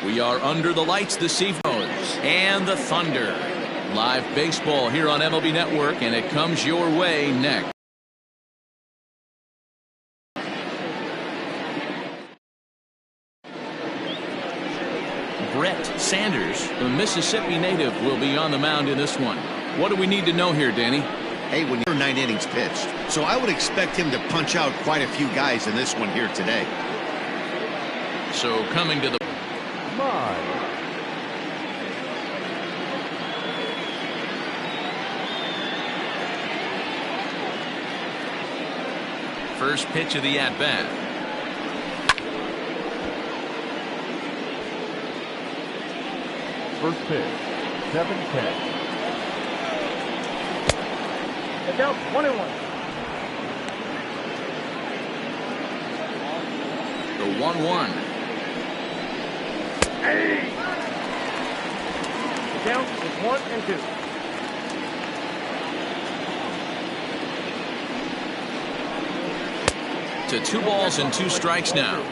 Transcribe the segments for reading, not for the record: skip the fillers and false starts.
We are under the lights this evening. And the Thunder. Live baseball here on MLB Network, and it comes your way next. Brett Sanders, the Mississippi native, will be on the mound in this one. What do we need to know here, Danny? Hey, when you're 9 innings pitched, so I would expect him to punch out quite a few guys in this one here today. So coming to the first pitch of the at-bat. First pitch, 7-10. Down 21. The 1-1. Hey. Down is 1 and 2. To 2 balls and 2 strikes now.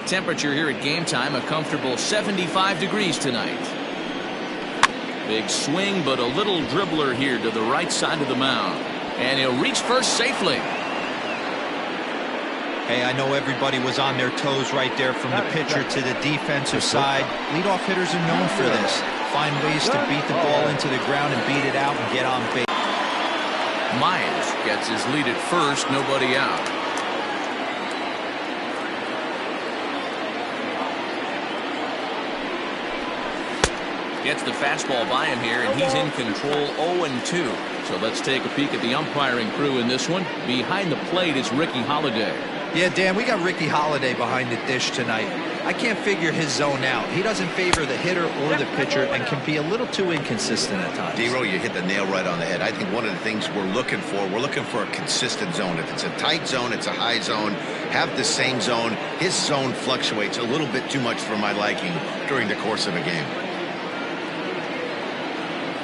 Temperature here at game time, a comfortable 75 degrees tonight. Big swing, but a little dribbler here to the right side of the mound. And he'll reach first safely. Hey, I know everybody was on their toes right there from the pitcher to the defensive side. Leadoff hitters are known for this. Find ways to beat the ball into the ground and beat it out and get on base. Myers gets his lead at first, nobody out. Gets the fastball by him here, and he's in control 0-2. So let's take a peek at the umpiring crew in this one. Behind the plate is Ricky Holiday. Yeah, Dan, we got Ricky Holiday behind the dish tonight. I can't figure his zone out. He doesn't favor the hitter or the pitcher and can be a little too inconsistent at times. D-Row, you hit the nail right on the head. I think one of the things we're looking for a consistent zone. If it's a tight zone, it's a high zone. Have the same zone. His zone fluctuates a little bit too much for my liking during the course of a game.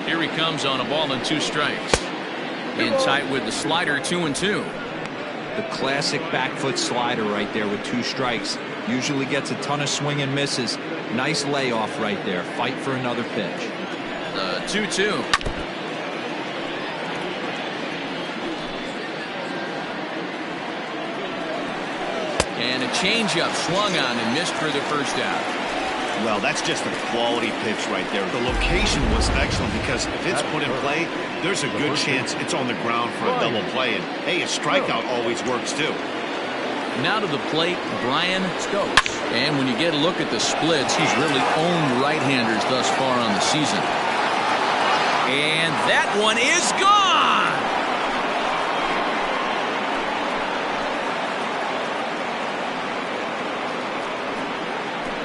Here he comes on a ball and 2 strikes. In tight with the slider, 2-2. The classic back foot slider right there with 2 strikes. Usually gets a ton of swing and misses. Nice layoff right there. Fight for another pitch. The 2-2. And a changeup swung on and missed for the first out. Well, that's just a quality pitch right there. The location was excellent because if it's put in play, there's a good chance it's on the ground for a double play. And, hey, a strikeout always works, too. Now to the plate, Brian Stokes. And when you get a look at the splits, he's really owned right-handers thus far on the season. And that one is gone!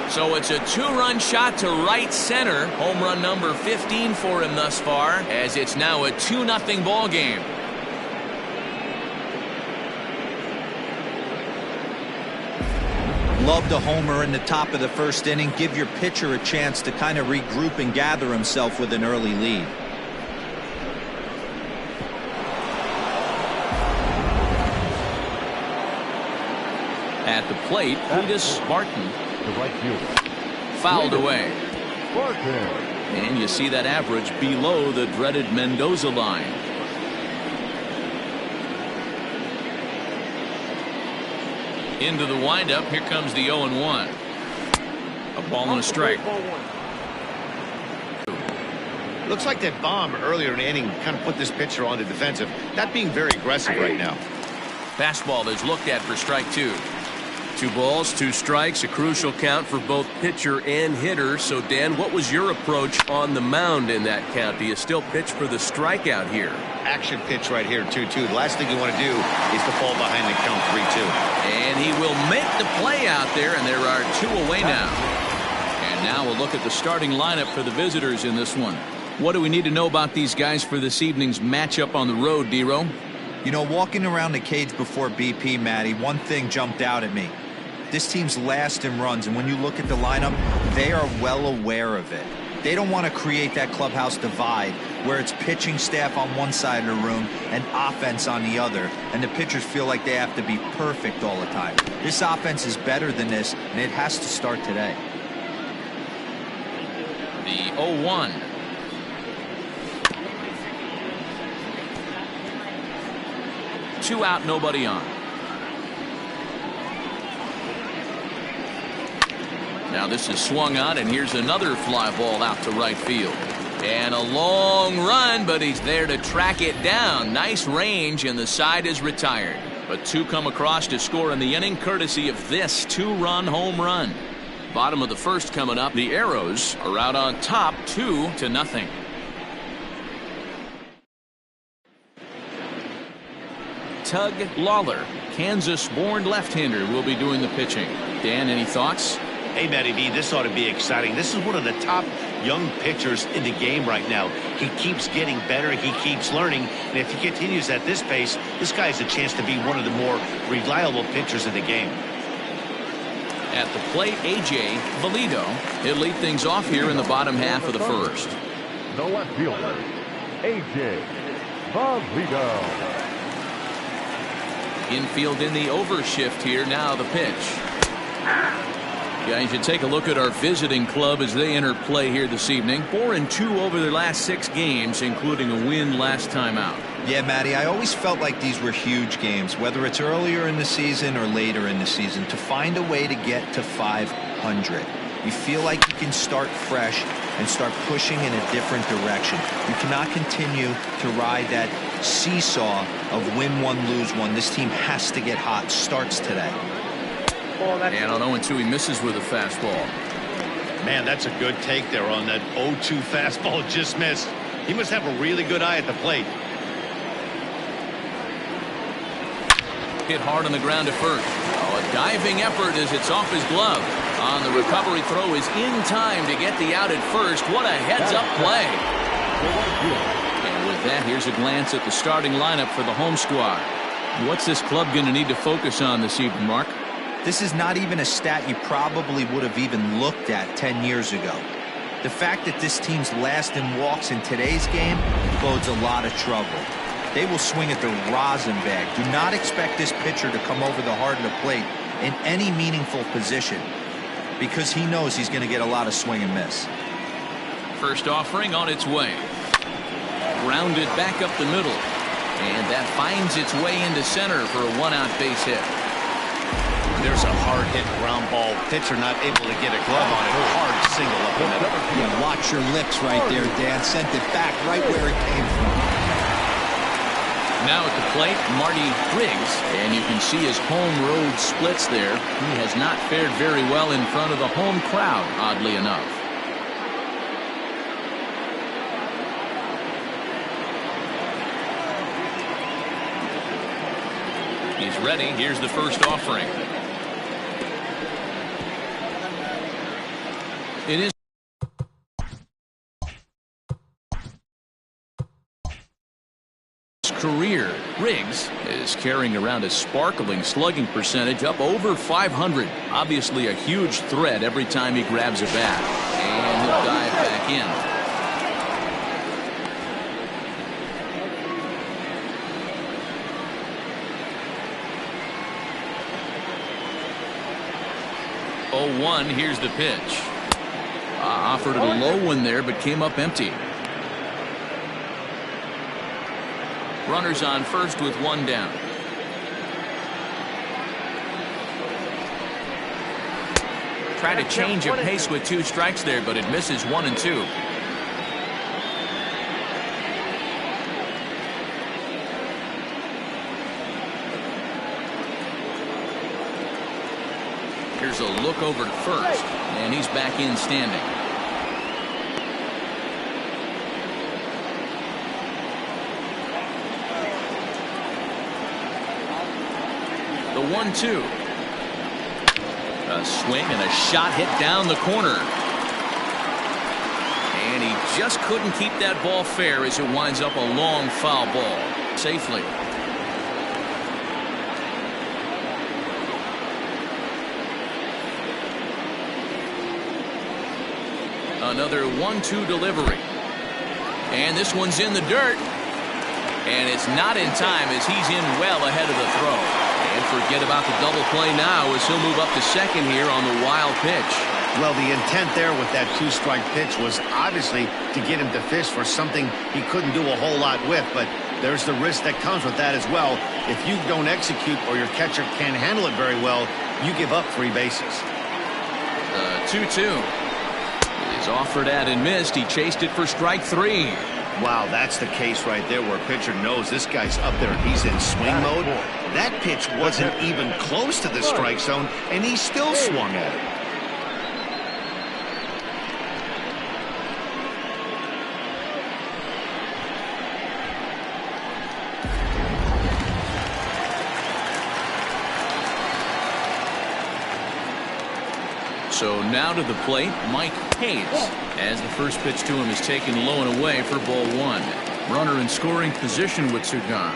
So it's a 2-run shot to right center. Home run number 15 for him thus far, as it's now a 2-0 ball game. Love the homer in the top of the first inning. Give your pitcher a chance to kind of regroup and gather himself with an early lead. At the plate, Cletus Barton. The right fielder. Fouled away. Barton. And you see that average below the dreaded Mendoza line. Into the windup. Here comes the 0-1. A ball and a strike. Looks like that bomb earlier in the inning kind of put this pitcher on the defensive. Not being very aggressive right now. Fastball is looked at for strike 2. 2 balls, 2 strikes, a crucial count for both pitcher and hitter. So, Dan, what was your approach on the mound in that count? Do you still pitch for the strikeout here? Action pitch right here, 2-2. The last thing you want to do is to fall behind the count 3-2. And he will make the play out there, and there are 2 away now. And now we'll look at the starting lineup for the visitors in this one. What do we need to know about these guys for this evening's matchup on the road, D-Row? You know, walking around the cage before BP, Matty, one thing jumped out at me. This team's last in runs, and when you look at the lineup, they are well aware of it. They don't want to create that clubhouse divide where it's pitching staff on one side of the room and offense on the other, and the pitchers feel like they have to be perfect all the time. This offense is better than this, and it has to start today. 0-1. Two out, nobody on. Now this is swung on, and here's another fly ball out to right field. And a long run, but he's there to track it down. Nice range, and the side is retired. But two come across to score in the inning, courtesy of this two-run home run. Bottom of the first coming up. The Arrows are out on top, 2-0. Tug Lawler, Kansas-born left-hander, will be doing the pitching. Dan, any thoughts? Hey, Matty B, this ought to be exciting. This is one of the top young pitchers in the game right now. He keeps getting better. He keeps learning. And if he continues at this pace, this guy has a chance to be one of the more reliable pitchers in the game. At the plate, A.J. Valido. He'll lead things off here in the bottom half of the first. The left fielder, A.J. Valido. Infield in the overshift here. Now the pitch. Guys, you take a look at our visiting club as they enter play here this evening. 4-2 over their last 6 games, including a win last time out. Yeah, Matty, I always felt like these were huge games, whether it's earlier in the season or later in the season, to find a way to get to 500. You feel like you can start fresh and start pushing in a different direction. You cannot continue to ride that seesaw of win one, lose one. This team has to get hot. Starts today. And on 0-2, he misses with a fastball. Man, that's a good take there on that 0-2 fastball. Just missed. He must have a really good eye at the plate. Hit hard on the ground to first. Oh, a diving effort as it's off his glove. On the recovery throw is in time to get the out at first. What a heads-up play. And with that, here's a glance at the starting lineup for the home squad. What's this club going to need to focus on this evening, Mark? This is not even a stat you probably would have even looked at 10 years ago. The fact that this team's last in walks in today's game bodes a lot of trouble. They will swing at the rosin bag. Do not expect this pitcher to come over the heart of the plate in any meaningful position, because he knows he's going to get a lot of swing and miss. First offering on its way. Grounded back up the middle. And that finds its way into center for a one-out base hit. There's a hard hit ground ball. Pitcher not able to get a glove on it. Hard single up the middle. Yeah, watch your lips right there, Dan. Sent it back right where it came from. Now at the plate, Marty Griggs, and you can see his home road splits there. He has not fared very well in front of the home crowd, oddly enough. He's ready. Here's the first offering. It is career. Griggs is carrying around a sparkling slugging percentage up over 500. Obviously a huge threat every time he grabs a bat. And he'll dive back in. Oh, 1, here's the pitch. Offered a low one there, but came up empty. Runners on first with one down. Try to change a pace with 2 strikes there, but it misses 1 and 2. Here's a look over to first, and he's back in standing. The 1-2. A swing and a shot hit down the corner. And he just couldn't keep that ball fair as it winds up a long foul ball safely. Another 1-2 delivery. And this one's in the dirt. And it's not in time as he's in well ahead of the throw. And forget about the double play now as he'll move up to second here on the wild pitch. Well, the intent there with that two-strike pitch was obviously to get him to fish for something he couldn't do a whole lot with, but there's the risk that comes with that as well. If you don't execute or your catcher can't handle it very well, you give up 3 bases. 2-2 is offered at and missed. He chased it for strike 3. Wow, that's the case right there where a pitcher knows this guy's up there and he's in swing mode. That pitch wasn't even close to the strike zone, and he still swung at it. So now to the plate, Mike Hayes, as the first pitch to him is taken low and away for ball 1. Runner in scoring position with Sugan.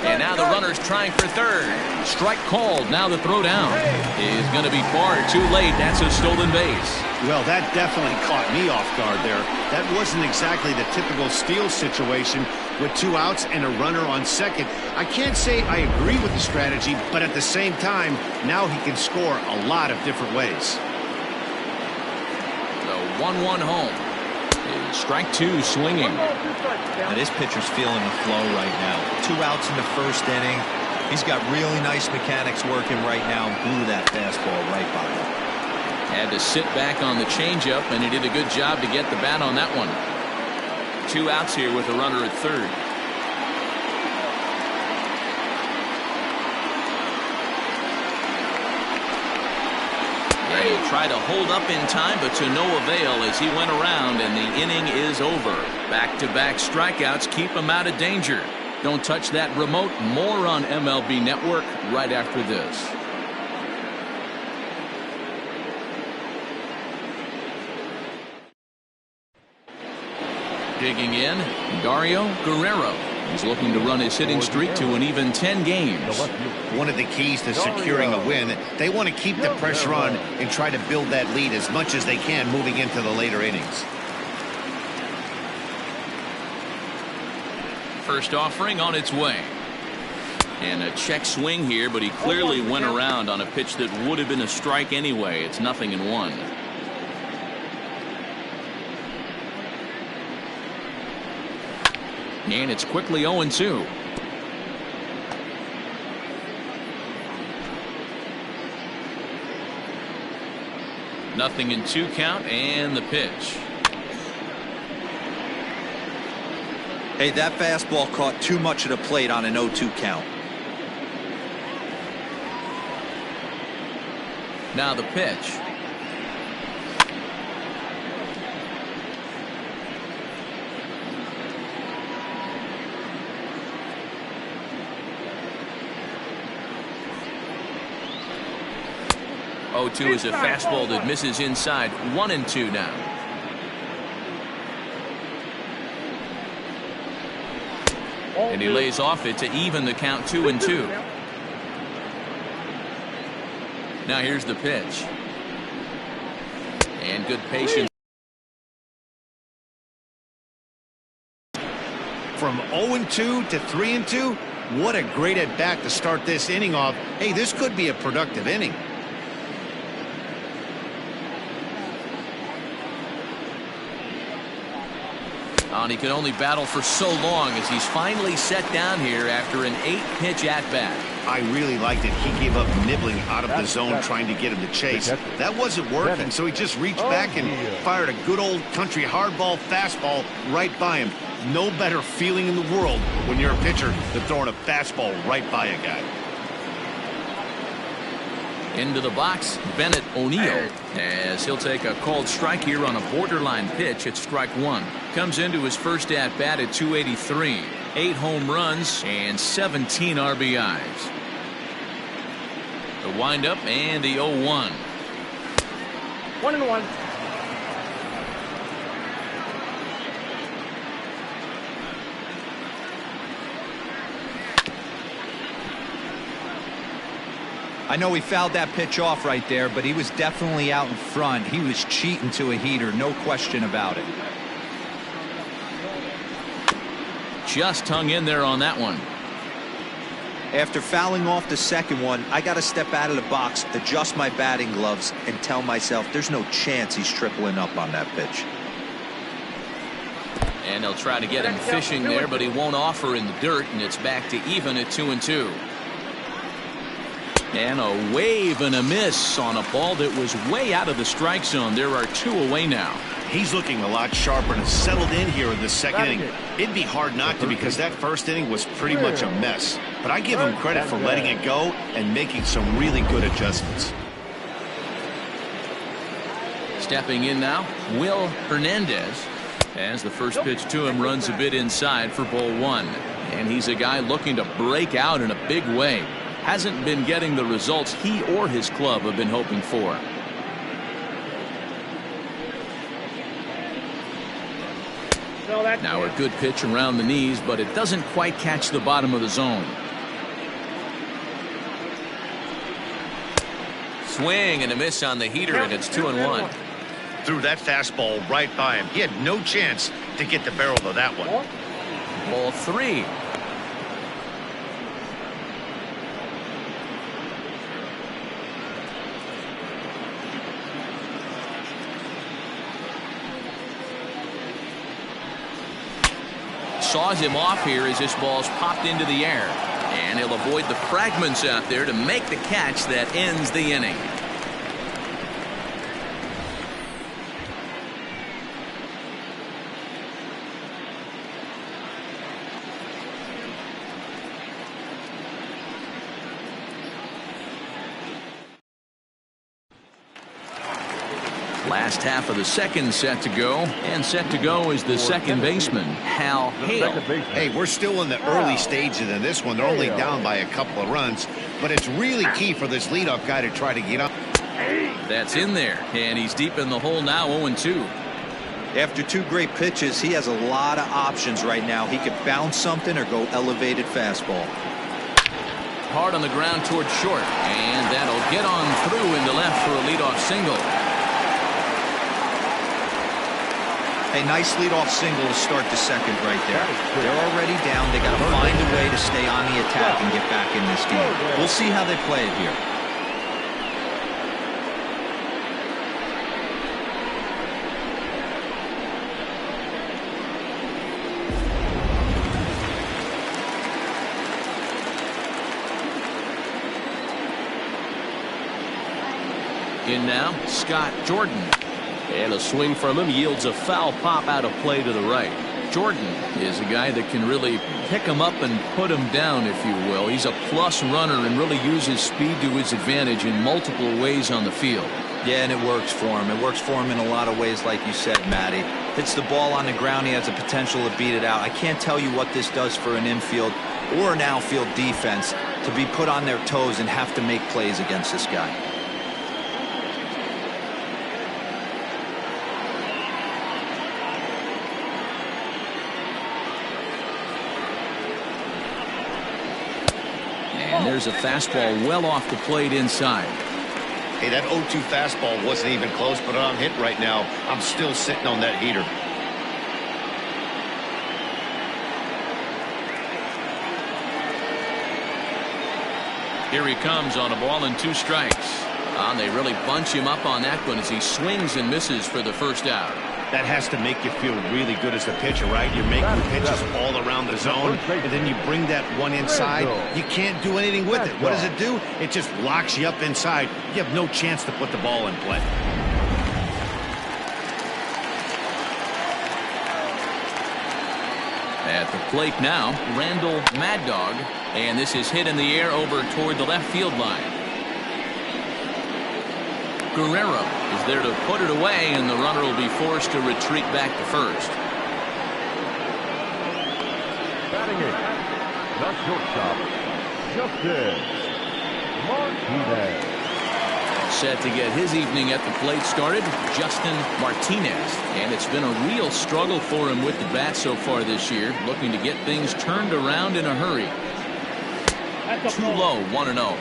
And now the runner's trying for third. Strike called. Now the throw down is going to be far too late. That's a stolen base. Well, that definitely caught me off guard there. That wasn't exactly the typical steal situation with 2 outs and a runner on second. I can't say I agree with the strategy, but at the same time, now he can score a lot of different ways. The 1-1 home. Strike 2 swinging. Now this pitcher's feeling the flow right now. 2 outs in the first inning. He's got really nice mechanics working right now and blew that fastball right by him. Had to sit back on the changeup, and he did a good job to get the bat on that one. 2 outs here with a runner at third. And he'll try to hold up in time, but to no avail as he went around, and the inning is over. Back-to-back strikeouts keep him out of danger. Don't touch that remote. More on MLB Network right after this. Digging in, Dario Guerrero. He's looking to run his hitting streak to an even 10 games. One of the keys to securing a win, they want to keep the pressure on and try to build that lead as much as they can moving into the later innings. First offering on its way. And a check swing here, but he clearly went around on a pitch that would have been a strike anyway. It's 0-1. And it's quickly 0-2. Nothing in 2 count, and the pitch. Hey, that fastball caught too much of the plate on an 0-2 count. Now the pitch. Oh-2 is a fastball that misses inside. 1-2 now. And he lays off it to even the count 2-2. Now here's the pitch. And good patience. From 0-2 to 3-2, what a great at-bat to start this inning off. Hey, this could be a productive inning. And he can only battle for so long as he's finally set down here after an 8-pitch at-bat. I really liked it. He gave up nibbling out of the zone trying to get him to chase. That wasn't working, so he just reached back and fired a good old country hardball fastball right by him. No better feeling in the world when you're a pitcher than throwing a fastball right by a guy. Into the box, Bennett O'Neill, as he'll take a called strike here on a borderline pitch at strike 1. Comes into his first at-bat at 283. 8 home runs and 17 RBIs. The windup and the 0-1. 1-1. I know he fouled that pitch off right there, but he was definitely out in front. He was cheating to a heater, no question about it. just hung in there on that one. After fouling off the second one, I got to step out of the box, adjust my batting gloves, and tell myself there's no chance he's tripling up on that pitch. And they'll try to get him fishing there, but he won't offer in the dirt, and it's back to even at 2-2. And a wave and a miss on a ball that was way out of the strike zone. There are 2 away now. He's looking a lot sharper and settled in here in the second inning. It'd be hard not to, because that first inning was pretty much a mess. But I give him credit for letting it go and making some really good adjustments. Stepping in now, Will Hernandez. As the first pitch to him runs a bit inside for ball 1. And he's a guy looking to break out in a big way. Hasn't been getting the results he or his club have been hoping for. Now a good pitch around the knees, but it doesn't quite catch the bottom of the zone. Swing and a miss on the heater, and it's 2-1. Threw that fastball right by him. He had no chance to get the barrel of that one. Ball 3. Saws him off here as this ball's popped into the air. And he'll avoid the fragments out there to make the catch that ends the inning. Last half of the second set to go, and set to go is the second baseman, Hal Hale. Hey, we're still in the early stages in this one. They're only down by a couple of runs, but it's really key for this leadoff guy to try to get up. That's in there, and he's deep in the hole now, 0-2. After 2 great pitches, he has a lot of options right now. He could bounce something or go elevated fastball. Hard on the ground towards short, and that'll get on through into left for a leadoff single. A nice leadoff single to start the second right there. They're already down. They got to find a way to stay on the attack and get back in this game. We'll see how they play it here. In now, Scott Jordan. And a swing from him yields a foul pop out of play to the right. Jordan is a guy that can really pick him up and put him down, if you will. He's a plus runner and really uses speed to his advantage in multiple ways on the field. Yeah, and it works for him. It works for him in a lot of ways, like you said, Matty. Hits the ball on the ground, he has the potential to beat it out. I can't tell you what this does for an infield or an outfield defense to be put on their toes and have to make plays against this guy. And there's a fastball well off the plate inside. Hey, that 0-2 fastball wasn't even close, but I'm hit right now. I'm still sitting on that heater. Here he comes on a ball and 2 strikes. And they really bunch him up on that one as he swings and misses for the first out. That has to make you feel really good as the pitcher, right? You're making pitches all around the zone, and then you bring that one inside. You can't do anything with it. What does it do? It just locks you up inside. You have no chance to put the ball in play. At the plate now, Randall Mad Dog, and this is hit in the air over toward the left field line. Guerrero is there to put it away, and the runner will be forced to retreat back to first. Batting it, the shortstop, Justin Martinez. Set to get his evening at the plate started, Justin Martinez. And it's been a real struggle for him with the bat so far this year, looking to get things turned around in a hurry. Too low, 1-0.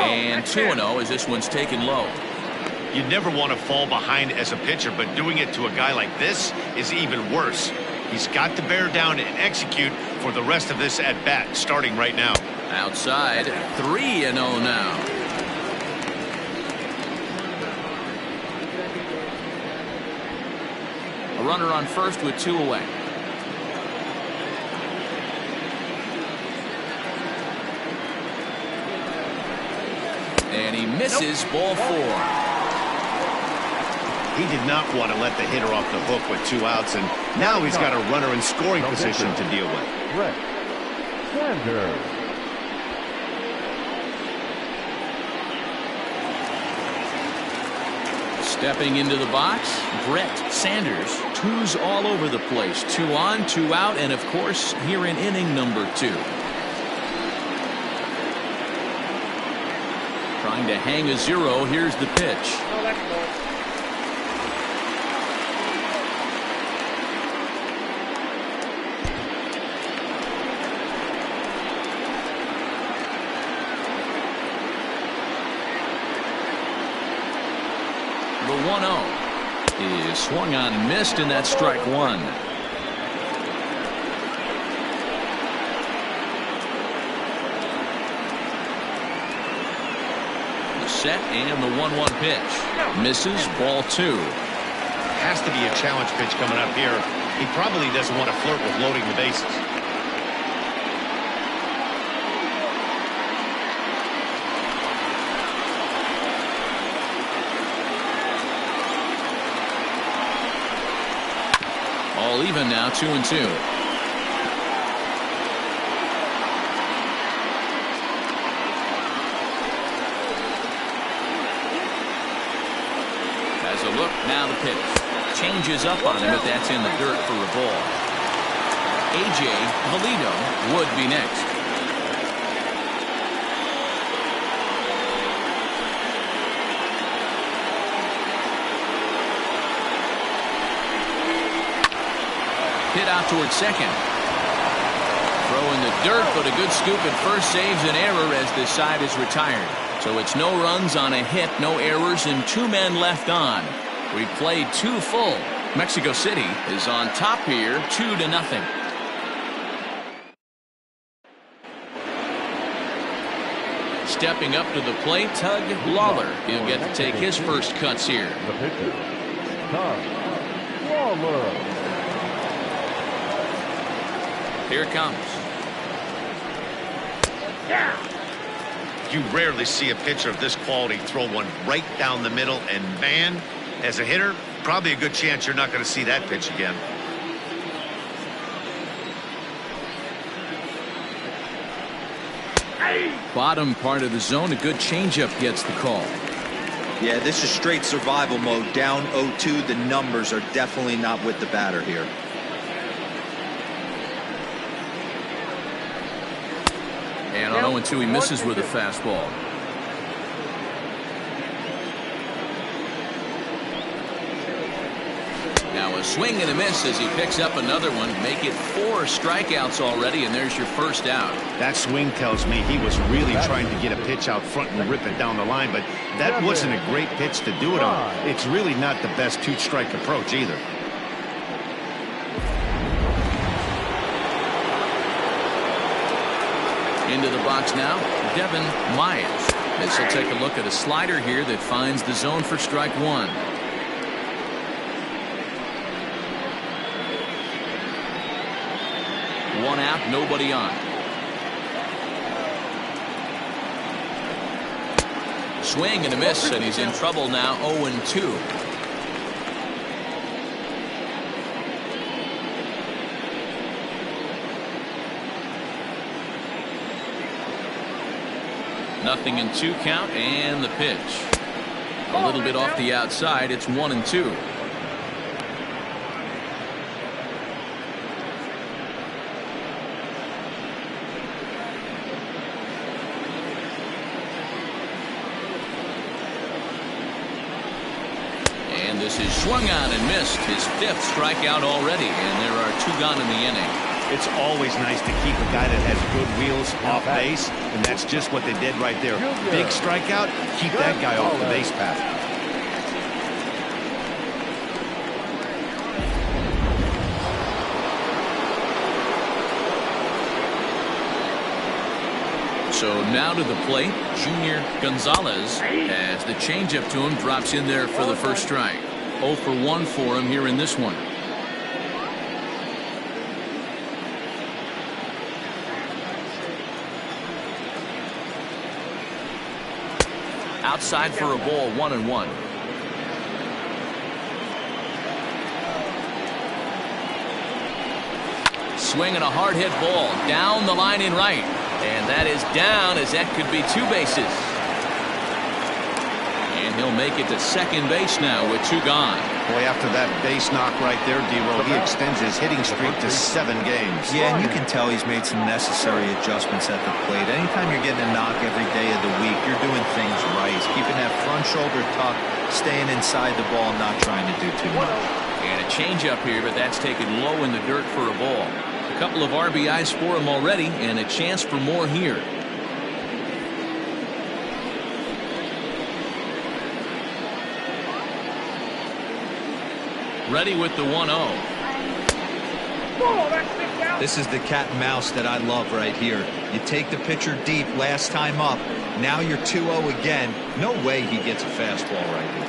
And 2-0 as this one's taken low. You never want to fall behind as a pitcher, but doing it to a guy like this is even worse. He's got to bear down and execute for the rest of this at-bat, starting right now. Outside, 3-0 now. A runner on first with 2 away. And he misses ball 4. He did not want to let the hitter off the hook with 2 outs, and now he's got a runner in scoring position to deal with. Brett Sanders. Stepping into the box, Brett Sanders. 2s all over the place. 2 on, 2 out, and of course, here in inning number 2. Trying to hang a 0. Here's the pitch. Oh, that's low. The 1-0 is swung on and missed, and that's strike 1. The set and the 1-1 pitch. Misses, ball 2. Has to be a challenge pitch coming up here. He probably doesn't want to flirt with loading the bases. All even now, 2-2. Has a look, now the pitch. Changes up on him, but that's in the dirt for a ball. A.J. Valito would be next. Hit out towards second. Throw in the dirt, but a good scoop at first saves an error as this side is retired. So it's no runs on a hit, no errors, and 2 men left on. We played 2 full. Mexico City is on top here, 2-0. Stepping up to the plate, Tug Lawler. He'll get to take his first cuts here. The pitcher, Tug Lawler. Here it comes. You rarely see a pitcher of this quality throw one right down the middle, and man, as a hitter, probably a good chance you're not going to see that pitch again. Bottom part of the zone, a good changeup gets the call. Yeah, this is straight survival mode. Down 0-2. The numbers are definitely not with the batter here. And on 0-2, he misses with a fastball. Now a swing and a miss as he picks up another one. Make it 4 strikeouts already, and there's your first out. That swing tells me he was really trying to get a pitch out front and rip it down the line, but that wasn't a great pitch to do it on. It's really not the best 2-strike approach either. Into the box now, Devin Myers. This will take a look at a slider here that finds the zone for strike 1. One out, nobody on. Swing and a miss, and he's in trouble now, 0-2. Nothing in 2 count, and the pitch. A little bit off the outside. It's 1-2. And this is swung on and missed. His 5th strikeout already, and there are 2 gone in the inning. It's always nice to keep a guy that has good wheels off base, and that's just what they did right there. Big strikeout, keep that guy off the base path. So now to the plate, Junior Gonzalez, as the changeup to him drops in there for the first strike. 0 for 1 for him here in this one. Outside for a ball, 1-1. Swinging a hard hit ball down the line in right. And that is down, as that could be 2 bases. And he'll make it to second base now with 2 gone. Boy, after that base knock right there, D-Roll, he extends his hitting streak to 7 games. Yeah, and you can tell he's made some necessary adjustments at the plate. Anytime you're getting a knock every day of the week, you're doing things right. He's keeping that front shoulder tucked, staying inside the ball, not trying to do too much. And a changeup here, but that's taken low in the dirt for a ball. A couple of RBIs for him already, and a chance for more here. Ready with the 1-0. This is the cat and mouse that I love right here. You take the pitcher deep last time up. Now you're 2-0 again. No way he gets a fastball right here.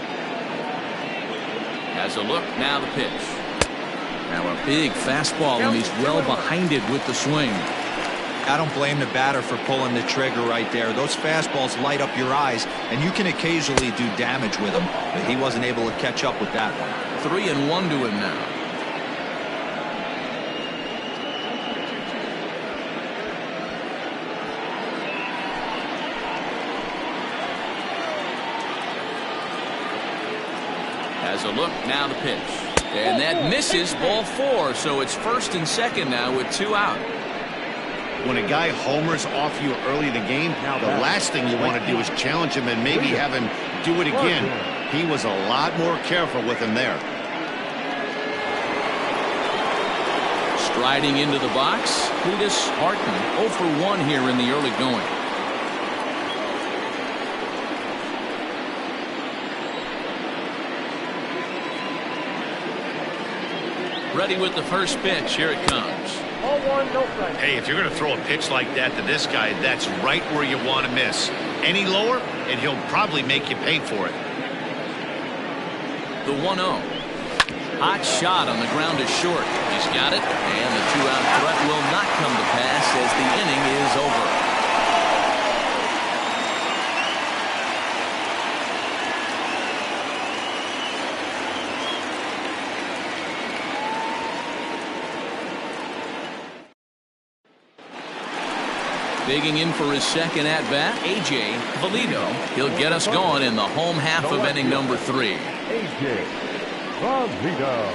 Has a look, now the pitch. Now a big fastball, and he's well behind it with the swing. I don't blame the batter for pulling the trigger right there. Those fastballs light up your eyes, and you can occasionally do damage with them, but he wasn't able to catch up with that one. 3-1 to him now. Has a look, now the pitch. And that misses, ball 4, so it's first and second now with 2 out. When a guy homers off you early in the game, the last thing you want to do is challenge him and maybe have him do it again. He was a lot more careful with him there. Striding into the box, Cletus Harton, 0 for 1 here in the early going. Ready with the first pitch. Here it comes. 0-1, no strike. Hey, if you're going to throw a pitch like that to this guy, that's right where you want to miss. Any lower, and he'll probably make you pay for it. The 1-0. Hot shot on the ground is short. He's got it, and the 2-out threat will not come to pass as the inning is over. Digging in for his second at-bat, A.J. Valido. He'll get us going in the home half of inning number 3. A.J. Valido.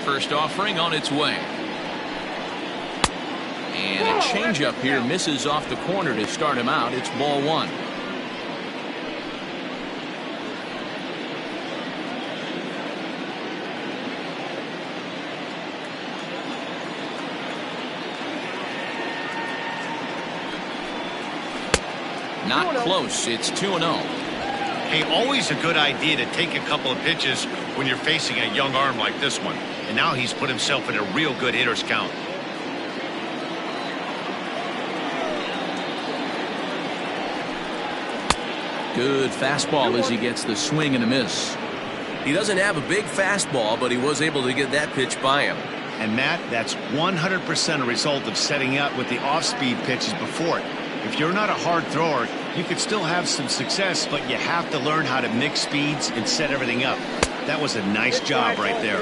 First offering on its way. And a changeup here misses off the corner to start him out. It's ball 1. Not close. It's 2-0. Hey, always a good idea to take a couple of pitches when you're facing a young arm like this one. And now he's put himself in a real good hitter's count. Good fastball as he gets the swing and a miss. He doesn't have a big fastball, but he was able to get that pitch by him. And Matt, that's 100% a result of setting up with the off-speed pitches before it. If you're not a hard thrower, you could still have some success, but you have to learn how to mix speeds and set everything up. That was a nice job right there.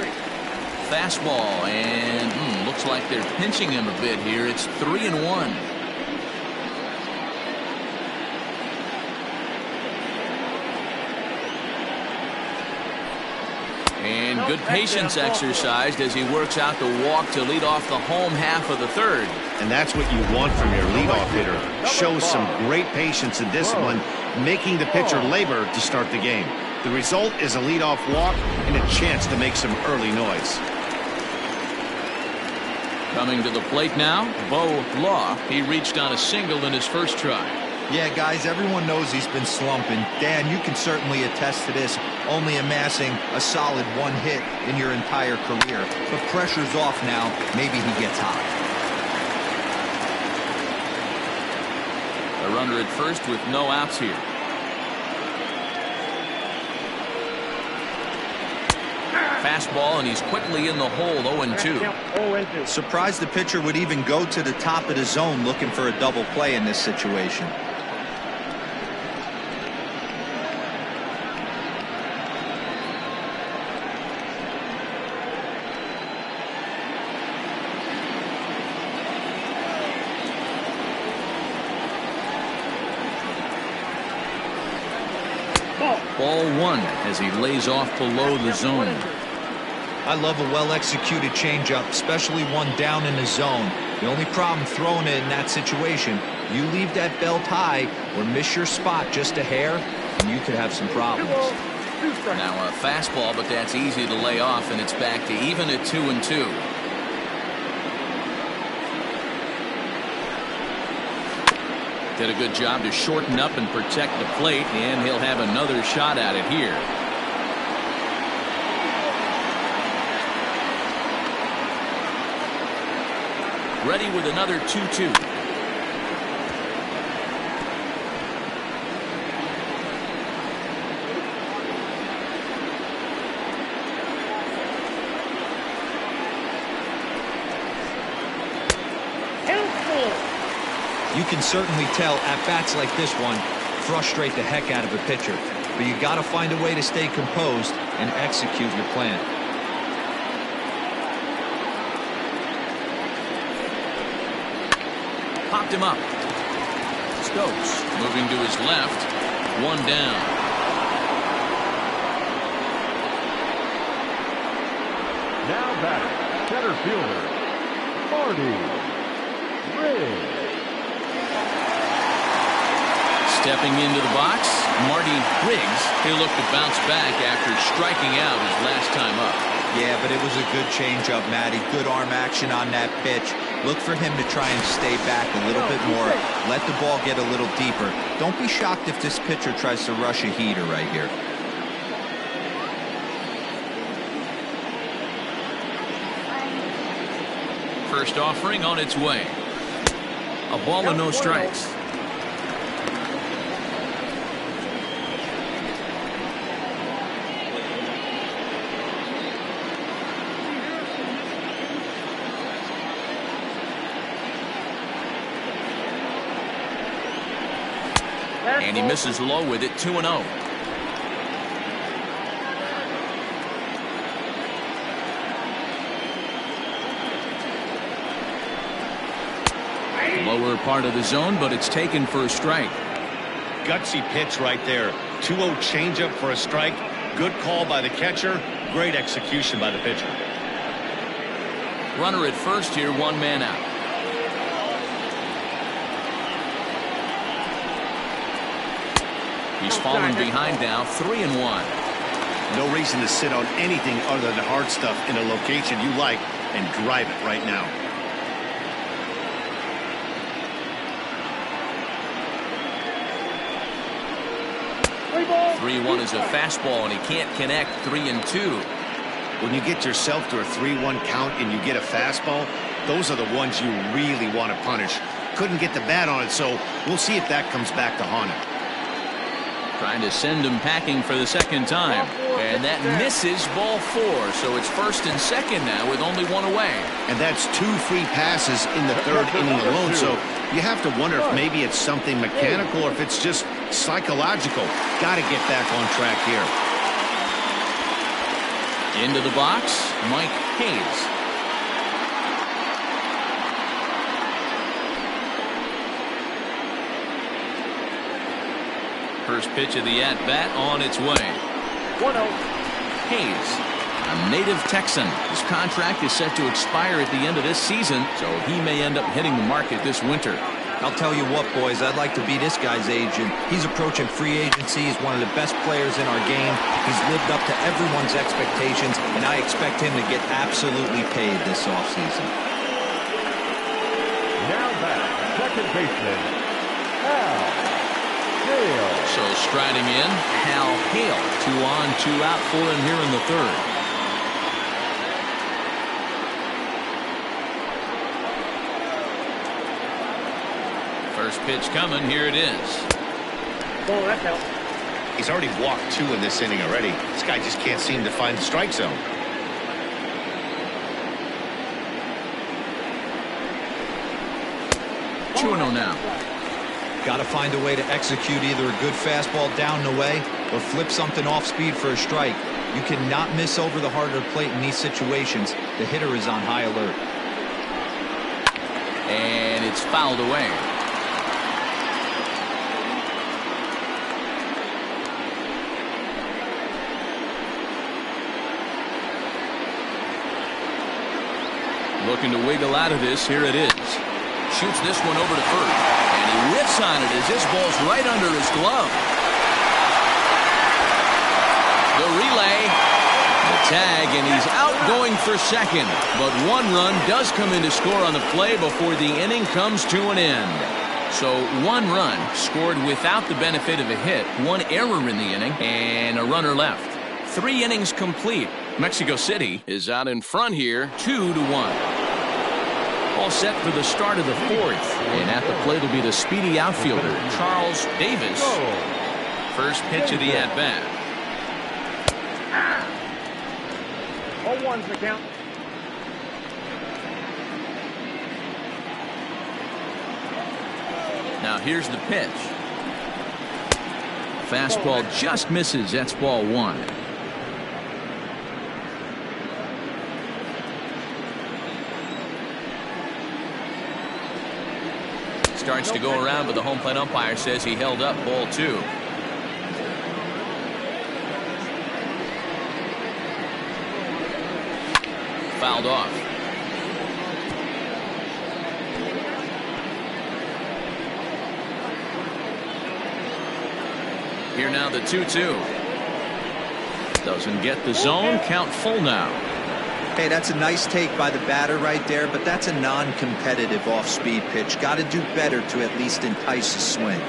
Fastball, and looks like they're pinching him a bit here. It's 3-1. And good patience exercised as he works out the walk to lead off the home half of the third. And that's what you want from your leadoff hitter. Shows some great patience and discipline, making the pitcher labor to start the game. The result is a leadoff walk and a chance to make some early noise. Coming to the plate now, Bo Law. He reached on a single in his first try. Yeah, guys, everyone knows he's been slumping. Dan, you can certainly attest to this, only amassing a solid 1 hit in your entire career. But pressure's off now. Maybe he gets hot. A runner at first with no outs here. Fastball, and he's quickly in the hole, 0-2. Surprised the pitcher would even go to the top of the zone looking for a double play in this situation. Ball 1 as he lays off below the zone. I love a well-executed changeup, especially one down in the zone. The only problem throwing it in that situation, you leave that belt high or miss your spot just a hair, and you could have some problems. Now a fastball, but that's easy to lay off, and it's back to even at 2-2. Did a good job to shorten up and protect the plate, and he'll have another shot at it here. Ready with another 2-2. You can certainly tell at-bats like this one frustrate the heck out of a pitcher. But you got to find a way to stay composed and execute your plan. Popped him up. Stokes moving to his left. One down. Now batter, center fielder, Marty Riggs. Stepping into the box, Marty Riggs. He'll look to bounce back after striking out his last time up. Yeah, but it was a good changeup, Matty. Good arm action on that pitch. Look for him to try and stay back a little bit more. Let the ball get a little deeper. Don't be shocked if this pitcher tries to rush a heater right here. First offering on its way. A ball and no strikes. And he misses low with it, 2-0. Lower part of the zone, but it's taken for a strike. Gutsy pitch right there. 2-0 changeup for a strike. Good call by the catcher. Great execution by the pitcher. Runner at first here, 1 man out. He's fallen behind now, 3-1. No reason to sit on anything other than the hard stuff in a location you like and drive it right now. Three 3-1 is a fastball, and he can't connect. 3-2. When you get yourself to a 3-1 count and you get a fastball, those are the ones you really want to punish. Couldn't get the bat on it, so we'll see if that comes back to haunt him. Trying to send him packing for the second time. And that misses, ball 4. So it's first and second now with only 1 away. And that's 2 free passes in the 3rd inning alone. So you have to wonder if maybe it's something mechanical or if it's just psychological. Got to get back on track here. Into the box, Mike Hayes. First pitch of the at-bat on its way. 1-0. Hayes, a native Texan. His contract is set to expire at the end of this season, so he may end up hitting the market this winter. I'll tell you what, boys, I'd like to be this guy's agent. He's approaching free agency. He's one of the best players in our game. He's lived up to everyone's expectations, and I expect him to get absolutely paid this offseason. Now back, second baseman, Hal Hale. So striding in, Hal Hale. 2 on, 2 out for him here in the third. First pitch coming. Here it is. Oh, that's out. He's already walked 2 in this inning already. This guy just can't seem to find the strike zone. Two and 0 now. Got to find a way to execute either a good fastball down the way or flip something off speed for a strike. You cannot miss over the heart of the plate in these situations. The hitter is on high alert. And it's fouled away. Looking to wiggle out of this. Here it is. Shoots this one over to first. And he whiffs on it as this ball's right under his glove. The relay. The tag, and he's out going for second. But 1 run does come in to score on the play before the inning comes to an end. So 1 run scored without the benefit of a hit. 1 error in the inning and a runner left. 3 innings complete. Mexico City is out in front here, 2-1. All set for the start of the 4th. And at the plate will be the speedy outfielder, Charles Davis. First pitch of the at-bat. 0-1's the count. Now here's the pitch. Fastball just misses. That's ball 1. Starts to go around, but the home plate umpire says he held up ball 2. Fouled off. Here now the 2-2. Doesn't get the zone. Count full now. Hey, that's a nice take by the batter right there, but that's a non-competitive off-speed pitch. Got to do better to at least entice a swing.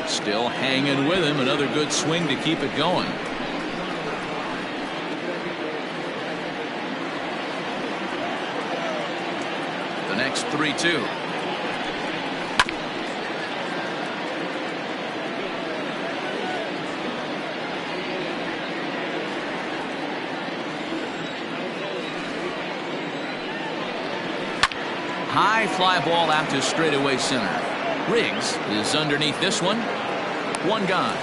Still hanging with him. Another good swing to keep it going. The next 3-2. High fly ball out to straightaway center. Riggs is underneath this one. 1 gone.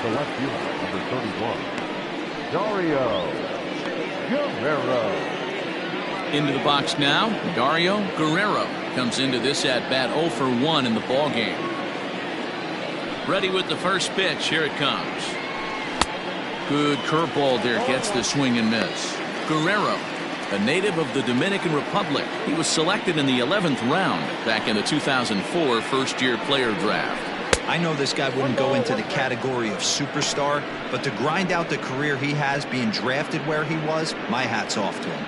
The left fielder, number 31, Dario Guerrero. Into the box now. Dario Guerrero comes into this at-bat 0 for 1 in the ball game. Ready with the first pitch. Here it comes. Good curveball there, gets the swing and miss. Guerrero, a native of the Dominican Republic. He was selected in the 11th round back in the 2004 first-year player draft. I know this guy wouldn't go into the category of superstar, but to grind out the career he has being drafted where he was, my hat's off to him.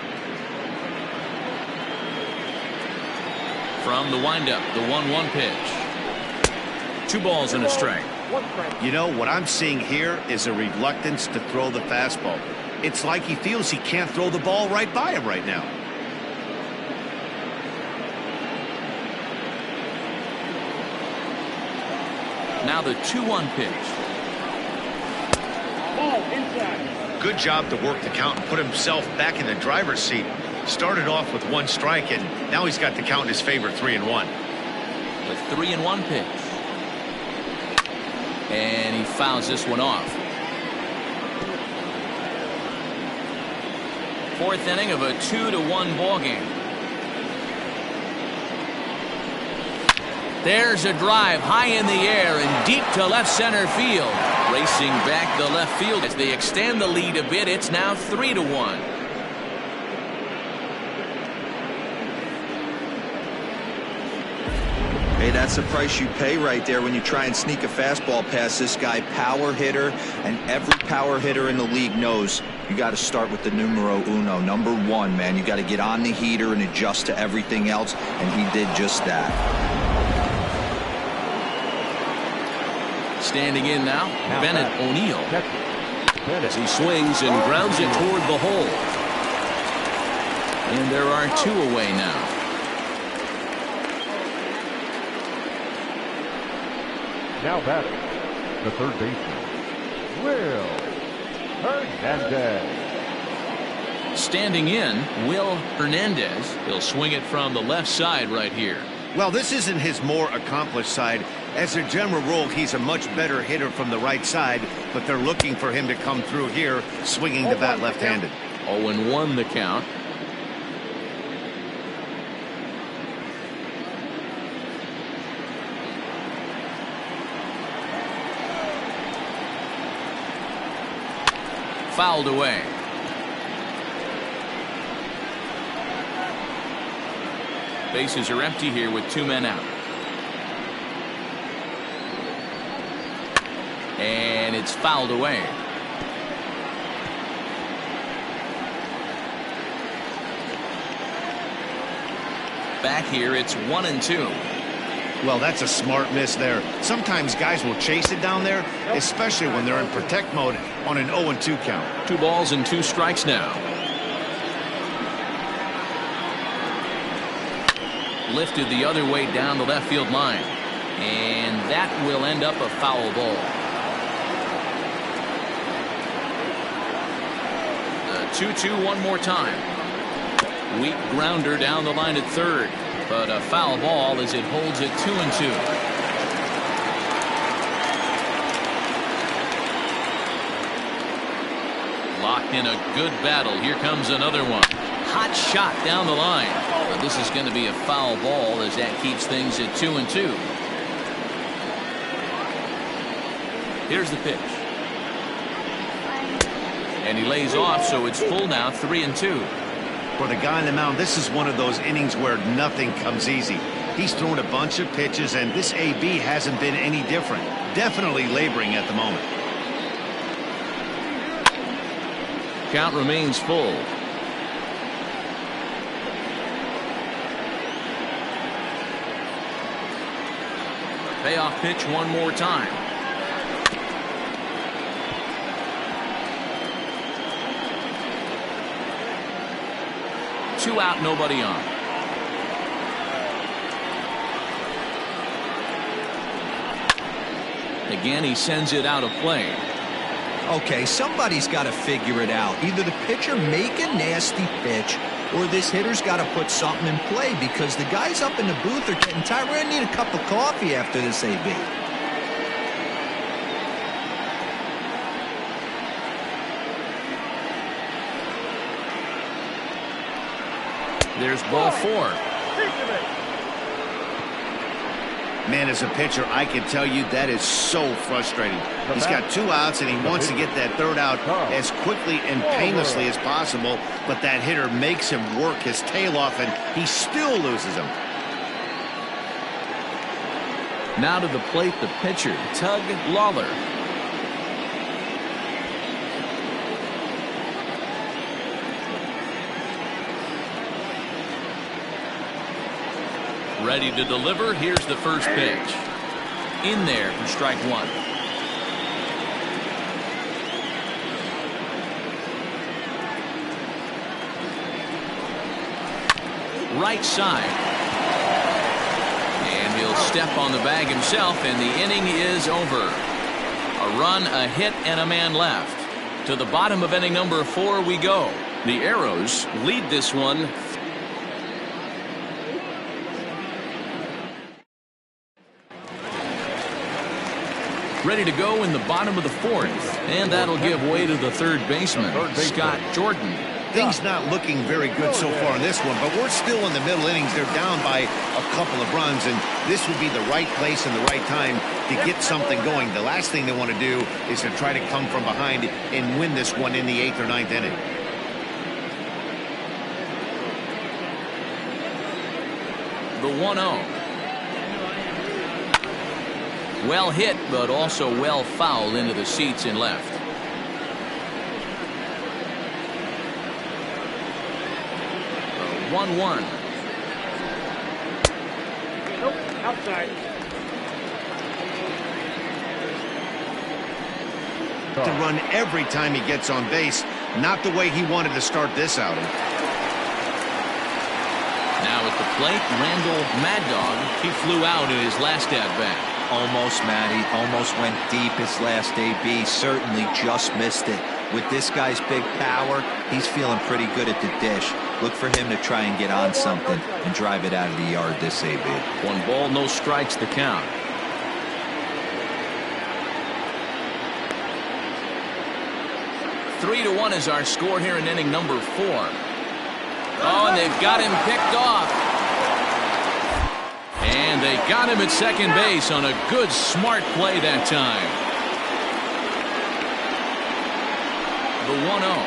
From the windup, the 1-1 pitch. 2 balls and a strike. You know, what I'm seeing here is a reluctance to throw the fastball. It's like he feels he can't throw the ball right by him right now. Now the 2-1 pitch. Ball inside. Good job to work the count and put himself back in the driver's seat. Started off with 1 strike, and now he's got the count in his favor, 3-1. The 3-1 pitch. And he fouls this one off. 4th inning of a 2-1 ball game. There's a drive high in the air and deep to left center field. Racing back the left field as they extend the lead a bit. It's now 3-1. Hey, that's the price you pay right there when you try and sneak a fastball past this guy. Power hitter, and every power hitter in the league knows you got to start with the numero uno, number one, man. You got to get on the heater and adjust to everything else, and he did just that. Standing in now Bennett O'Neill. As he swings and grounds it toward the hole. And there are 2 away now. Now batting, the third baseman, Will Hernandez. Standing in, Will Hernandez. He'll swing it from the left side right here. Well, this isn't his more accomplished side. As a general rule, he's a much better hitter from the right side, but they're looking for him to come through here, swinging the bat left-handed. 0-1 the count. Fouled away. Bases are empty here with 2 men out. And it's fouled away. Back here, it's 1-2. Well, that's a smart miss there. Sometimes guys will chase it down there, especially when they're in protect mode on an 0-2 count. 2 balls and 2 strikes now. Lifted the other way down the left field line. And that will end up a foul ball. The 2-2 one more time. Weak grounder down the line at third. But a foul ball as it holds it 2-2. Locked in a good battle. Here comes another one. Hot shot down the line. But this is going to be a foul ball as that keeps things at 2-2. Here's the pitch. And he lays off, so it's full now, 3-2. For the guy on the mound, this is one of those innings where nothing comes easy. He's thrown a bunch of pitches, and this AB hasn't been any different. Definitely laboring at the moment. Count remains full. Payoff pitch one more time. Two out, nobody on. Again, he sends it out of play. Okay, somebody's got to figure it out. Either the pitcher make a nasty pitch, or this hitter's got to put something in play, because the guys up in the booth are getting tired. We're going to need a cup of coffee after this, AB. There's ball four. Man, as a pitcher, I can tell you that is so frustrating. He's got two outs, and he wants to get that third out as quickly and painlessly as possible, but that hitter makes him work his tail off, and he still loses him. Now to the plate, the pitcher, Tug Lawler. Ready to deliver. Here's the first pitch. In there for strike one. Right side. And he'll step on the bag himself, and the inning is over. A run, a hit, and a man left. To the bottom of inning number 4 we go. The Arrows lead this one. Ready to go in the bottom of the 4th, and that'll give way to the third baseman, Scott Jordan. Things not looking very good so far in this one, but we're still in the middle innings. They're down by a couple of runs, and this would be the right place and the right time to get something going. The last thing they want to do is to try to come from behind and win this one in the 8th or 9th inning. The 1-0. Well hit, but also well fouled into the seats in left. 1-1. Nope, outside. To run every time he gets on base. Not the way he wanted to start this outing. Now at the plate, Randall Mad Dog. He flew out in his last at-bat. Almost, Matty. Almost went deep his last AB. Certainly just missed it. With this guy's big power, he's feeling pretty good at the dish. Look for him to try and get on something and drive it out of the yard this AB. 1 ball, no strikes the count. Three to 1 is our score here in inning number 4. Oh, and they've got him picked off. And they got him at second base on a good, smart play that time. The 1-0.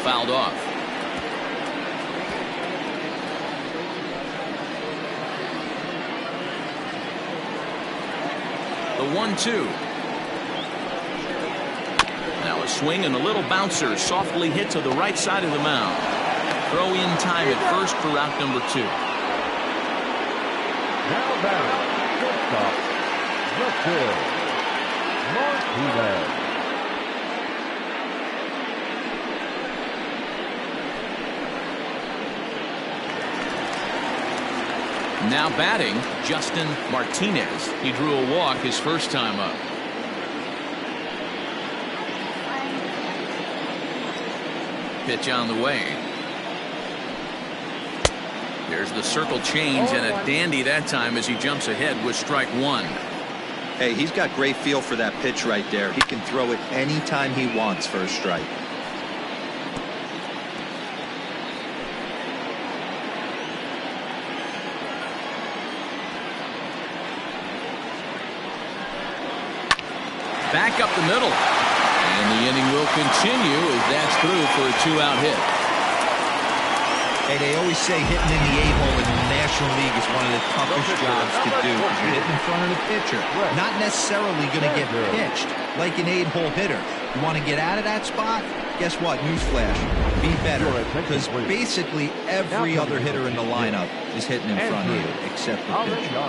Fouled off. The 1-2. Now a swing and a little bouncer softly hit to the right side of the mound. Throw in time at first for out number 2. Now batting, shortstop, Martinez. Now batting, Justin Martinez. He drew a walk his first time up. Pitch on the way. There's the circle change and a dandy that time as he jumps ahead with strike 1. Hey, he's got great feel for that pitch right there. He can throw it anytime he wants for a strike. Back up the middle. And the inning will continue as that's through for a 2-out hit. Hey, they always say hitting in the 8-hole in the National League is one of the toughest jobs to do because you're hitting in front of the pitcher. Not necessarily going to get pitched like an 8-hole hitter. You want to get out of that spot? Guess what? Newsflash. Be better. Because basically every other hitter in the lineup is hitting in front of you except the pitcher.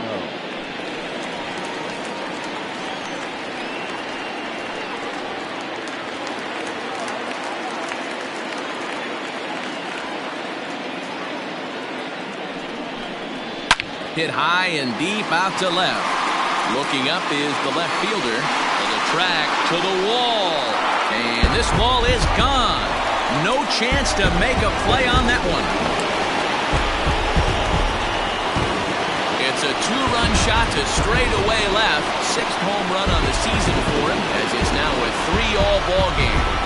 Hit high and deep out to left. Looking up is the left fielder. To the track, to the wall. And this ball is gone. No chance to make a play on that one. It's a 2-run shot to straightaway left. 6th home run on the season for him as it's now a 3-all ball game.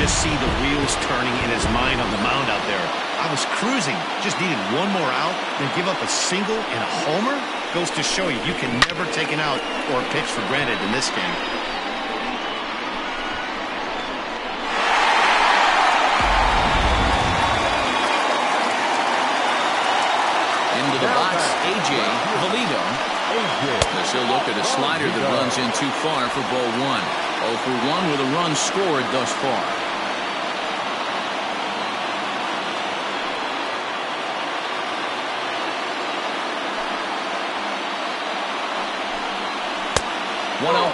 Just see the wheels turning in his mind on the mound out there. I was cruising, just needed one more out, then give up a single and a homer. Goes to show you can never take an out or a pitch for granted in this game. Into the box, A.J. Valito. As he'll look at a slider that runs in too far for ball 1. 0 for 1 with a run scored thus far.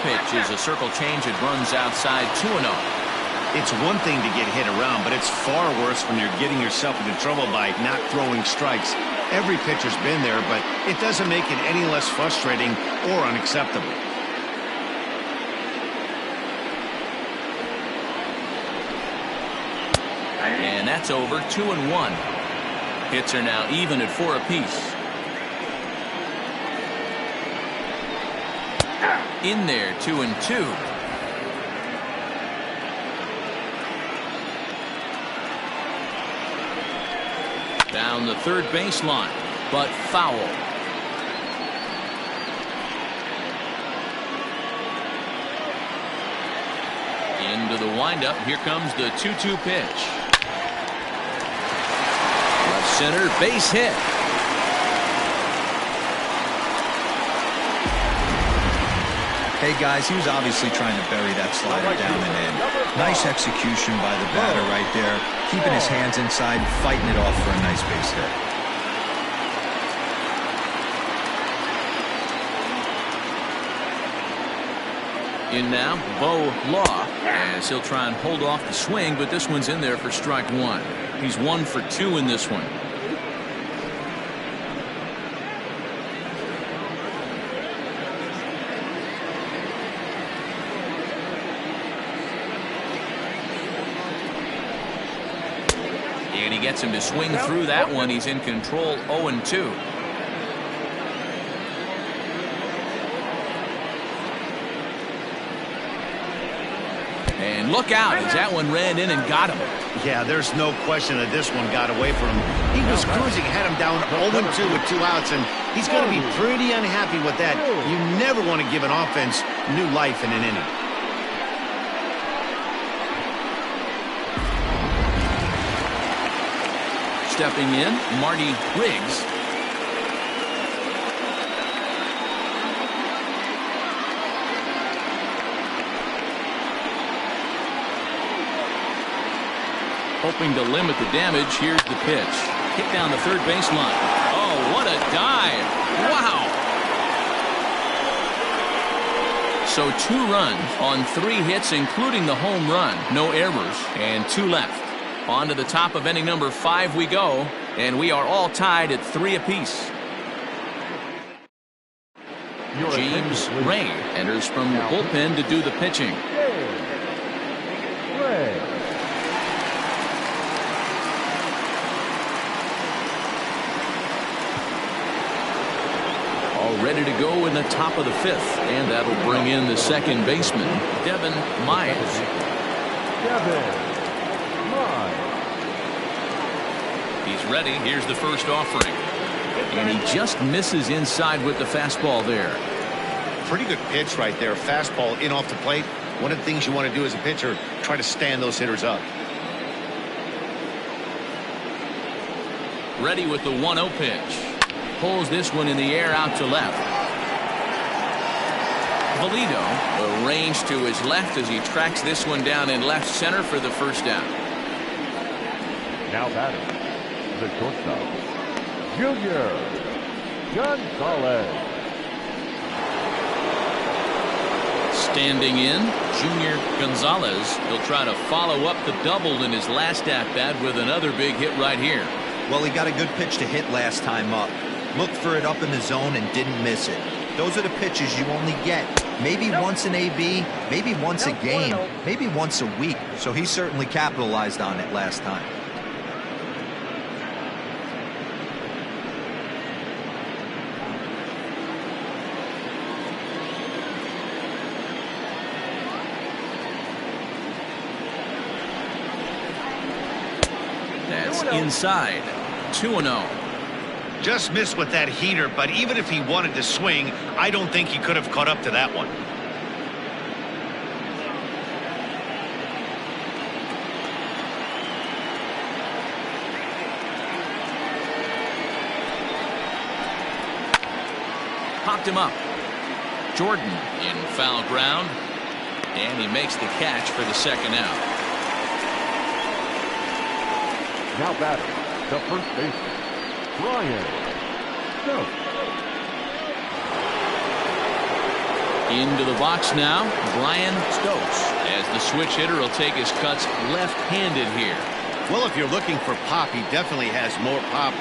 Pitch is a circle change. It runs outside 2-0. It's one thing to get hit around, but it's far worse when you're getting yourself into trouble by not throwing strikes. Every pitcher's been there, but it doesn't make it any less frustrating or unacceptable. That's over. 2-1. Hits are now even at 4 apiece. In there, 2-2. Down the third baseline, but foul. Into the windup. Here comes the 2-2 pitch. Left center, base hit. Hey guys, he was obviously trying to bury that slider down and in. Nice execution by the batter right there, keeping his hands inside, fighting it off for a nice base hit. In now, Bo Law, as he'll try and hold off the swing, but this one's in there for strike 1. He's 1 for 2 in this one. And he gets him to swing through that one. He's in control, 0-2. And look out as that one ran in and got him. Yeah, there's no question that this one got away from him. He was cruising, had him down 0-2 with 2 outs, and he's going to be pretty unhappy with that. You never want to give an offense new life in an inning. Stepping in, Marty Riggs. Hoping to limit the damage. Here's the pitch. Hit down the third baseline. Oh, what a dive. Wow. So 2 runs on 3 hits, including the home run. No errors, and 2 left. On to the top of inning number 5 we go, and we are all tied at 3 apiece. James Ray enters from the bullpen to do the pitching. All ready to go in the top of the 5th, and that'll bring in the second baseman, Devin Myers. He's ready. Here's the first offering. And he just misses inside with the fastball there. Pretty good pitch right there. Fastball in off the plate. One of the things you want to do as a pitcher, try to stand those hitters up. Ready with the 1-0 pitch. Pulls this one in the air out to left. Valido arranged to his left as he tracks this one down in left center for the first down. Now batting, the shortstop, Junior Gonzalez. Standing in, Junior Gonzalez. He'll try to follow up the double in his last at-bat with another big hit right here. Well, he got a good pitch to hit last time up. Looked for it up in the zone and didn't miss it. Those are the pitches you only get maybe once in AB, maybe once a game, maybe once a week. So he certainly capitalized on it last time. That's inside. 2-0. Just missed with that heater, but even if he wanted to swing, I don't think he could have caught up to that one. Popped him up. Jordan in foul ground, and he makes the catch for the second out. Now batting, the first baseman, Brian Stokes. Into the box now, Brian Stokes, as the switch hitter will take his cuts left-handed here. Well, if you're looking for pop, he definitely has more pop,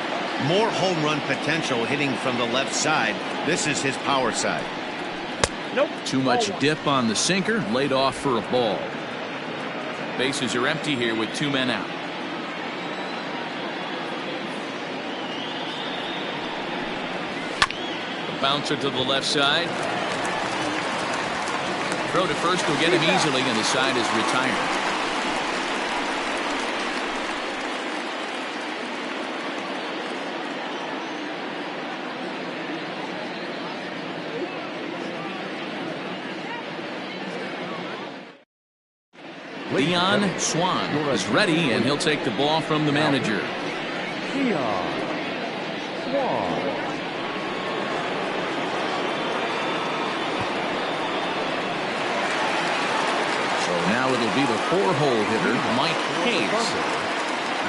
more home run potential hitting from the left side. This is his power side. Nope. Too much dip on the sinker, laid off for a ball. Bases are empty here with 2 men out. Bouncer to the left side. Throw to first will get him easily, and the side is retired. Dion Swan is ready, and he'll take the ball from the manager. Dion Swan. So now it'll be the 4-hole hitter, Mike Hayes.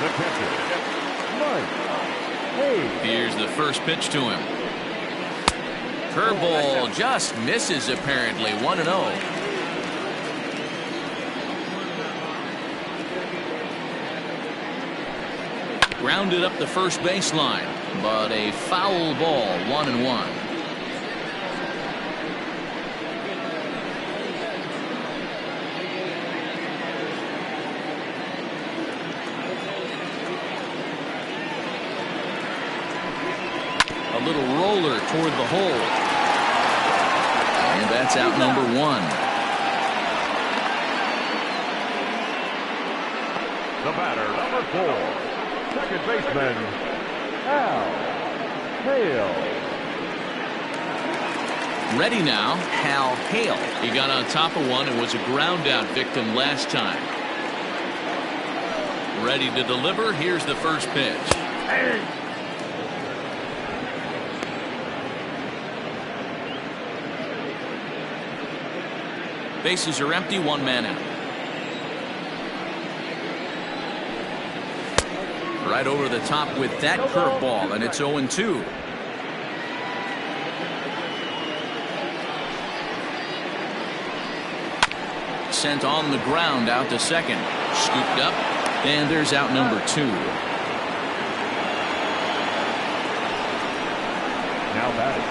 The catcher, Mike Hayes. Here's the first pitch to him. Curveball just misses, apparently. 1-0. Grounded up the first baseline, but a foul ball. 1-1. A little roller toward the hole, and that's out number 1. The batter, number 4. Second baseman, Al Hale. Ready now, Hal Hale. He got on top of one and was a ground out victim last time. Ready to deliver. Here's the first pitch. Bases are empty, 1 man out. Right over the top with that curveball, and it's 0-2. Sent on the ground out to second. Scooped up, and there's out number 2. Now batting,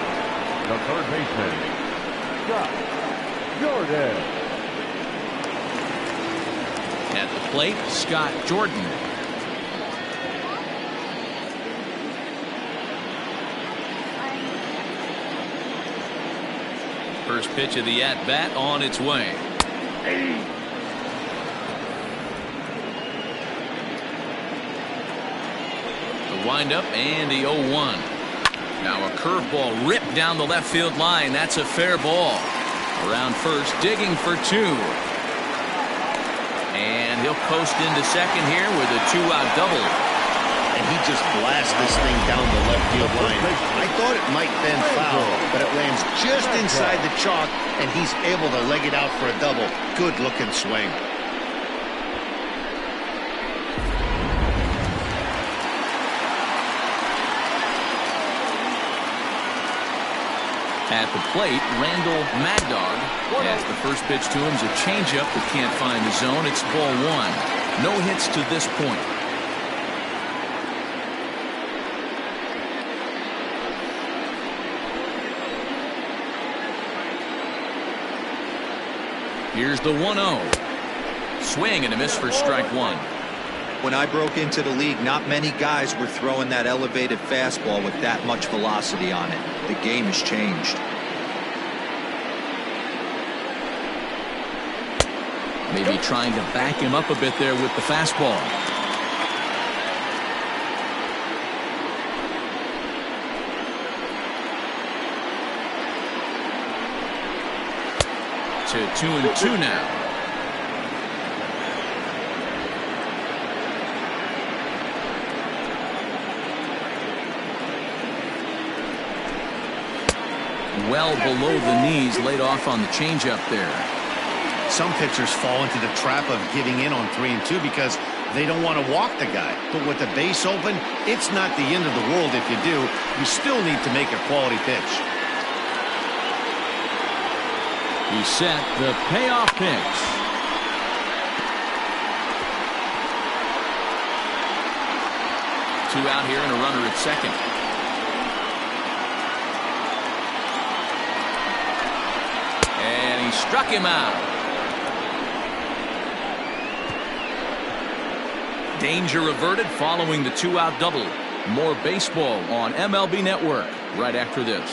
the third baseman, Scott Jordan. At the plate, Scott Jordan. First pitch of the at-bat on its way. The windup and the 0-1. Now a curveball ripped down the left field line. That's a fair ball. Around first, digging for 2. And he'll coast into second here with a 2-out double. And he just blasts this thing down the left field line. I thought it might bend foul, but it lands just inside the chalk, and he's able to leg it out for a double. Good looking swing. At the plate, Randall Magdog. As the first pitch to him is a changeup that can't find the zone. It's ball 1. No hits to this point. Here's the 1-0. Swing and a miss for strike 1. When I broke into the league, not many guys were throwing that elevated fastball with that much velocity on it. The game has changed. Maybe trying to back him up a bit there with the fastball. To 2-2 now. Well below the knees, laid off on the changeup there. Some pitchers fall into the trap of giving in on 3-2 because they don't want to walk the guy. But with the base open, it's not the end of the world if you do. You still need to make a quality pitch. He set the payoff pitch. Two out here and a runner at second. And he struck him out. Danger averted following the 2-out double. More baseball on MLB Network right after this.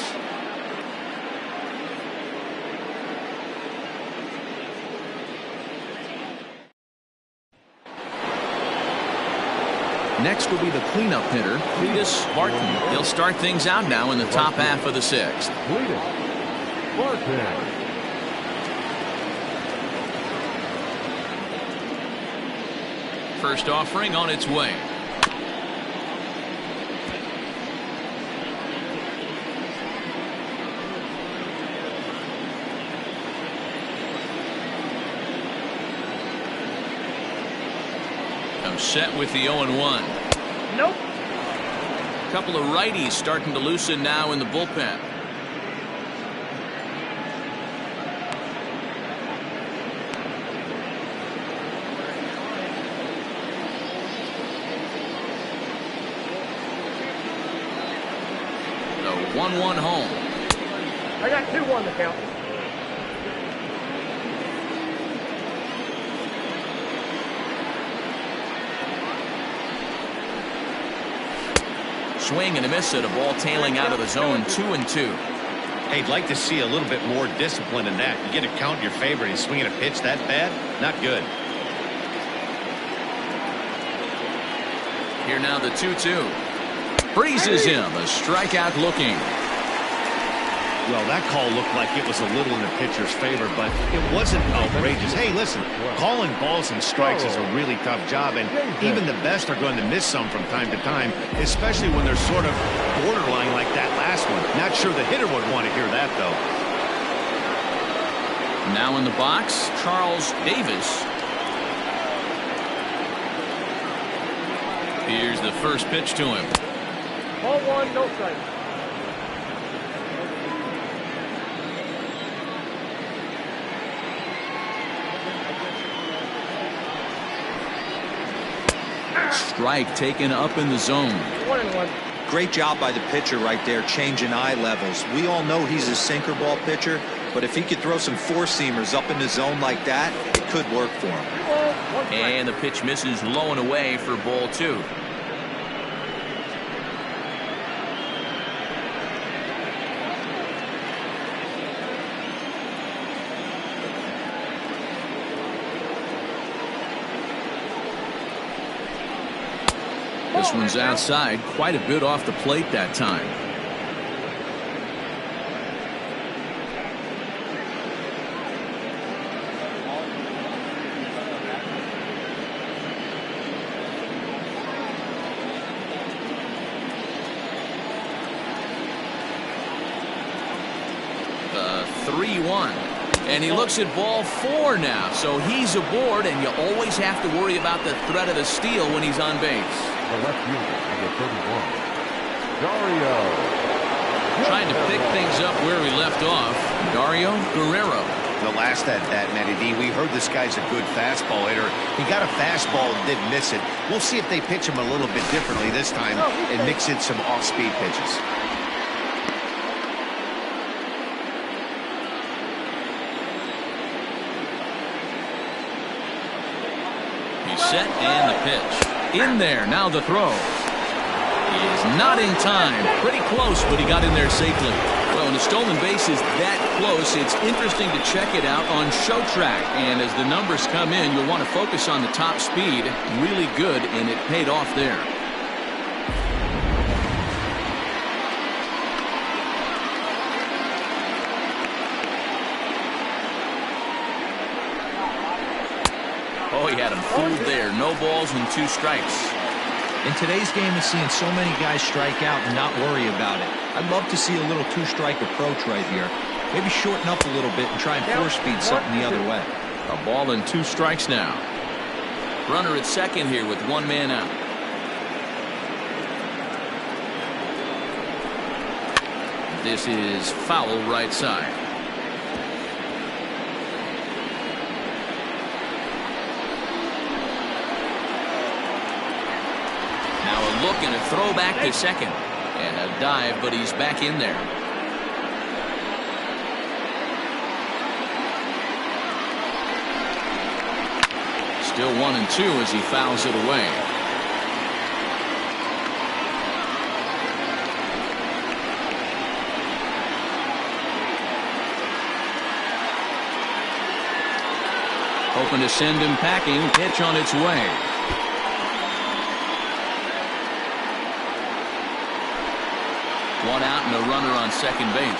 Next will be the cleanup hitter, Cletus Barton. He'll start things out now in the top half of the sixth. Cletus Barton. First offering on its way. I'm set with the 0-1. Nope. Couple of righties starting to loosen now in the bullpen. The 1-1 home. I got 2-1 to count. Swing and a miss at a ball tailing out of the zone. 2-2. Hey, I'd like to see a little bit more discipline in that. You get a count in your favor and he's swinging a pitch that bad? Not good. Here now the 2-2. Freezes him. A strikeout looking. Well, that call looked like it was a little in the pitcher's favor, but it wasn't outrageous. Hey, listen, calling balls and strikes is a really tough job, and even the best are going to miss some from time to time, especially when they're sort of borderline like that last one. Not sure the hitter would want to hear that, though. Now in the box, Charles Davis. Here's the first pitch to him. Ball 1, no strike. Strike taken up in the zone. 1-1. Great job by the pitcher right there, changing eye levels. We all know he's a sinker ball pitcher, but if he could throw some four-seamers up in the zone like that, it could work for him. And the pitch misses low and away for ball 2. This one's outside, quite a bit off the plate that time. The 3-1. And he looks at ball 4 now, so he's aboard, and you always have to worry about the threat of a steal when he's on base. The left fielder, number 31, Dario. Trying to pick things up where we left off, Dario Guerrero. The last at that, Matty D, we heard this guy's a good fastball hitter. He got a fastball and did miss it. We'll see if they pitch him a little bit differently this time and mix in some off-speed pitches. Set and the pitch. In there, now the throw. He is not in time. Pretty close, but he got in there safely. Well, when the stolen base is that close, it's interesting to check it out on Show Track. And as the numbers come in, you'll want to focus on the top speed. Really good, and it paid off there. Oh, he had him fooled there. No balls and 2 strikes. In today's game, it's seeing so many guys strike out and not worry about it. I'd love to see a little 2-strike approach right here. Maybe shorten up a little bit and try and 4-speed something the other way. A ball and 2 strikes now. Runner at second here with 1 man out. This is foul right side. Now a look and a throw back to second. And a dive, but he's back in there. Still 1-2 as he fouls it away. Hoping to send him packing. Pitch on its way. One out and a runner on second base.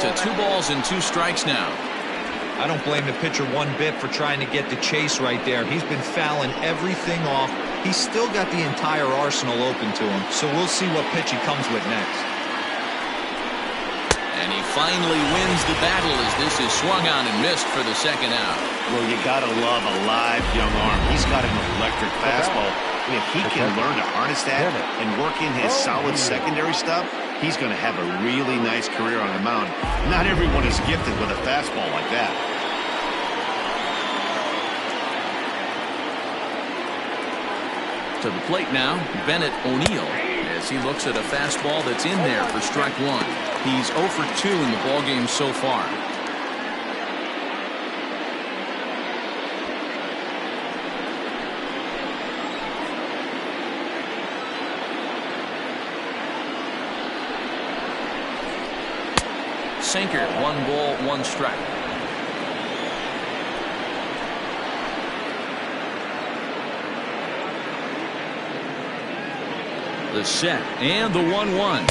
To 2 balls and 2 strikes now. I don't blame the pitcher one bit for trying to get the chase right there. He's been fouling everything off. He's still got the entire arsenal open to him, so we'll see what pitch he comes with next. And he finally wins the battle as this is swung on and missed for the second out. Well, you gotta love a live young arm. He's got an electric fastball. And if he can learn to harness that and work in his solid secondary stuff, he's going to have a really nice career on the mound. Not everyone is gifted with a fastball like that. To the plate now, Bennett O'Neill, as he looks at a fastball that's in there for strike 1. He's 0 for 2 in the ballgame so far. Sinker, 1 ball, 1 strike. The set and the 1-1.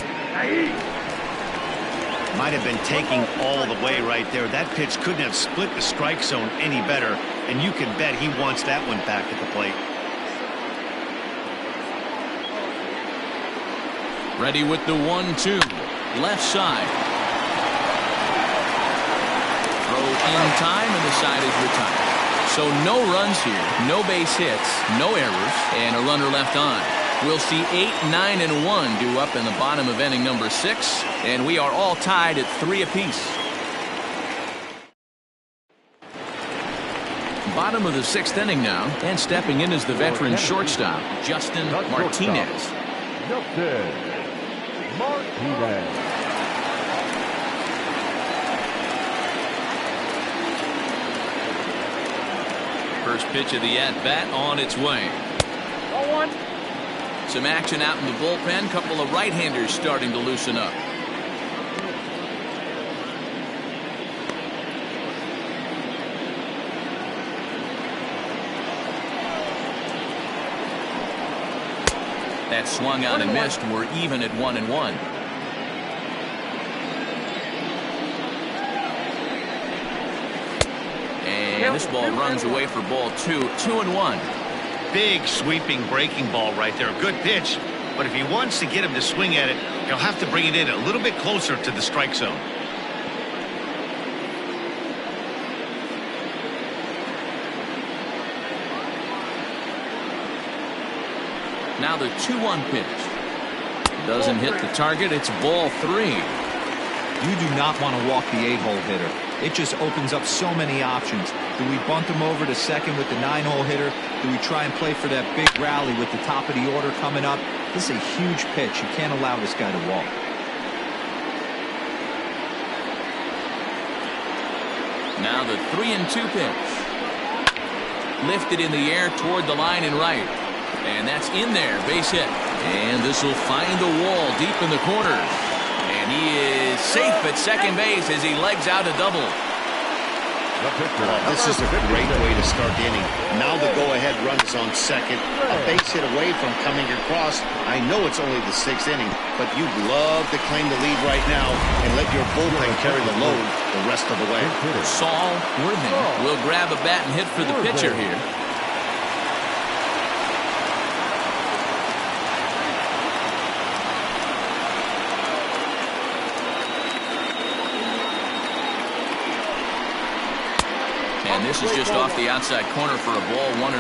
Might have been taking all the way right there. That pitch couldn't have split the strike zone any better, and you can bet he wants that one back at the plate. Ready with the 1-2. Left side. Throw in time, and the side is retired. So no runs here, no base hits, no errors, and a runner left on. We'll see 8, 9, and 1 due up in the bottom of inning number 6, and we are all tied at 3 apiece. Bottom of the 6th inning now, and stepping in is the veteran shortstop, Justin Martinez. Justin Martinez. First pitch of the at-bat on its way. 0-1. Some action out in the bullpen. Couple of right-handers starting to loosen up. That swung out and missed. We're even at 1-1. And this ball runs away for ball 2. 2-1. Big sweeping breaking ball right there. Good pitch. But if he wants to get him to swing at it, he'll have to bring it in a little bit closer to the strike zone. Now the 2-1 pitch. Doesn't hit the target. It's ball 3. You do not want to walk the 8-hole hitter. It just opens up so many options. Do we bunt him over to second with the 9-hole hitter? Do we try and play for that big rally with the top of the order coming up? This is a huge pitch. You can't allow this guy to walk. Now the 3-2 pitch. Lifted in the air toward the line and right. And that's in there. Base hit. And this will find the wall deep in the corner. And he is safe at second base as he legs out a double. This is a great way to start the inning. Now the go-ahead run is on second. A base hit away from coming across. I know it's only the 6th inning, but you'd love to claim the lead right now and let your bullpen carry the load the rest of the way. Saul Worthing will grab a bat and hit for the pitcher here. And this is just off the outside corner for a ball, 1-0.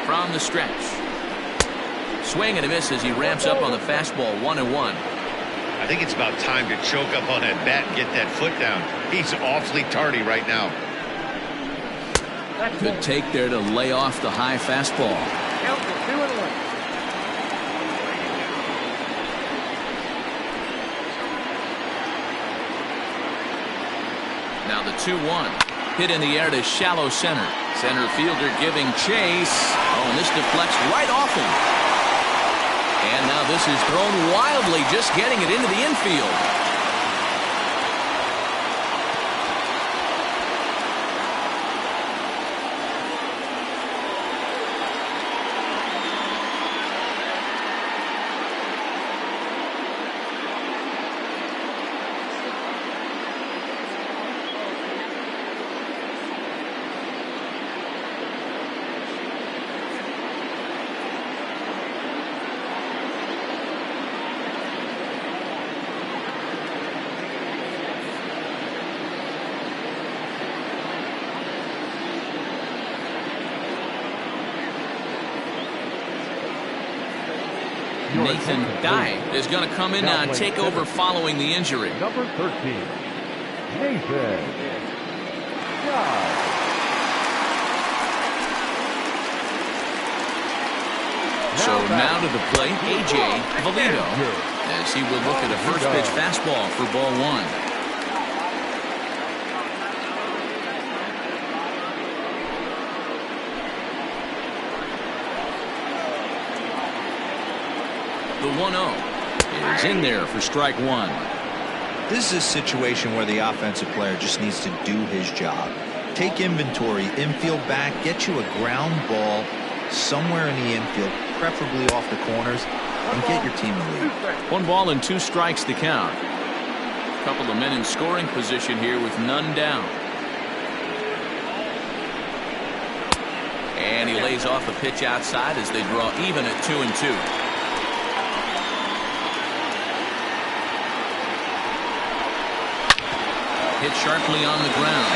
From the stretch. Swing and a miss as he ramps up on the fastball, 1-1. I think it's about time to choke up on that bat and get that foot down. He's awfully tardy right now. Good take there to lay off the high fastball. Count for 2-1. Now the 2-1. Hit in the air to shallow center. Center fielder giving chase. Oh, and this deflects right off him. And now this is thrown wildly, just getting it into the infield. Nathan Dye is going to come in now and take over following the injury. Number 13, Nathan Dye. So now to the plate, A.J. Valito, as he will look at a first pitch fastball for ball one. The 1-0 is in there for strike one. This is a situation where the offensive player just needs to do his job. Take inventory, infield back, get you a ground ball somewhere in the infield, preferably off the corners, and get your team a lead. 1 ball and 2 strikes to count. A couple of men in scoring position here with none down. And he lays off the pitch outside as they draw even at 2-2. Hit sharply on the ground,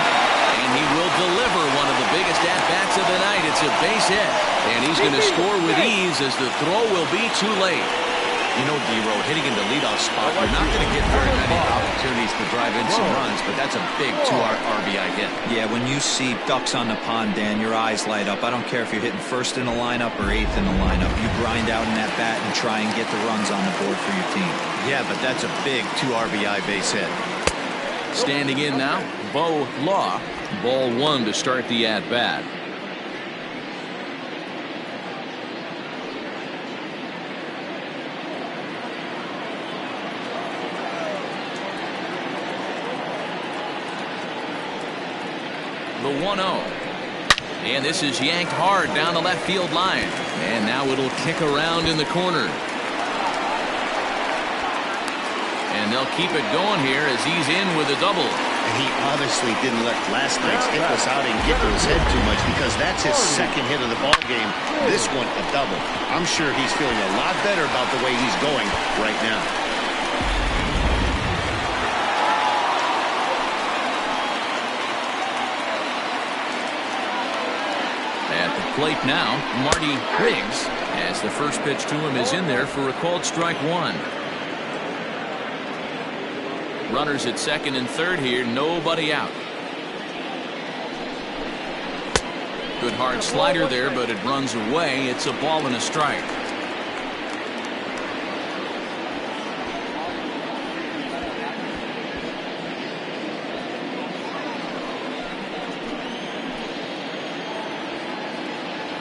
and he will deliver one of the biggest at-bats of the night. It's a base hit, and he's going to score with ease as the throw will be too late. You know, D-Row, hitting in the leadoff spot, you're not going to get very many opportunities to drive in some runs, but that's a big 2 RBI hit. Yeah, when you see ducks on the pond, Dan, your eyes light up. I don't care if you're hitting first in the lineup or 8th in the lineup. You grind out in that bat and try and get the runs on the board for your team. Yeah, but that's a big 2 RBI base hit. Standing in now, Bo Law. Ball 1 to start the at-bat. The 1-0. And this is yanked hard down the left field line. And now it'll kick around in the corner. And they'll keep it going here as he's in with a double. And he obviously didn't let last night's hitless outing get to his head too much, because that's his second hit of the ball game. This one a double. I'm sure he's feeling a lot better about the way he's going right now. At the plate now, Marty Riggs, as the first pitch to him is in there for a called strike one. Runners at second and third here, nobody out. Good hard slider there, but it runs away. It's a ball and a strike.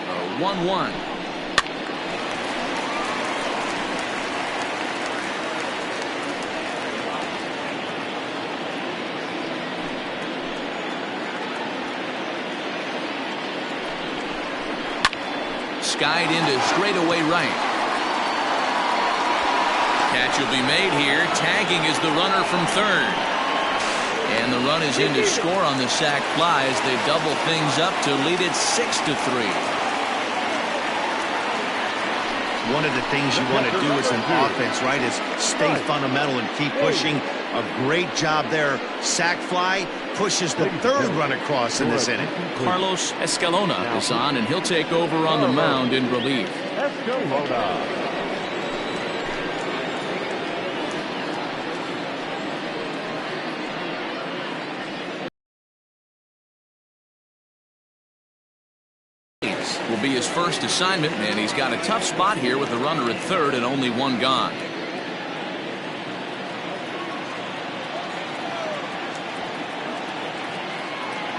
A 1-1. Skied into straightaway right. Catch will be made here. Tagging is the runner from third. And the run is in to score on the sac fly as they double things up to lead it 6-3. One of the things you want to do as an offense, right, is stay fundamental and keep pushing. A great job there. Sac fly pushes the third run across in this inning. Carlos Escalona is on, and he'll take over on the mound in relief. Escalona. Will be his first assignment, and he's got a tough spot here with the runner at third and only one gone.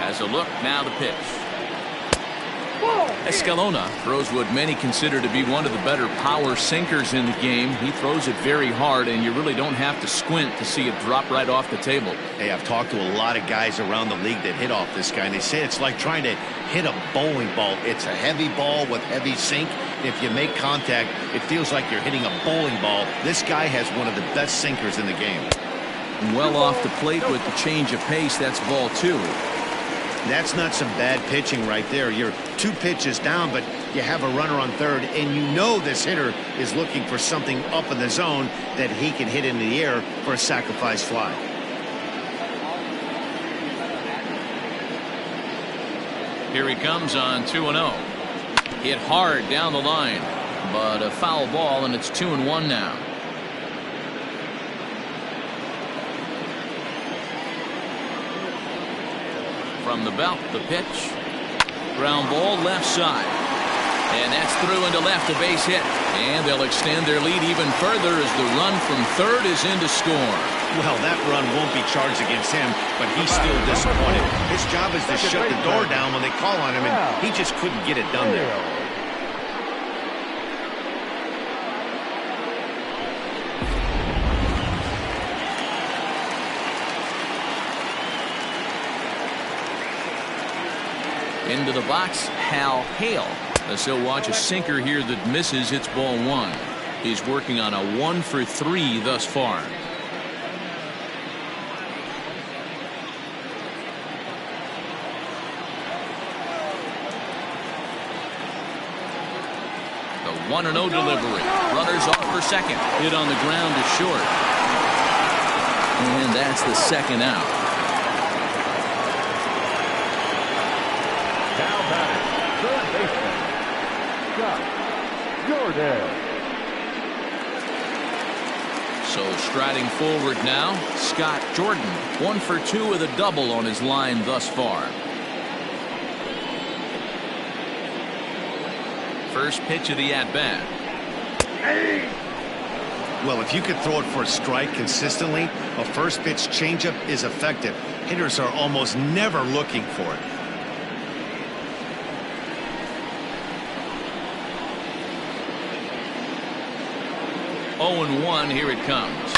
Has a look, now the pitch. Escalona throws what many consider to be one of the better power sinkers in the game. He throws it very hard, and you really don't have to squint to see it drop right off the table. Hey, I've talked to a lot of guys around the league that hit off this guy, and they say it's like trying to hit a bowling ball. It's a heavy ball with heavy sink. If you make contact, it feels like you're hitting a bowling ball. This guy has one of the best sinkers in the game. Well off the plate with the change of pace. That's ball 2. That's not some bad pitching right there. You're 2 pitches down, but you have a runner on third, and you know this hitter is looking for something up in the zone that he can hit into the air for a sacrifice fly. Here he comes on 2-0. Hit hard down the line, but a foul ball, and it's 2-1 now. From the belt, the pitch. Ground ball left side. And that's through into left, a base hit. And they'll extend their lead even further as the run from third is in to score. Well, that run won't be charged against him, but he's still disappointed. His job is to shut the door down when they call on him, and he just couldn't get it done there. Into the box, Hal Hale. As he'll watch a sinker here that misses. It's ball 1. He's working on a 1 for 3 thus far. The 1-0 delivery. Runners off for second. Hit on the ground to short. And that's the second out. So striding forward now, Scott Jordan. 1 for 2 with a double on his line thus far. First pitch of the at-bat. Well, if you could throw it for a strike consistently, a first pitch changeup is effective. Hitters are almost never looking for it. Oh, 0-1, here it comes.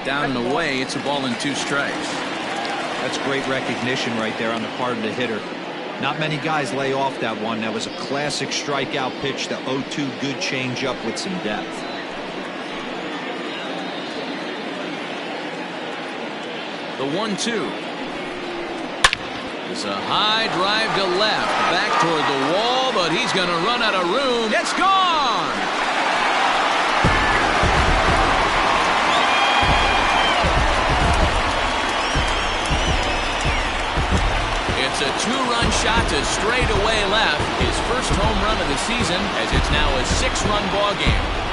Down and away. It's a ball and 2 strikes. That's great recognition right there on the part of the hitter. Not many guys lay off that one. That was a classic strikeout pitch. The 0-2 good changeup with some depth. The 1-2 is a high drive to left, back toward the wall, but he's going to run out of room. It's gone. It's a 2-run shot to straightaway left. His first home run of the season, as it's now a 6-run ball game.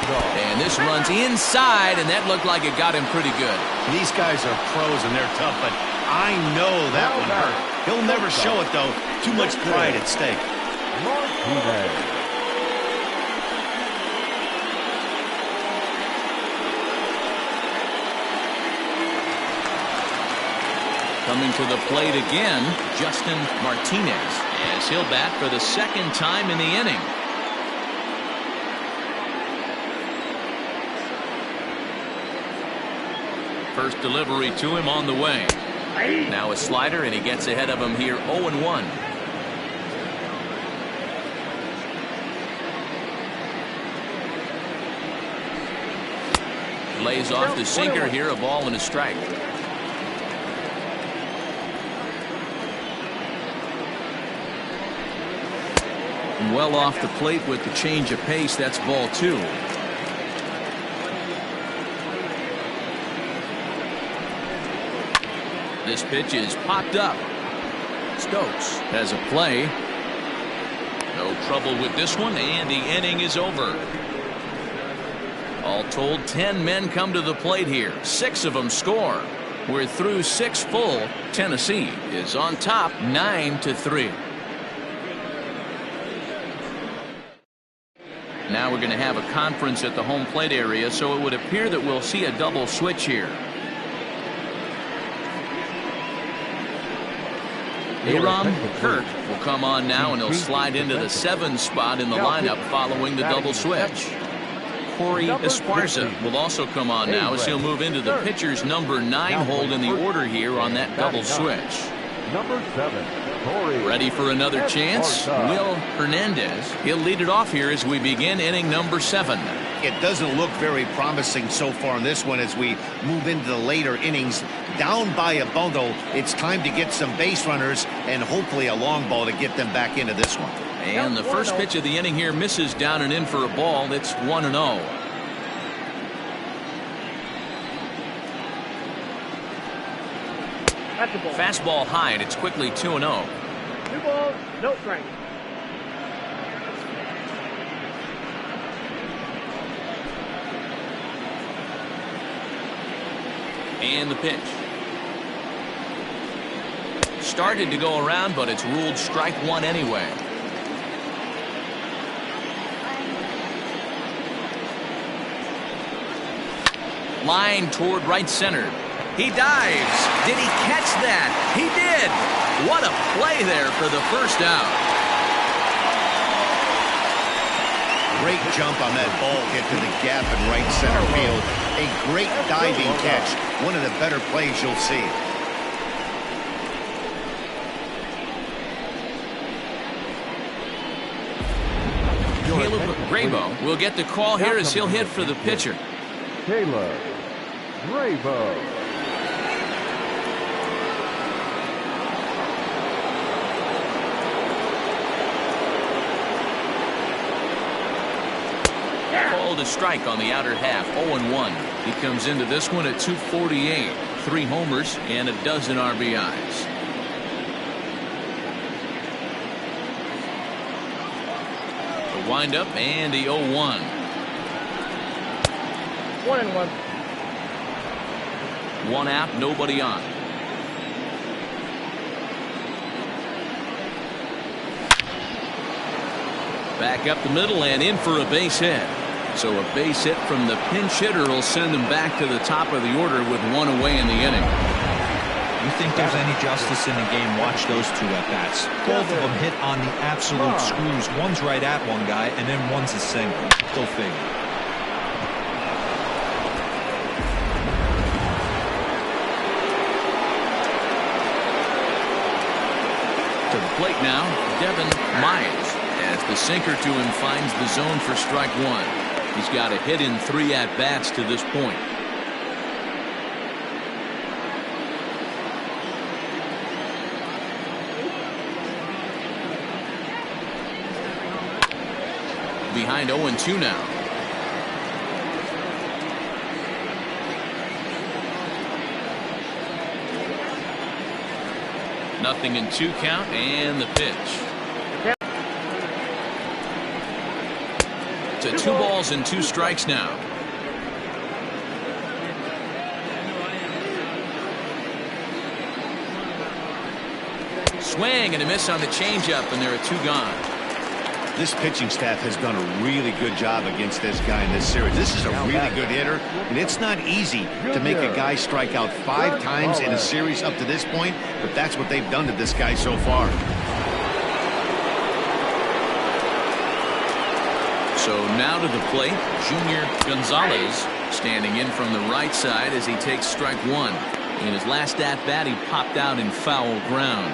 And this runs inside, and that looked like it got him pretty good. These guys are pros and they're tough, but I know that one hurt. He'll never show it, though. Too much pride at stake. Coming to the plate again, Justin Martinez, as he'll bat for the second time in the inning. First delivery to him on the way. Now a slider, and he gets ahead of him here. 0-1. Lays off the sinker here, a ball and a strike. Well off the plate with the change of pace. That's ball 2. This pitch is popped up. Stokes has a play. No trouble with this one, and the inning is over. All told, 10 men come to the plate here. 6 of them score. We're through 6 full. Tennessee is on top 9-3. Now we're going to have a conference at the home plate area, so it would appear that we'll see a double switch here. Aram Kirk will come on now, and he'll slide into the 7 spot in the lineup following the double switch. Corey Esparza will also come on now as he'll move into the pitcher's number 9 hold in the order here on that double switch. Number 7, Corey. Ready for another chance? Will Hernandez. He'll lead it off here as we begin inning number 7. It doesn't look very promising so far in this one as we move into the later innings. Down by a bundle, it's time to get some base runners and hopefully a long ball to get them back into this one. And the first pitch of the inning here misses down and in for a ball. It's 1-0. Fastball high, and it's quickly 2-0. 2 balls, no strikes. And the pitch. Started to go around, but it's ruled strike 1 anyway. Line toward right center. He dives. Did he catch that? He did. What a play there for the first out. Great jump on that ball hit to the gap in right center field. A great diving catch. One of the better plays you'll see. Caleb Grabo will get the call here as he'll hit for the pitcher. Caleb Grabo. Called a strike on the outer half. 0-1. He comes into this one at 248. 3 homers and a dozen RBIs. The windup and the 0-1. 1-1. 1 out, nobody on. Back up the middle and in for a base hit. So a base hit from the pinch hitter will send them back to the top of the order with 1 away in the inning. You think there's any justice in the game? Watch those 2 at-bats. Both of them hit on the absolute screws. One's right at one guy, and then one's a single. Go figure. To the plate now, Devin Myers, as the sinker to him finds the zone for strike 1. He's got a hit in 3 at-bats to this point. Behind 0-2 now. Nothing in 2 count, and the pitch. To 2 balls and 2 strikes now. Swing and a miss on the changeup, and there are 2 gone. This pitching staff has done a really good job against this guy in this series. This is a really good hitter, and it's not easy to make a guy strike out 5 times in a series up to this point, but that's what they've done to this guy so far. So now to the plate, Junior Gonzalez standing in from the right side as he takes strike 1. In his last at-bat, he popped out in foul ground.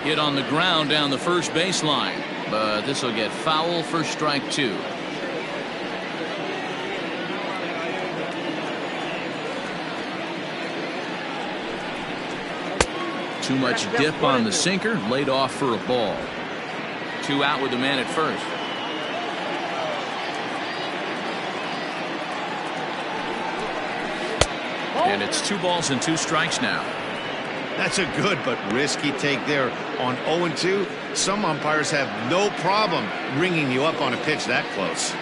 Hit on the ground down the first baseline, but this will get foul for strike 2. Too much dip on the sinker, laid off for a ball. 2 out with the man at first. And it's 2 balls and 2 strikes now. That's a good but risky take there on 0-2. Some umpires have no problem ringing you up on a pitch that close.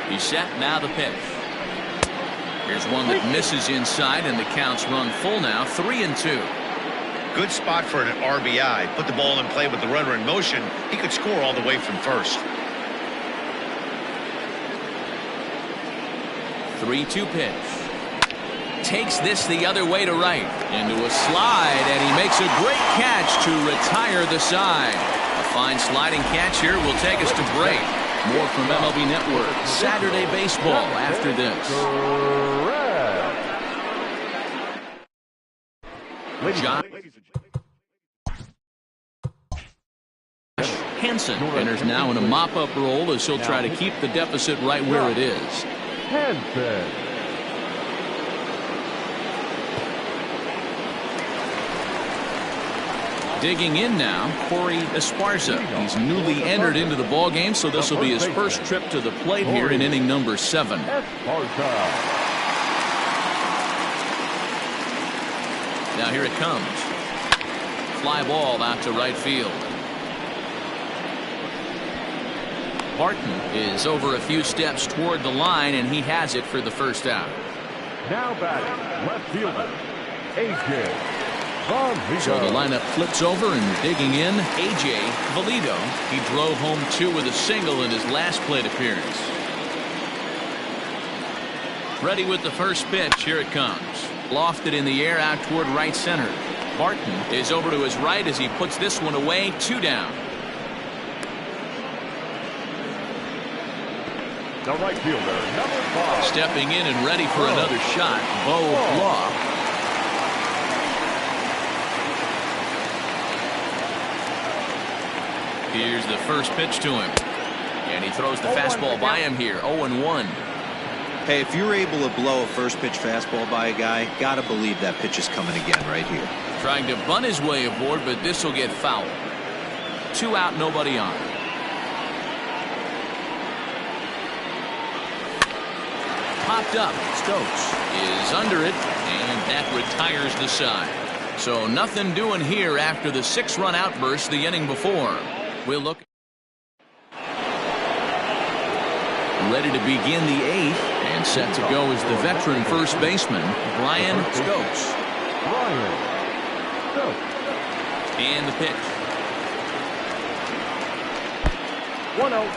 He's set, now the pitch. Here's one that misses inside, and the count's run full now, 3-2. Good spot for an RBI. Put the ball in play with the runner in motion. He could score all the way from first. 3-2 pitch. Takes this the other way to right. Into a slide, and he makes a great catch to retire the side. A fine sliding catch here will take us to break. More from MLB Network Saturday Baseball after this. John Hansen enters now in a mop-up role as he'll try to keep the deficit right where it is. Hansen. Digging in now, Corey Esparza. He's newly entered into the ballgame, so this will be his first trip to the plate here in inning number 7. Now here it comes. Fly ball out to right field. Barton is over a few steps toward the line, and he has it for the first out. Now batting, left fielder, A.J. So the lineup flips over, and digging in, A.J. Valido. He drove home 2 with a single in his last plate appearance. Ready with the first pitch. Here it comes. Lofted in the air out toward right center. Barton is over to his right as he puts this one away. 2 down. The right fielder, number 5. Stepping in and ready for another shot, Bo Law. Here's the first pitch to him. And he throws the fastball by him here. 0-1. Hey, if you're able to blow a first pitch fastball by a guy, gotta believe that pitch is coming again right here. Trying to bunt his way aboard, but this will get fouled. 2 out, nobody on. Popped up. Stokes is under it, and that retires the side. So nothing doing here after the 6-run outburst the inning before. We'll look. Ready to begin the 8th, and set to go is the veteran first baseman, Brian Stokes. And the pitch. 1-0.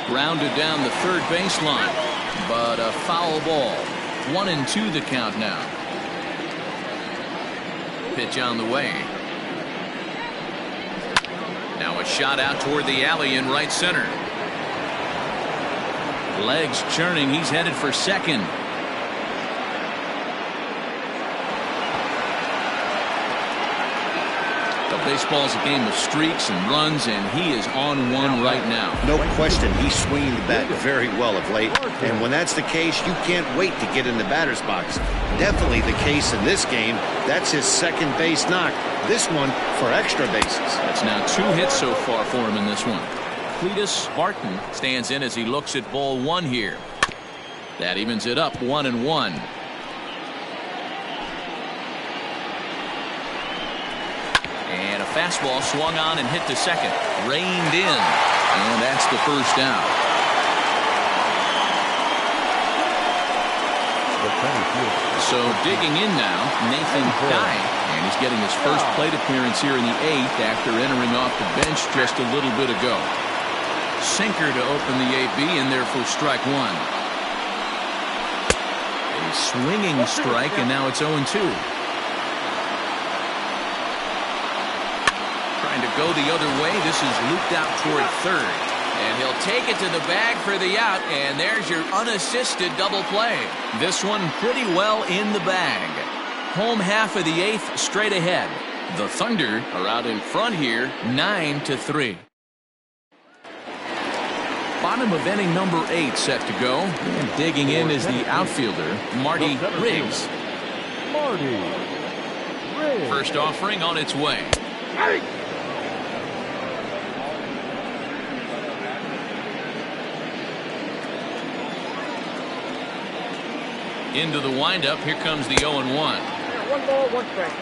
Grounded down the third baseline, but a foul ball. 1-2 the count now. Pitch on the way. Now a shot out toward the alley in right center. Legs churning. He's headed for second. Baseball's a game of streaks and runs, and he is on one right now. No question, he's swinging the bat very well of late. And when that's the case, you can't wait to get in the batter's box. Definitely the case in this game. That's his second base knock. This one for extra bases. That's now 2 hits so far for him in this one. Cletus Barton stands in as he looks at ball 1 here. That evens it up 1-1. And a fastball swung on and hit to second. Reined in. And that's the first out. So digging in now, Nathan Dye. And he's getting his first plate appearance here in the 8th after entering off the bench just a little bit ago. Sinker to open the AB in there for strike one. A swinging strike, and now it's 0-2. Trying to go the other way. This is looped out toward third. And he'll take it to the bag for the out, and there's your unassisted double play. This one pretty well in the bag. Home half of the eighth straight ahead. The Thunder are out in front here, 9-3. Bottom of inning number 8 set to go. And digging in is the outfielder, Marty Riggs. First offering on its way. Into the windup. Here comes the 0-1. 1 ball, 1 strike.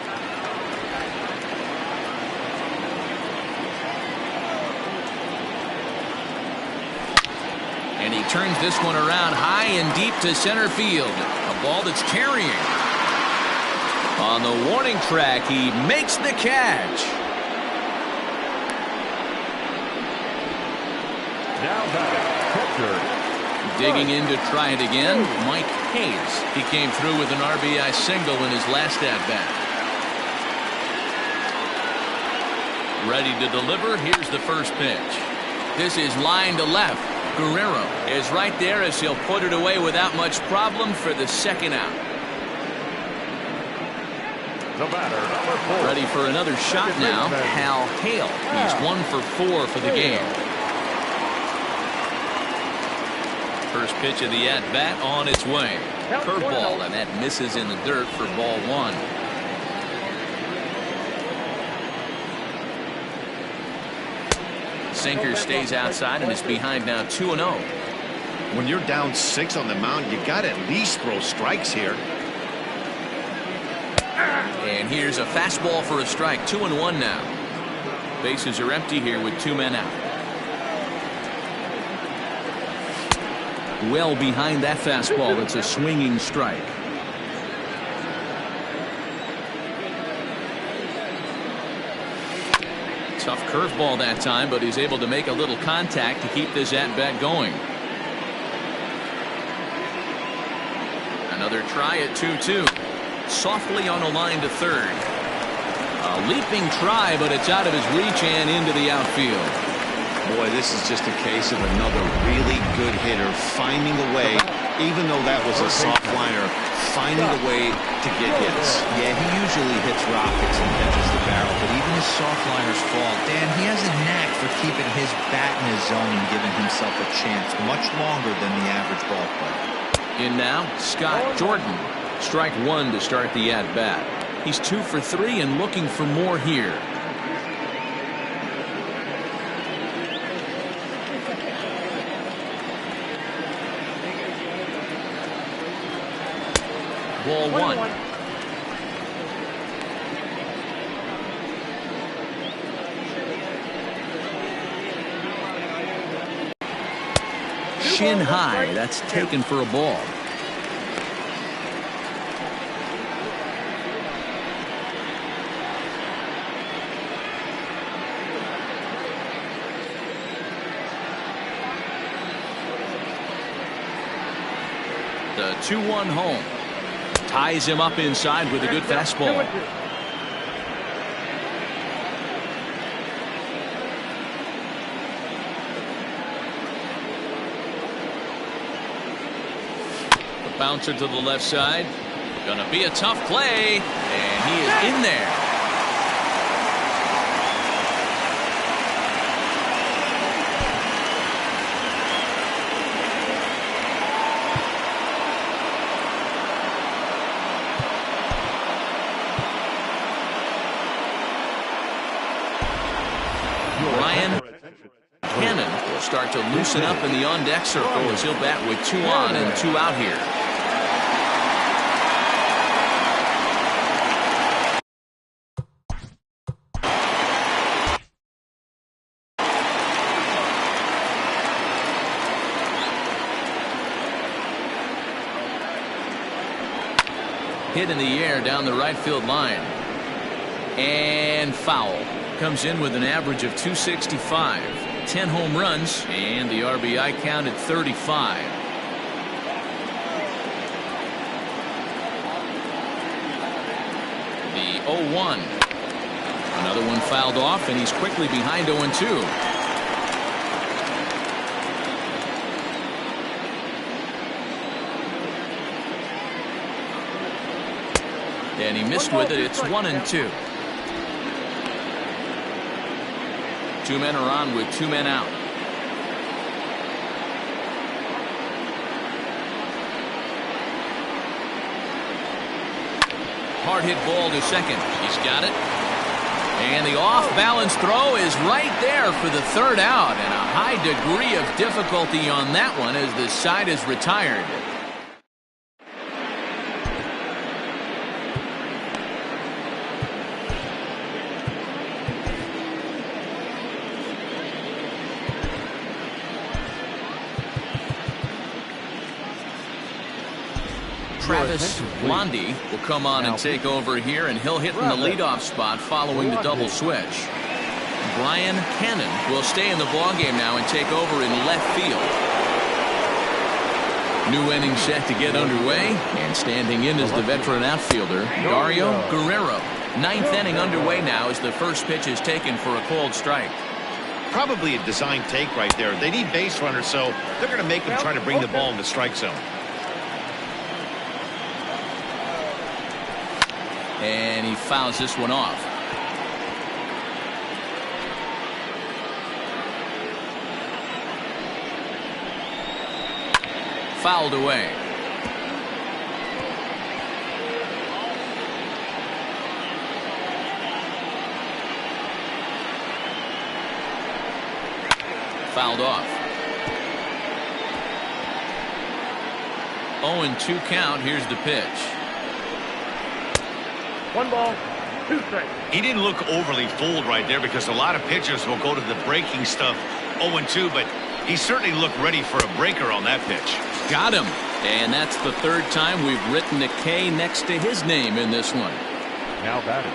And he turns this one around high and deep to center field. A ball that's carrying. On the warning track, he makes the catch. Now batting, pitcher. Digging in to try it again, Mike Hayes. He came through with an RBI single in his last at-bat. Ready to deliver. Here's the first pitch. This is line to left. Guerrero is right there as he'll put it away without much problem for the second out. The batter, number 4. Ready for another shot now, Hal Hale. He's 1 for 4 for the game. First pitch of the at-bat on its way. Curveball, and that misses in the dirt for ball 1. Sinker stays outside and is behind now 2-0. When you're down 6 on the mound, you got to at least throw strikes here. And here's a fastball for a strike. 2-1 now. Bases are empty here with 2 men out. Well behind that fastball. It's a swinging strike. Tough curveball that time, but he's able to make a little contact to keep this at-bat going. Another try at 2-2. Softly on a line to third. A leaping try, but it's out of his reach and into the outfield. Boy, this is just a case of another really good hitter finding a way, even though that was a soft liner, finding a way to get hits. Yeah, he usually hits rockets and catches the barrel, but even his soft liners fall. Dan, he has a knack for keeping his bat in his zone and giving himself a chance much longer than the average ball player. In now, Scott Jordan. Strike 1 to start the at-bat. He's 2 for 3 and looking for more here. Ball 1. Shin high. That's taken for a ball. The 2-1 home. Ties him up inside with a good fastball. The bouncer to the left side. Gonna be a tough play, and he is in there. Start to loosen up in the on-deck circle as he'll bat with 2 on and 2 out here. Hit in the air down the right field line. And foul. Comes in with an average of 265. 10 home runs, and the RBI count at 35. The 0-1. Another one fouled off, and he's quickly behind 0-2. And he missed with it. It's 1-2. Two men are on with two men out. Hard hit ball to second. He's got it. And the off-balance throw is right there for the third out. And a high degree of difficulty on that one as the side is retired. Travis Blondie will come on and take over here, and he'll hit in the leadoff spot following the double switch. Brian Cannon will stay in the ballgame now and take over in left field. New inning set to get underway, and standing in is the veteran outfielder Dario Guerrero. Ninth inning underway now as the first pitch is taken for a called strike. Probably a design take right there. They need base runners, so they're going to make him try to bring the ball in the strike zone. And he fouls this one off. Fouled away. Fouled off. 0-2 count. Here's the pitch. 1 ball, 2 strikes. He didn't look overly fooled right there because a lot of pitchers will go to the breaking stuff 0-2, but he certainly looked ready for a breaker on that pitch. Got him. And that's the third time we've written a K next to his name in this one. Now batting.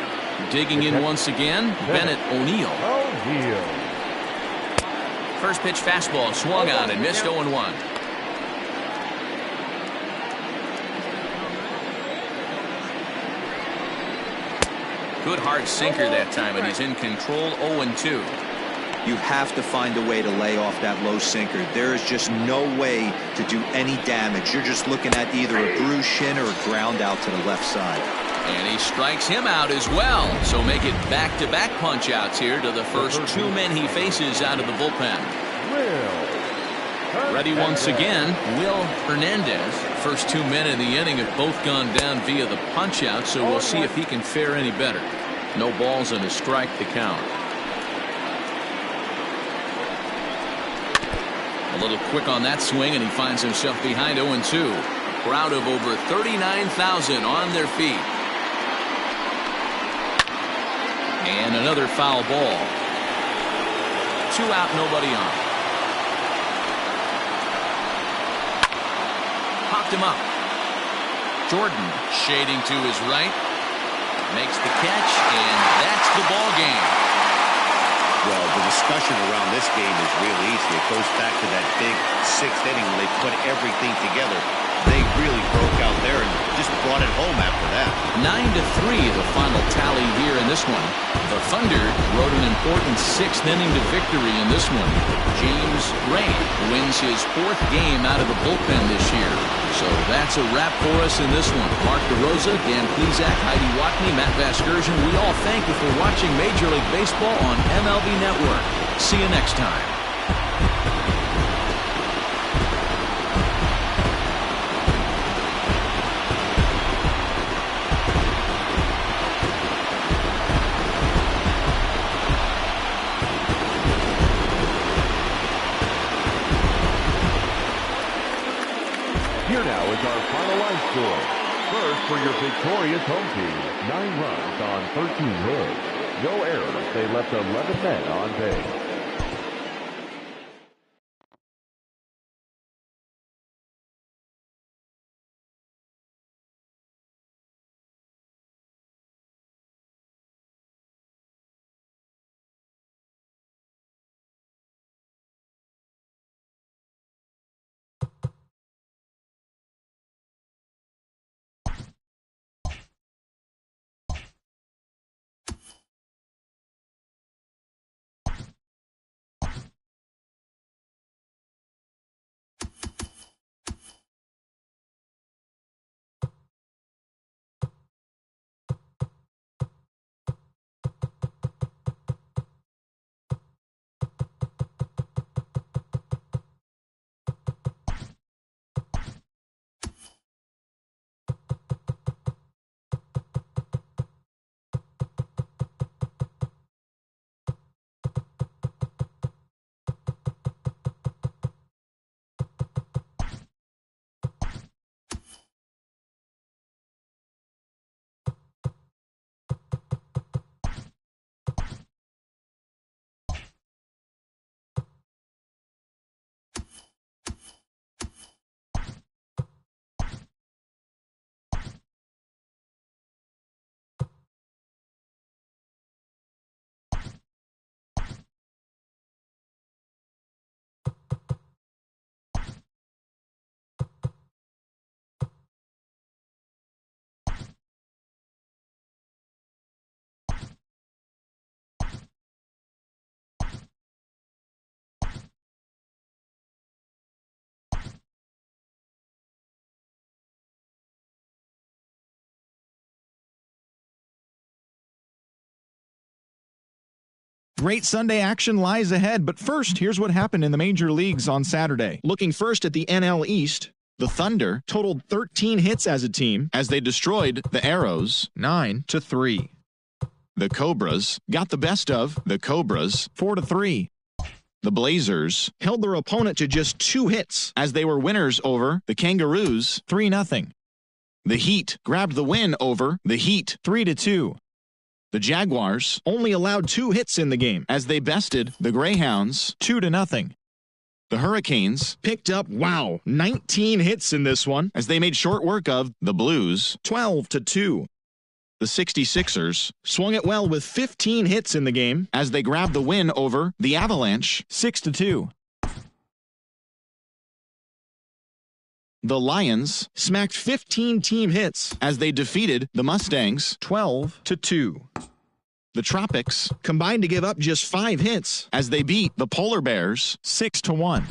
Digging in once again, Bennett O'Neill. First pitch fastball swung on and missed 0-1. Good hard sinker that time, and he's in control. 0-2. You have to find a way to lay off that low sinker. There is just no way to do any damage. You're just looking at either a bruised shin or a ground out to the left side. And he strikes him out as well. So make it back-to-back punch-outs here to the first two men he faces out of the bullpen. Ready once again, Will Hernandez. First 2 men in the inning have both gone down via the punch-out, so we'll see if he can fare any better. No balls and a strike to count. A little quick on that swing, and he finds himself behind 0-2. Crowd of over 39,000 on their feet. And another foul ball. 2 out, nobody on. Popped him up. Jordan shading to his right. Makes the catch, and that's the ball game. Well, the discussion around this game is real easy. It goes back to that big 6th inning when they put everything together. They really broke out there and just brought it home after that. 9-3 the final tally here in this one. The Thunder wrote an important 6th inning to victory in this one. James Rain wins his 4th game out of the bullpen this year. So that's a wrap for us in this one. Mark DeRosa, Dan Plesac, Heidi Watney, Matt Vasgersian. We all thank you for watching Major League Baseball on MLB Network. See you next time. Here now is our final line score. First for your victorious home team, 9 runs on 13 hits. No errors. They left 11 men on base. Great Sunday action lies ahead, but first, here's what happened in the major leagues on Saturday. Looking first at the NL East, the Thunder totaled 13 hits as a team as they destroyed the Arrows 9-3. The Cobras got the best of the Cobras 4-3. The Blazers held their opponent to just 2 hits as they were winners over the Kangaroos 3-0. The Heat grabbed the win over the Heat 3-2. The Jaguars only allowed 2 hits in the game as they bested the Greyhounds 2-0. The Hurricanes picked up, 19 hits in this one as they made short work of the Blues 12-2. The 66ers swung it well with 15 hits in the game as they grabbed the win over the Avalanche 6-2. The Lions smacked 15 team hits as they defeated the Mustangs 12-2. The Tropics combined to give up just 5 hits as they beat the Polar Bears 6-1.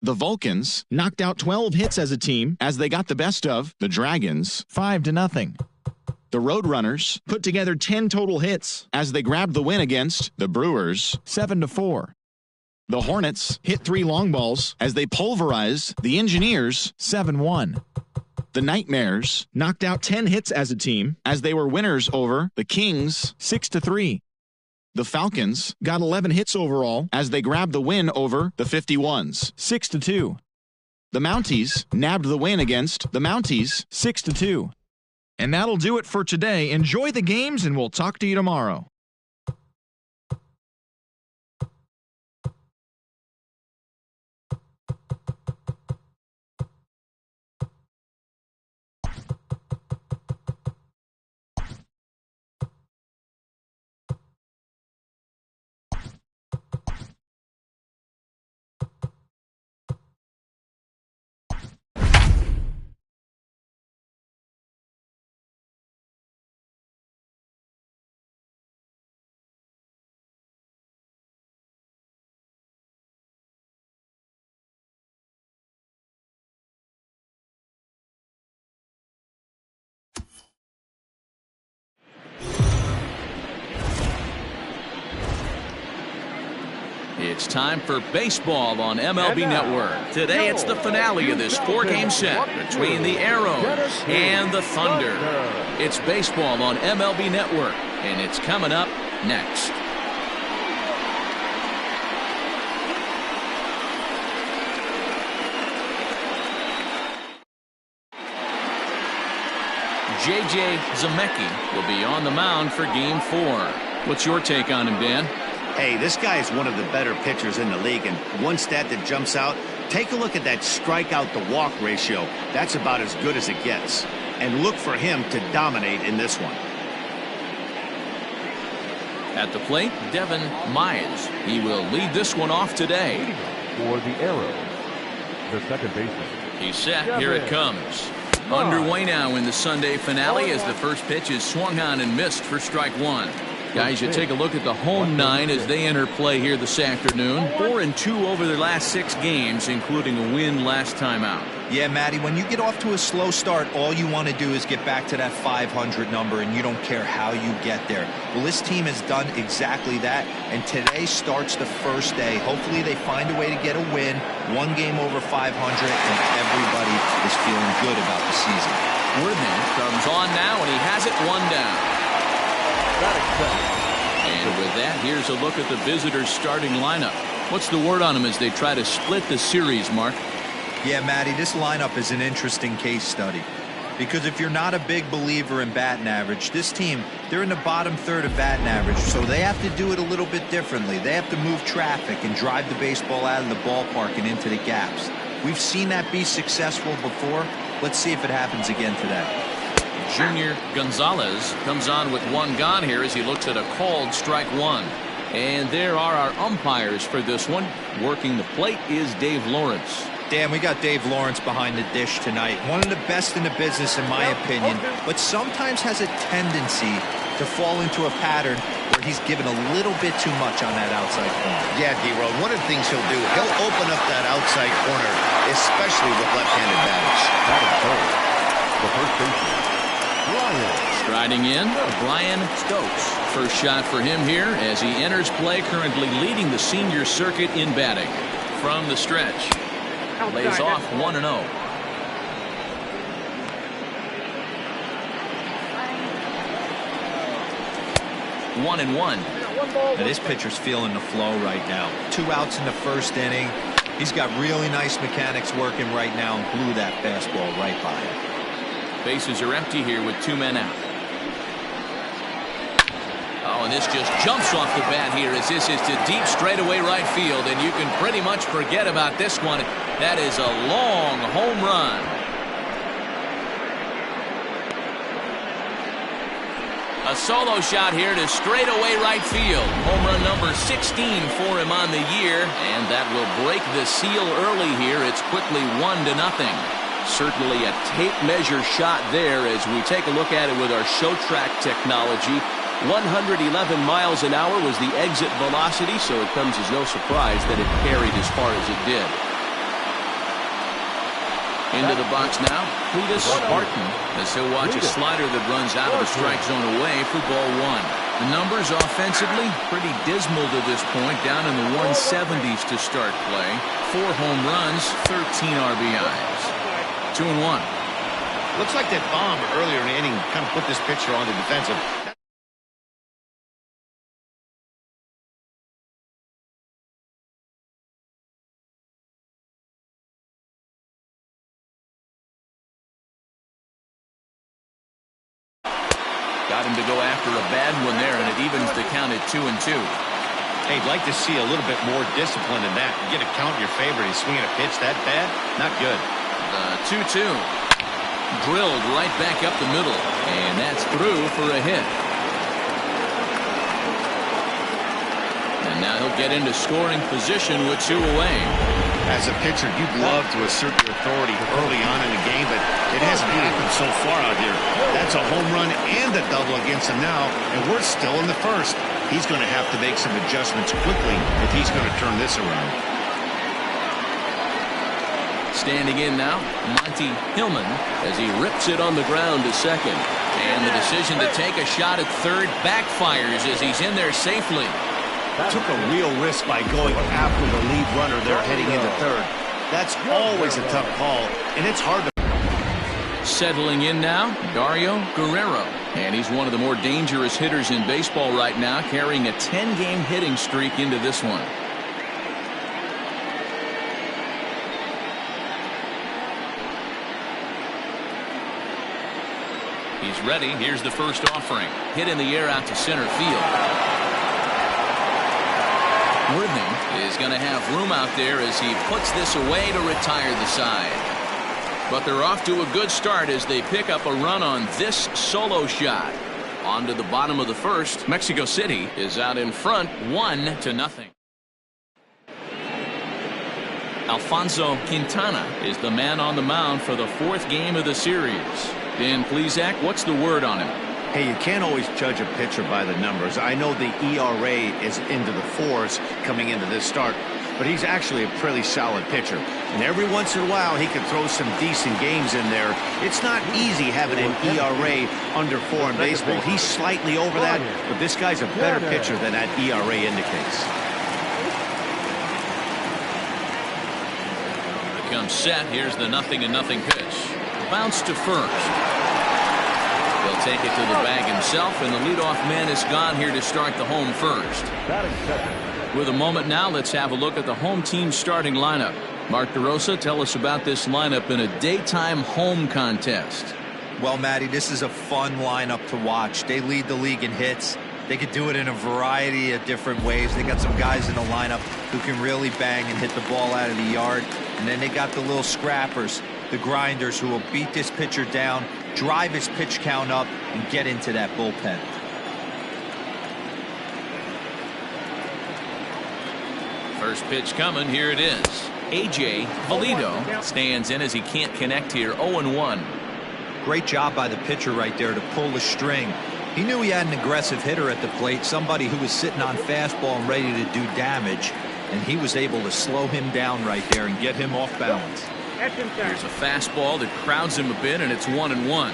The Vulcans knocked out 12 hits as a team as they got the best of the Dragons 5-0. The Roadrunners put together 10 total hits as they grabbed the win against the Brewers 7-4. The Hornets hit 3 long balls as they pulverized the Engineers 7-1. The Nightmares knocked out 10 hits as a team as they were winners over the Kings 6-3. The Falcons got 11 hits overall as they grabbed the win over the 51s 6-2. The Mounties nabbed the win against the Mounties 6-2. And that'll do it for today. Enjoy the games, and we'll talk to you tomorrow. It's time for baseball on MLB Network. Today it's the finale of this 4-game set between the Arrows and the Thunder. It's baseball on MLB Network, and it's coming up next. J.J. Zemecki will be on the mound for Game 4. What's your take on him, Dan? Hey, this guy is one of the better pitchers in the league, and one stat that jumps out, take a look at that strikeout to walk ratio. That's about as good as it gets. And look for him to dominate in this one. At the plate, Devin Mize. He will lead this one off today. For the Arrows, the second baseman. He's set. Here it comes. Underway now in the Sunday finale as the first pitch is swung on and missed for strike 1. Guys, you take a look at the home 9 as they enter play here this afternoon. 4-2 over their last 6 games, including a win last time out. Yeah, Matty, when you get off to a slow start, all you want to do is get back to that 500 number, and you don't care how you get there. Well, this team has done exactly that, and today starts the first day. Hopefully they find a way to get a win, 1 game over 500, and everybody is feeling good about the season. Woodman comes on now, and he has it 1 down. And with that, here's a look at the visitors' starting lineup. What's the word on them as they try to split the series, Mark? Yeah, Matty, this lineup is an interesting case study. Because if you're not a big believer in batting average, this team, they're in the bottom third of batting average, so they have to do it a little bit differently. They have to move traffic and drive the baseball out of the ballpark and into the gaps. We've seen that be successful before. Let's see if it happens again today. Junior Gonzalez comes on with 1 gone here as he looks at a called strike 1. And there are our umpires for this one. Working the plate is Dave Lawrence. Dan, we got Dave Lawrence behind the dish tonight. One of the best in the business, in my opinion, but sometimes has a tendency to fall into a pattern where he's given a little bit too much on that outside corner. Yeah, D-Road, one of the things he'll do, he'll open up that outside corner, especially with left-handed batters. The first baseman, Ryan. Striding in, Brian Stokes. First shot for him here as he enters play, currently leading the senior circuit in batting. From the stretch. Lays off 1-0. One and one. Now this pitcher's feeling the flow right now. 2 outs in the first inning. He's got really nice mechanics working right now and blew that fastball right by him. Bases are empty here with 2 men out. Oh, and this just jumps off the bat here as this is to deep straightaway right field, and you can pretty much forget about this one. That is a long home run. A solo shot here to straightaway right field. Home run number 16 for him on the year, and that will break the seal early here. It's quickly 1-0. Certainly a tape measure shot there as we take a look at it with our show track technology. 111 miles an hour was the exit velocity, so it comes as no surprise that it carried as far as it did. Into the box now, Cletus Spartan, as he'll watch a slider that runs out of the strike zone away for ball 1. The numbers offensively pretty dismal to this point, down in the 170s to start play. 4 home runs, 13 RBIs. 2-1. Looks like that bomb earlier in the inning kind of put this pitcher on the defensive. Got him to go after a bad one there, and it evens the count at 2-2. Hey, I'd like to see a little bit more discipline in that. You get a count in your favor. He's swinging a pitch that bad? Not good. 2-2. Drilled right back up the middle, and that's through for a hit. And now he'll get into scoring position with 2 away. As a pitcher, you'd love to assert your authority early on in the game, but it hasn't happened so far out here. That's a home run and a double against him now, and we're still in the first. He's going to have to make some adjustments quickly if he's going to turn this around. Standing in now, Monty Hillman as he rips it on the ground to second. And the decision to take a shot at third backfires as he's in there safely. Took a real risk by going after the lead runner there heading into third. That's always a tough call, and it's hard to... Settling in now, Dario Guerrero. And he's one of the more dangerous hitters in baseball right now, carrying a 10-game hitting streak into this one. He's ready. Here's the first offering. Hit in the air out to center field. Worthing is going to have room out there as he puts this away to retire the side. But they're off to a good start as they pick up a run on this solo shot. On to the bottom of the first. Mexico City is out in front 1-0. Alfonso Quintana is the man on the mound for the 4th game of the series. Dan Plesac, what's the word on him? Hey, you can't always judge a pitcher by the numbers. I know the ERA is into the 4s coming into this start, but he's actually a pretty solid pitcher. And every once in a while, he can throw some decent games in there. It's not easy having an ERA under 4 in baseball. He's slightly over that, but this guy's a better pitcher than that ERA indicates. Becomes set. Here's the 0-0 pitch. Bounce to first. He'll take it to the bag himself, and the leadoff man is gone here to start the home first. With a moment now, let's have a look at the home team starting lineup. Mark DeRosa, tell us about this lineup in a daytime home contest. Well, Matty, this is a fun lineup to watch. They lead the league in hits. They could do it in a variety of different ways. They got some guys in the lineup who can really bang and hit the ball out of the yard. And then they got the little scrappers, the grinders, who will beat this pitcher down, drive his pitch count up, and get into that bullpen. First pitch coming. Here it is. A.J. Valido stands in as he can't connect here. 0-1. Great job by the pitcher right there to pull the string. He knew he had an aggressive hitter at the plate, somebody who was sitting on fastball and ready to do damage, and he was able to slow him down right there and get him off balance. Here's a fastball that crowds him a bit, and it's 1-1.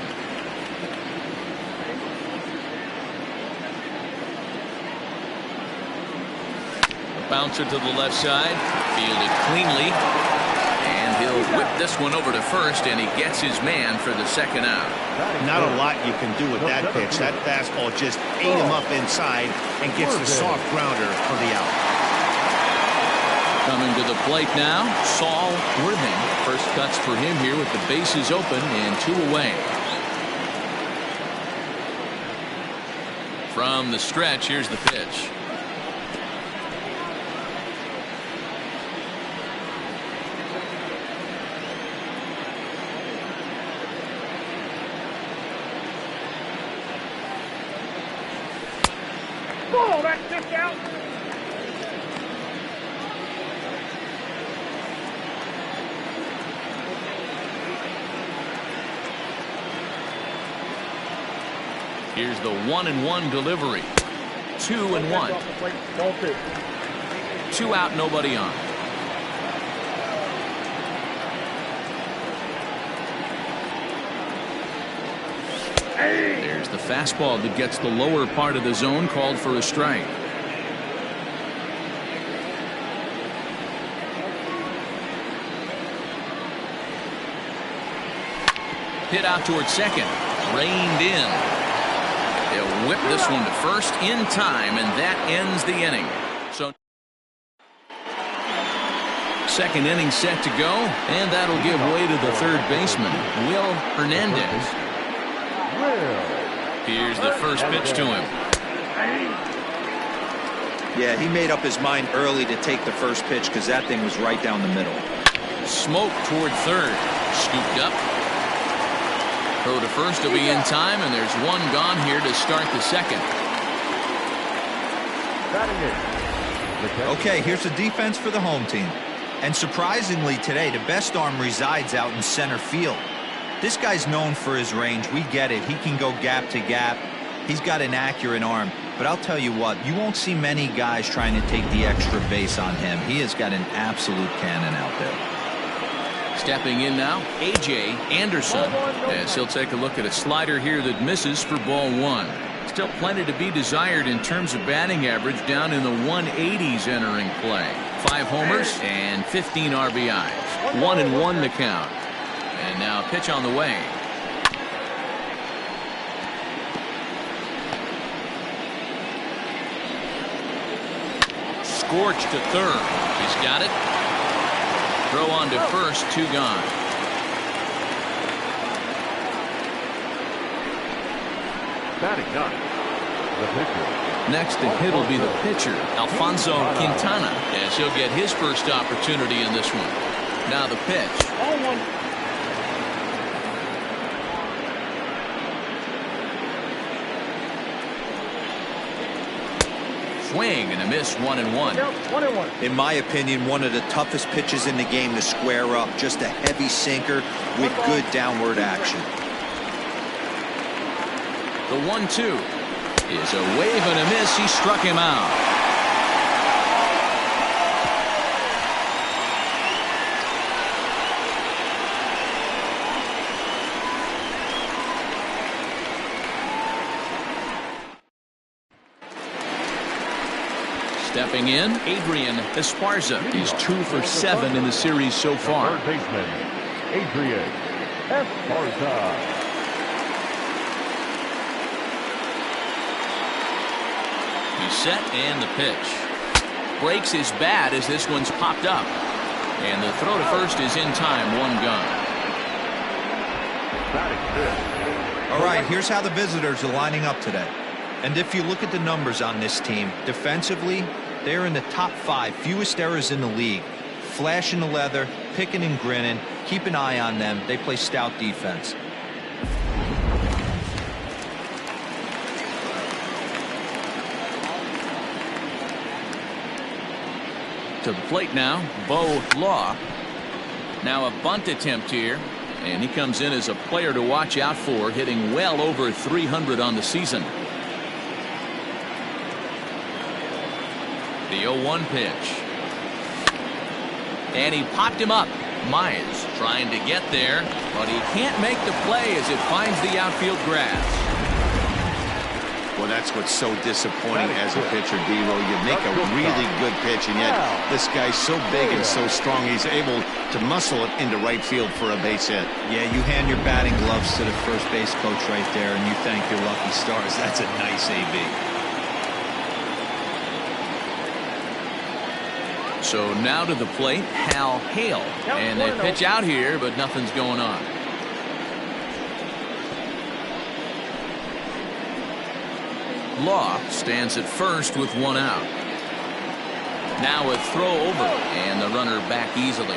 Bouncer to the left side. Fielded cleanly. And he'll whip this one over to first, and he gets his man for the second out. Not a lot you can do with that pitch. That fastball just ate him up inside and gets the soft grounder for the out. Coming to the plate now, Saul Worthing. First cuts for him here with the bases open and 2 away. From the stretch, here's the pitch. Oh, that's just out. Here's the 1-1 delivery. 2-1. 2 out, nobody on. There's the fastball that gets the lower part of the zone, called for a strike. Hit out towards second. Reined in. They'll whip this one to first in time, and that ends the inning. So second inning set to go, and that'll give way to the third baseman, Will Hernandez. Here's the first pitch to him. Yeah, he made up his mind early to take the first pitch because that thing was right down the middle. Smoke toward third. Scooped up. Throw to first will be in time, and there's one gone here to start the second. Okay, here's the defense for the home team. And surprisingly today, the best arm resides out in center field. This guy's known for his range. We get it. He can go gap to gap. He's got an accurate arm. But I'll tell you what, you won't see many guys trying to take the extra base on him. He has got an absolute cannon out there. Stepping in now, A.J. Anderson, as he'll take a look at a slider here that misses for ball 1. Still plenty to be desired in terms of batting average, down in the 180s entering play. 5 homers and 15 RBIs. 1-1 the count. And now a pitch on the way. Scorched to third. He's got it. Throw on to first, 2 gone. Batting ninth, the pitcher. Next to hit will be the pitcher, Alfonso Quintana, as he'll get his first opportunity in this one. Now the pitch. Swing and a miss, 1-1. In my opinion, one of the toughest pitches in the game to square up. Just a heavy sinker with good downward action. The 1-2 is a wave and a miss. He struck him out. Stepping in, Adrian Esparza is 2 for 7 in the series so far. Third baseman, Adrian Esparza. He's set, and the pitch. Breaks his bat as this one's popped up. And the throw to first is in time, 1 gone. All right, here's how the visitors are lining up today. And if you look at the numbers on this team, defensively, they're in the top 5, fewest errors in the league. Flashing the leather, picking and grinning. Keep an eye on them. They play stout defense. To the plate now, Bo Law. Now a bunt attempt here, and he comes in as a player to watch out for, hitting well over 300 on the season. The 0-1 pitch. And he popped him up. Myers trying to get there, but he can't make the play as it finds the outfield grass. Well, that's what's so disappointing as a pitcher, D-Roll. You make a really good pitch, and yet this guy's so big and so strong, he's able to muscle it into right field for a base hit. Yeah, you hand your batting gloves to the first base coach right there, and you thank your lucky stars. That's a nice AB. So now to the plate, Hal Hale. And they pitch out here, but nothing's going on. Law stands at first with one out. Now a throw over, and the runner back easily.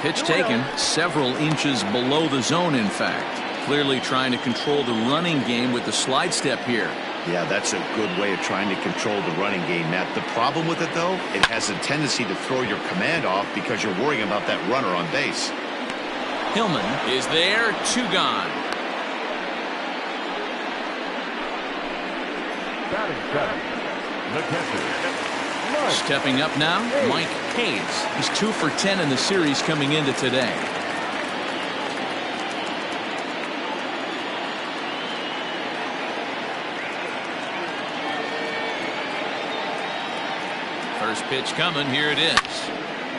Pitch taken several inches below the zone, in fact. Clearly trying to control the running game with the slide step here. Yeah, that's a good way of trying to control the running game, Matt. The problem with it, though, it has a tendency to throw your command off because you're worrying about that runner on base. Hillman is there, 2 gone. Batting seven, the catcher. Stepping up now, Mike Hayes. He's 2 for 10 in the series coming into today. First pitch coming, here it is.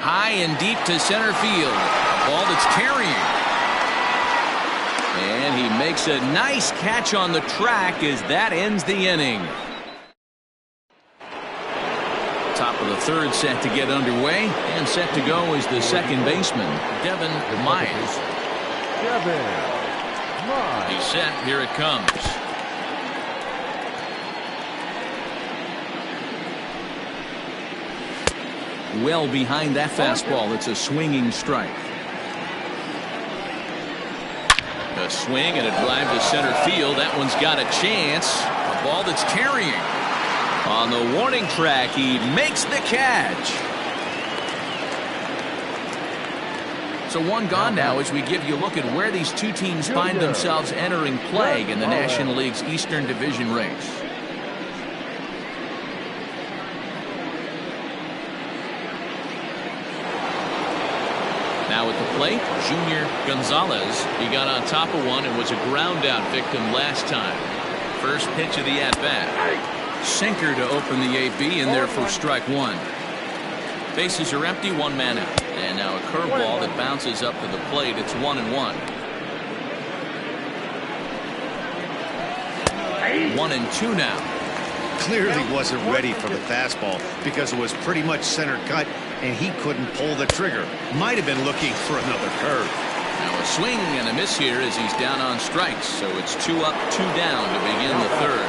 High and deep to center field. A ball that's carrying. And he makes a nice catch on the track as that ends the inning. Top of the third set to get underway, and set to go is the second baseman, Devin Myers. He's set, here it comes. Well behind that fastball. It's a swinging strike. A swing and a drive to center field. That one's got a chance. A ball that's carrying. On the warning track, he makes the catch. So one gone now as we give you a look at where these two teams find themselves entering play in the National League's Eastern Division race. Now at the plate, Junior Gonzalez. He got on top of one and was a ground out victim last time. First pitch of the at-bat. Sinker to open the AB in there for strike one. Bases are empty, 1 man out. And now a curveball that bounces up to the plate. It's 1-1. 1-2 now. Clearly wasn't ready for the fastball because it was pretty much center cut and he couldn't pull the trigger. Might have been looking for another curve. Now a swing and a miss here as he's down on strikes. So it's 2 up, 2 down to begin the third.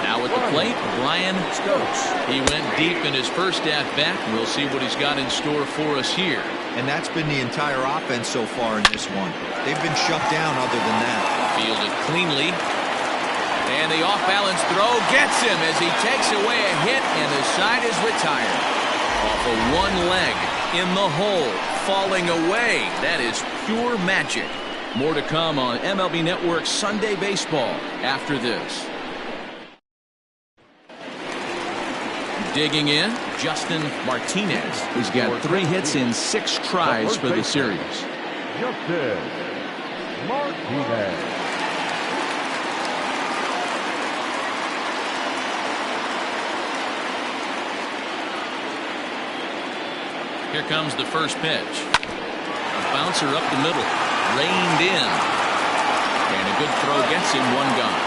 Now at the plate, Brian Stokes. He went deep in his first at-bat. We'll see what he's got in store for us here. And that's been the entire offense so far in this one. They've been shut down other than that. Fielded cleanly. And the off-balance throw gets him as he takes away a hit, and the side is retired. Off of one leg, in the hole, falling away. That is pure magic. More to come on MLB Network's Sunday Baseball after this. Digging in, Justin Martinez, who's got 3 hits in 6 tries for the series. Justin Martinez. Here comes the first pitch. A bouncer up the middle, reined in, and a good throw gets him 1 gone.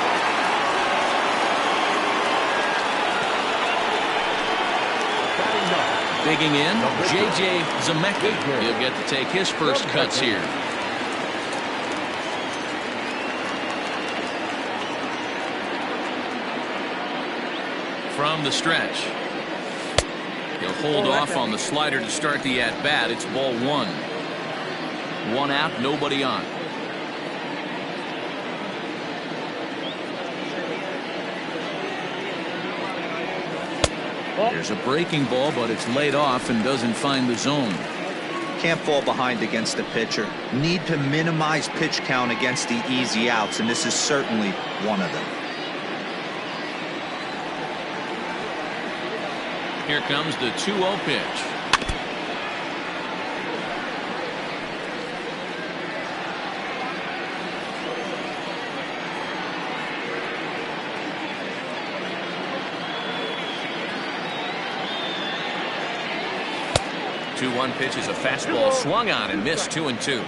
Digging in, J.J. Zemecki. He'll get to take his first cuts here. From the stretch. He'll hold off on the slider to start the at-bat. It's ball 1. 1 out, nobody on. There's a breaking ball, but it's laid off and doesn't find the zone. Can't fall behind against the pitcher. Need to minimize pitch count against the easy outs, and this is certainly one of them. Here comes the 2-0 pitch. The 2-1 pitch is a fastball swung on and missed. 2-2.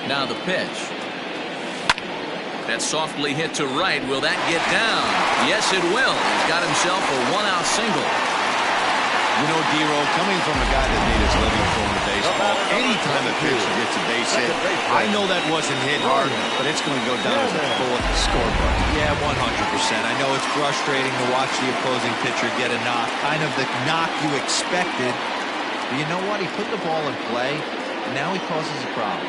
Now the pitch. That's softly hit to right. Will that get down? Yes, it will. He's got himself a 1-out single. You know, Dero, coming from a guy that made his living throwing a baseball, anytime a pitcher gets a base hit, I know that wasn't hit hard, but it's going to go down as a bullet in the scorebook. Yeah, 100%. I know it's frustrating to watch the opposing pitcher get a knock, kind of the knock you expected. But you know what? He put the ball in play, and now he causes a problem.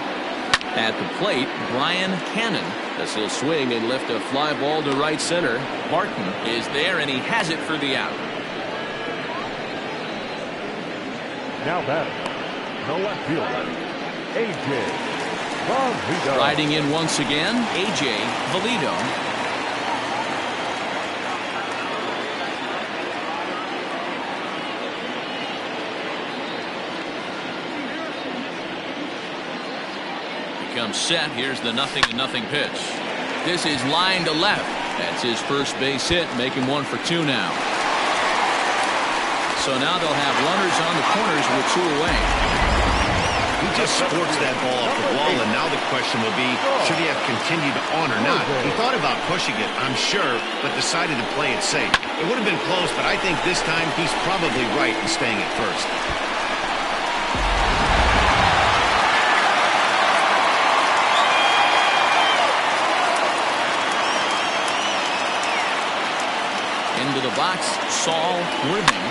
At the plate, Brian Cannon, as he'll swing and lift a fly ball to right center. Martin is there, and he has it for the out. Now batting, the left fielder, A.J. Valido. Riding in once again, A.J. Valido. Comes set. Here's the 0-0 pitch. This is line to left. That's his first base hit. Make him 1 for 2 now. So now they'll have runners on the corners with 2 away. He just sports that ball off the wall, and now the question will be, should he have continued on or not? He thought about pushing it, I'm sure, but decided to play it safe. It would have been close, but I think this time he's probably right in staying at first. Into the box, Saul Worthing.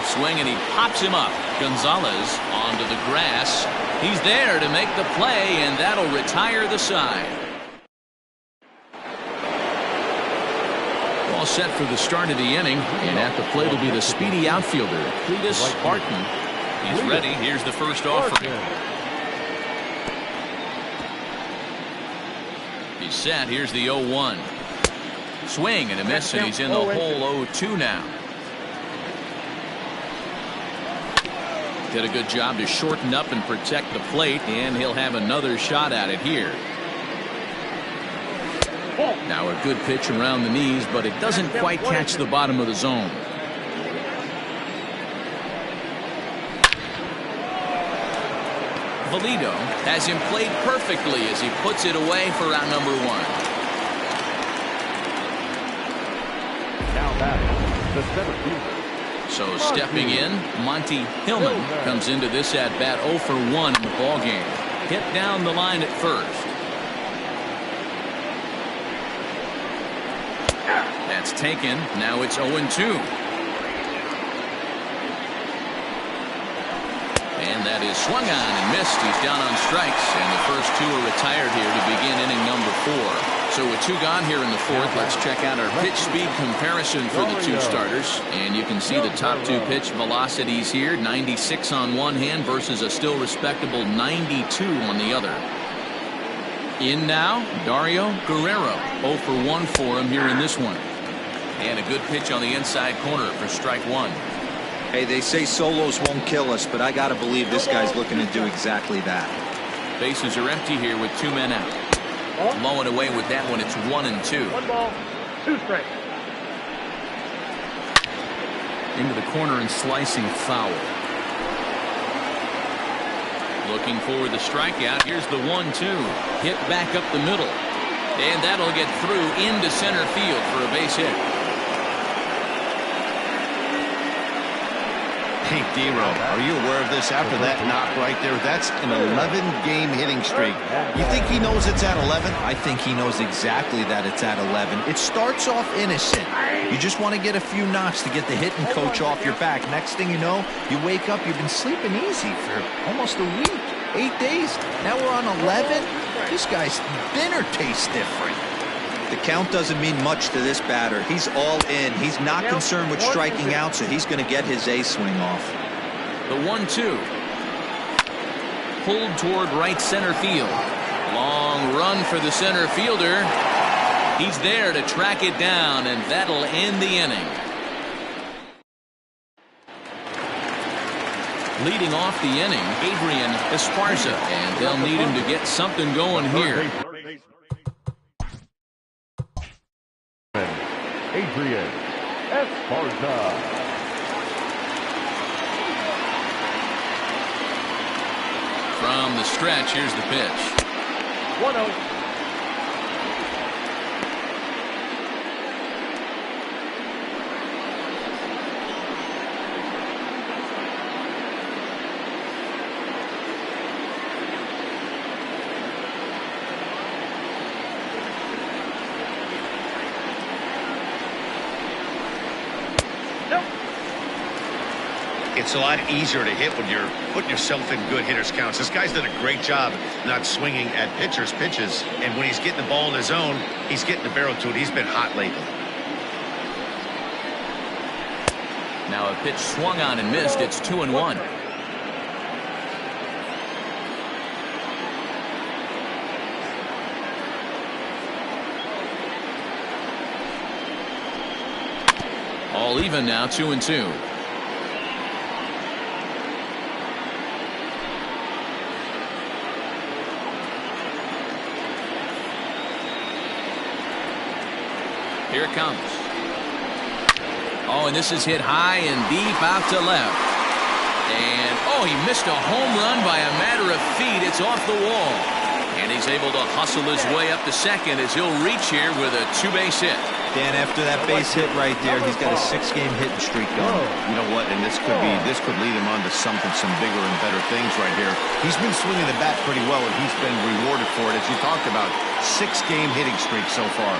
Swing, and he pops him up. Gonzalez onto the grass. He's there to make the play, and that'll retire the side. All set for the start of the inning, and at the plate will be the speedy outfielder, Cletus Barton. He's ready. Here's the first offering. He's set. Here's the 0-1. Swing and a miss, and he's in the hole. 0-2 now. Did a good job to shorten up and protect the plate, and he'll have another shot at it here. Now a good pitch around the knees, but it doesn't quite catch the bottom of the zone. Valido has him played perfectly as he puts it away for out number 1. The center fielder. So stepping in, Monty Hillman comes into this at bat 0 for 1 in the ball game. Hit down the line at first. That's taken. Now it's 0-2. And that is swung on and missed. He's down on strikes, and the first 2 are retired here to begin inning number 4. So with 2 gone here in the 4th, let's check out our pitch speed comparison for the 2 starters. And you can see the top 2 pitch velocities here. 96 on one hand versus a still respectable 92 on the other. In now, Dario Guerrero. 0 for 1 for him here in this one. And a good pitch on the inside corner for strike 1. Hey, they say solos won't kill us, but I got to believe this guy's looking to do exactly that. Bases are empty here with 2 men out. Low and away with that one. It's 1-2. 1 ball, 2 strikes. Into the corner and slicing foul. Looking for the strikeout. Here's the 1-2. Hit back up the middle. And that'll get through into center field for a base hit. Hey, Dero, are you aware of this? After that knock right there, that's an 11-game hitting streak. You think he knows it's at 11? I think he knows exactly that it's at 11. It starts off innocent. You just want to get a few knocks to get the hitting coach off your back. Next thing you know, you wake up, you've been sleeping easy for almost a week, 8 days. Now we're on 11. This guy's dinner tastes different. The count doesn't mean much to this batter. He's all in. He's not concerned with striking out, so he's going to get his A swing off. The 1-2. Pulled toward right center field. Long run for the center fielder. He's there to track it down, and that'll end the inning. Leading off the inning, Adrian Esparza, and they'll need him to get something going here. Adrian Esparza. From the stretch, here's the pitch. 1-0. It's a lot easier to hit when you're putting yourself in good hitters counts. This guy's done a great job not swinging at pitchers' pitches. And when he's getting the ball in his zone, he's getting the barrel to it. He's been hot lately. Now a pitch swung on and missed. It's 2-1. All even now, 2-2. Here it comes. Oh, and this is hit high and deep out to left. And, oh, he missed a home run by a matter of feet. It's off the wall. And he's able to hustle his way up to second as he'll reach here with a two-base hit. Dan, after that base hit right there, he's got a 6-game hitting streak going. You know what? And this could lead him on to some bigger and better things right here. He's been swinging the bat pretty well, and he's been rewarded for it. As you talked about, 6-game hitting streak so far.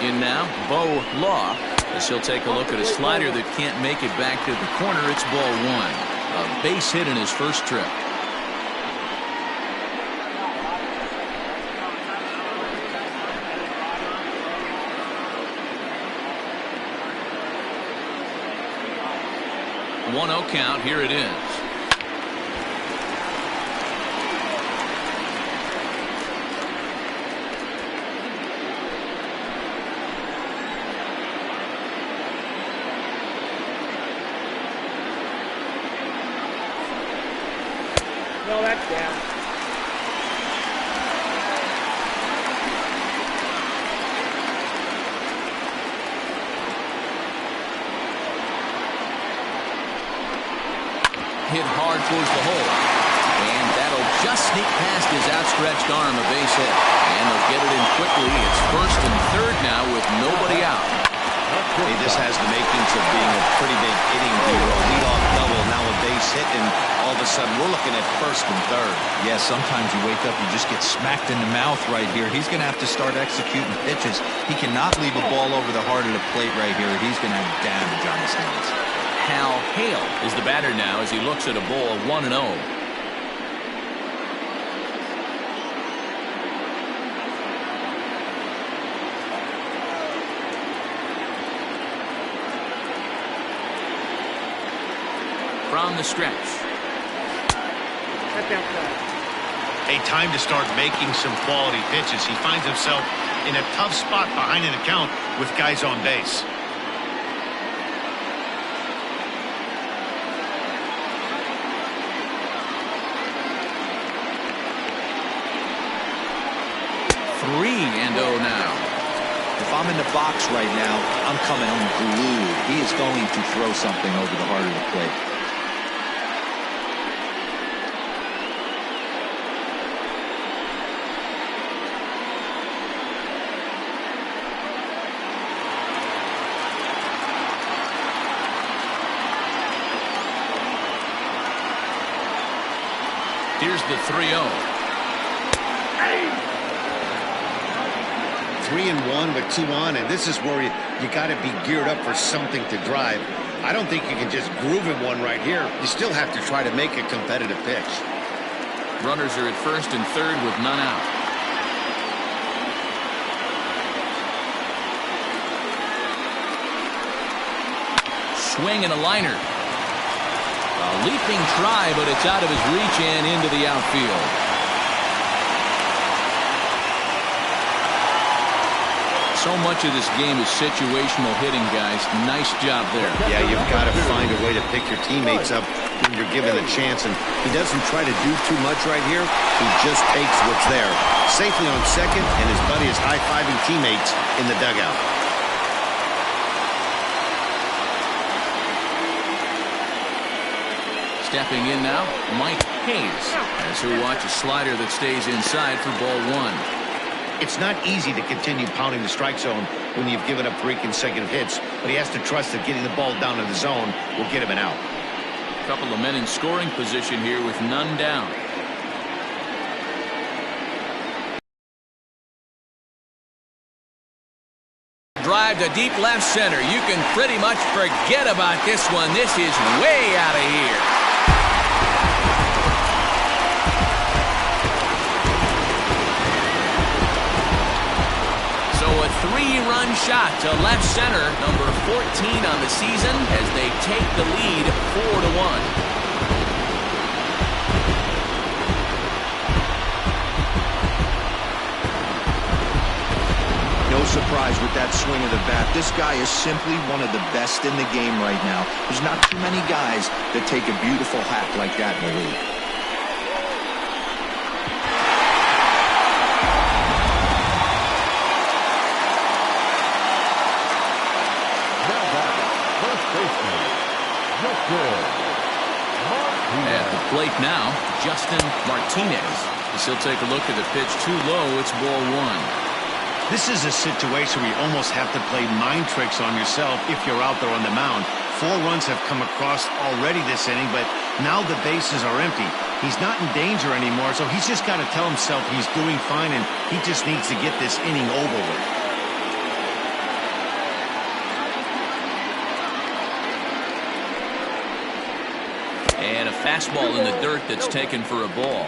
In now, Bo Law, as he'll take a look at a slider that can't make it back to the corner. It's ball one. A base hit in his first trip. One 1-0 count. Here it is. No, that's down. Hit hard towards the hole. And that'll just sneak past his outstretched arm, a base hit. And they'll get it in quickly. It's first and third now with nobody out. Hey, this has the makings of being a pretty big inning here. A leadoff double, now a base hit, and all of a sudden we're looking at first and third. Yeah, sometimes you wake up, you just get smacked in the mouth right here. He's going to have to start executing pitches. He cannot leave a ball over the heart of the plate right here. He's going to have damage on his hands. Hal Hale is the batter now as he looks at a ball 1-0. From the stretch. That's outside. A time to start making some quality pitches. He finds himself in a tough spot behind an account with guys on base. Three and 0 now. If I'm in the box right now, I'm coming unglued. He is going to throw something over the heart of the plate. Here's the 3-0. 3-1 with 2 on, and this is where you got to be geared up for something to drive. I don't think you can just groove in one right here. You still have to try to make a competitive pitch. Runners are at first and third with none out. Swing and a liner. A leaping try, but it's out of his reach and into the outfield. So much of this game is situational hitting, guys. Nice job there. Yeah, you've got to find a way to pick your teammates up when you're given a chance, and he doesn't try to do too much right here. He just takes what's there. Safely on second, and his buddy is high-fiving teammates in the dugout. Stepping in now, Mike Hayes, as he'll watch a slider that stays inside for ball one. It's not easy to continue pounding the strike zone when you've given up 3 consecutive hits, but he has to trust that getting the ball down in the zone will get him an out. A couple of men in scoring position here with none down. Drive to deep left center. You can pretty much forget about this one. This is way out of here. So a 3-run shot to left center, number 14 on the season, as they take the lead 4-1. No surprise with that swing of the bat. This guy is simply one of the best in the game right now. There's not too many guys that take a beautiful hack like that in the league. At the plate now, Justin Martinez. As he'll take a look at the pitch too low, it's ball one. This is a situation where you almost have to play mind tricks on yourself if you're out there on the mound. 4 runs have come across already this inning, but now the bases are empty. He's not in danger anymore, so he's just got to tell himself he's doing fine, and he just needs to get this inning over with. And a fastball in the dirt that's taken for a ball.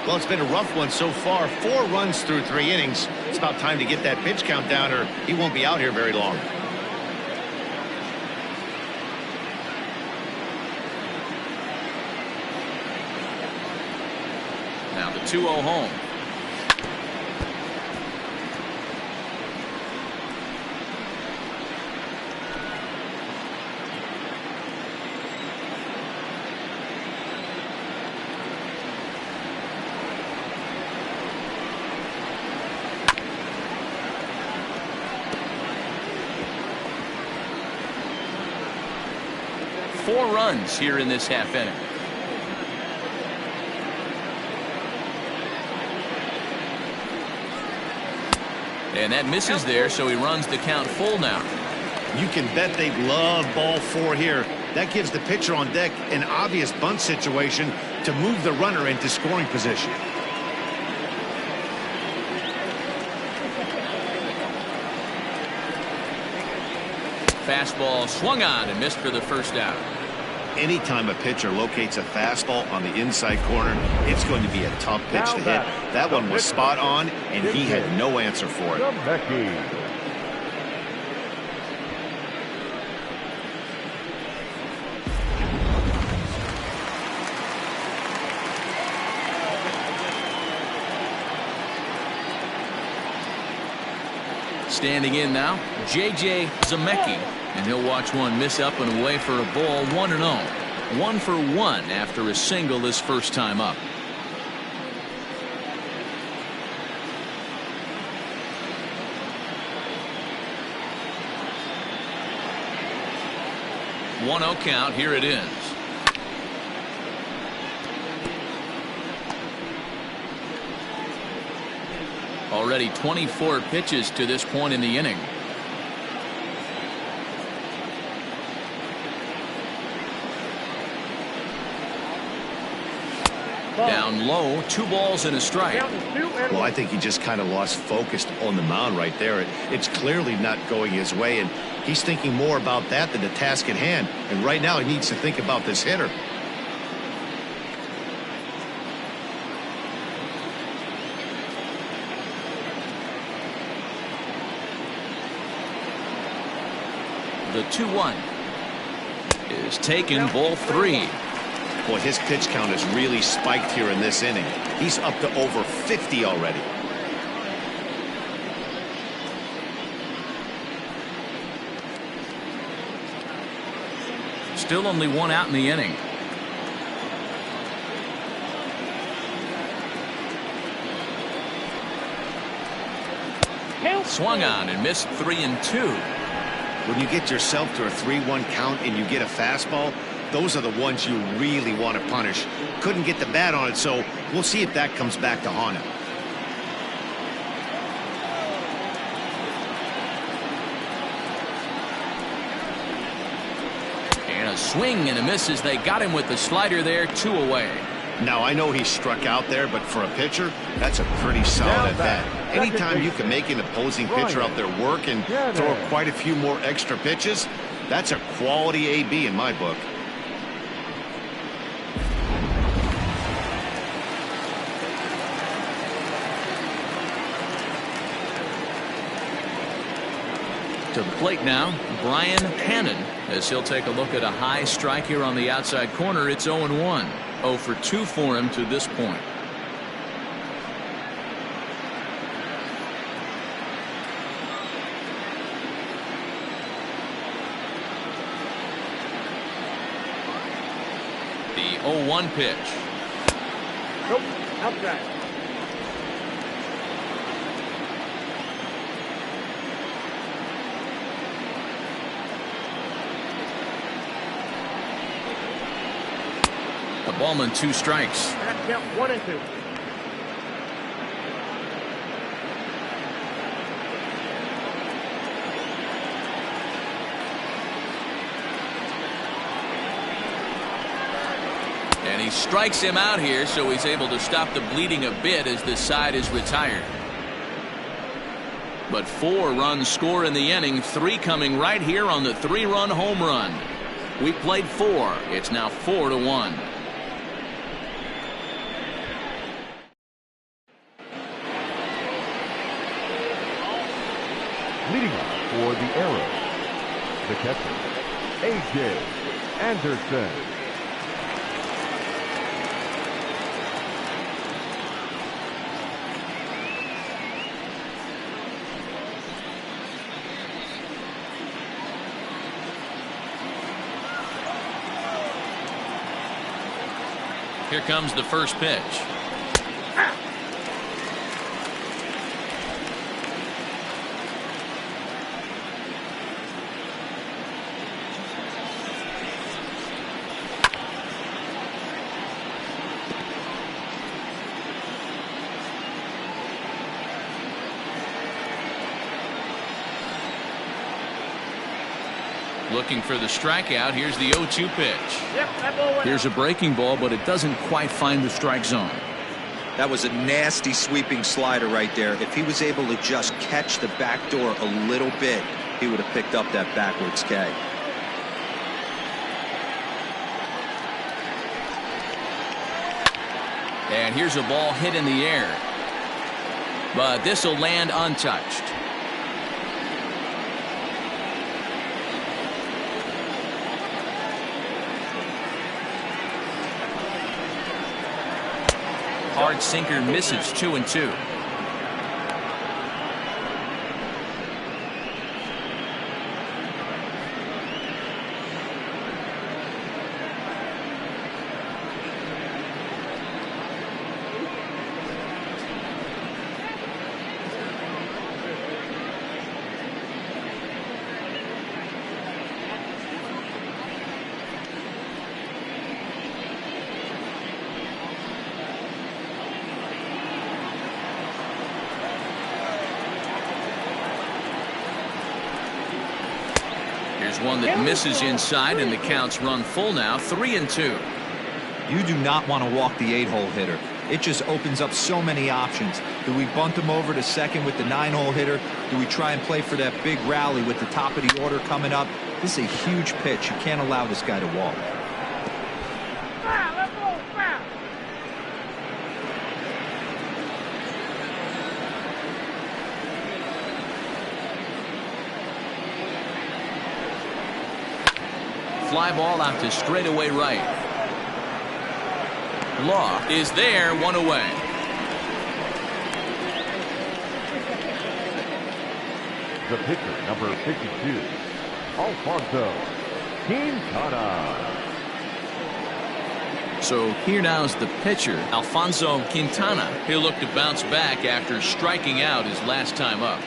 Well, it's been a rough one so far. 4 runs through 3 innings. It's about time to get that pitch count down, or he won't be out here very long. Now the 2-0 home. Four runs here in this half inning. And that misses there, so he runs the count full now. You can bet they love ball 4 here. That gives the pitcher on deck an obvious bunt situation to move the runner into scoring position. Fastball swung on and missed for the first out. Anytime a pitcher locates a fastball on the inside corner, it's going to be a tough pitch to hit. That one was spot on, and he had no answer for it. Standing in now, J.J. Zemecki, and he'll watch one miss up and away for a ball. 1-0. 1 for 1 after a single this first time up. One-0 count. Here it is. Already 24 pitches to this point in the inning. Down low, 2 balls and a strike. Well, I think he just kind of lost focus on the mound right there. It's clearly not going his way, and he's thinking more about that than the task at hand. And right now he needs to think about this hitter. The 2-1 is taken, ball 3. Boy, his pitch count has really spiked here in this inning. He's up to over 50 already. Still only one out in the inning. Swung on and missed 3-2. When you get yourself to a 3-1 count and you get a fastball, those are the ones you really want to punish. Couldn't get the bat on it, so we'll see if that comes back to haunt him. And a swing and a miss as they got him with the slider there, 2 away. Now, I know he struck out there, but for a pitcher, that's a pretty solid at bat. Anytime you can make an opposing pitcher out there work and throw quite a few more extra pitches, that's a quality AB in my book. To the plate now, Brian Hannon, as he'll take a look at a high strike here on the outside corner. It's 0-1. 0 for 2 for him to this point. The 0-1 pitch. Nope. Outside. A ball and 2 strikes. That count 1-2. And he strikes him out here, so he's able to stop the bleeding a bit as this side is retired. But 4 runs score in the inning, 3 coming right here on the 3-run home run. We played 4. It's now 4-1. Leading off for the Arrows, the catcher, A.J. Anderson. Here comes the first pitch. Looking for the strikeout. Here's the 0-2 pitch. Yep, that ball went Here's a breaking ball, but it doesn't quite find the strike zone. That was a nasty sweeping slider right there. If he was able to just catch the back door a little bit, he would have picked up that backwards K. And here's a ball hit in the air. But this will land untouched. Hard sinker misses 2-2. One that misses inside, and the count's run full now, 3-2. You do not want to walk the 8-hole hitter. It just opens up so many options. Do we bunt him over to second with the 9-hole hitter? Do we try and play for that big rally with the top of the order coming up? This is a huge pitch. You can't allow this guy to walk. let's go, foul. Fly ball out to straightaway right. Law is there, 1 away. The pitcher, number 52, Alfonso. Quintana. So here now is the pitcher, Alfonso Quintana. He'll look to bounce back after striking out his last time up.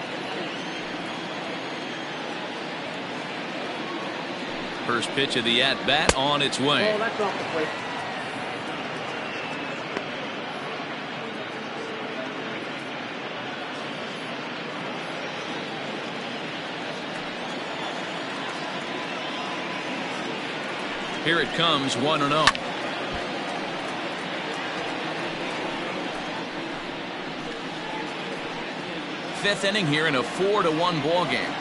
First pitch of the at-bat on its way. Oh, that's off the plate. Here it comes, 1-0. Fifth inning here in a 4-1 ball game.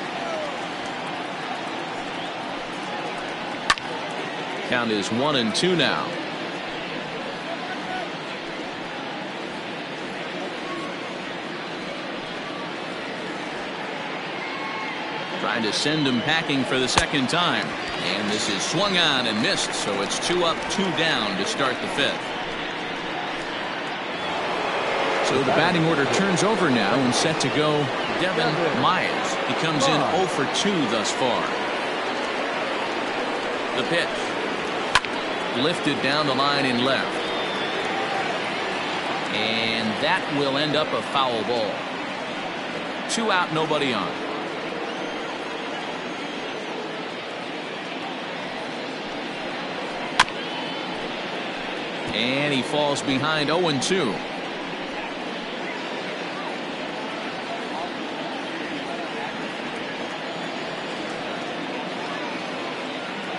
Count is 1-2 now. Trying to send him packing for the second time. And this is swung on and missed, so it's 2 up, 2 down to start the fifth. So the batting order turns over now and set to go Devin Myers. He comes in 0 for 2 thus far. The pitch. Lifted down the line in left. And that will end up a foul ball. 2 out, nobody on. And he falls behind 0-2.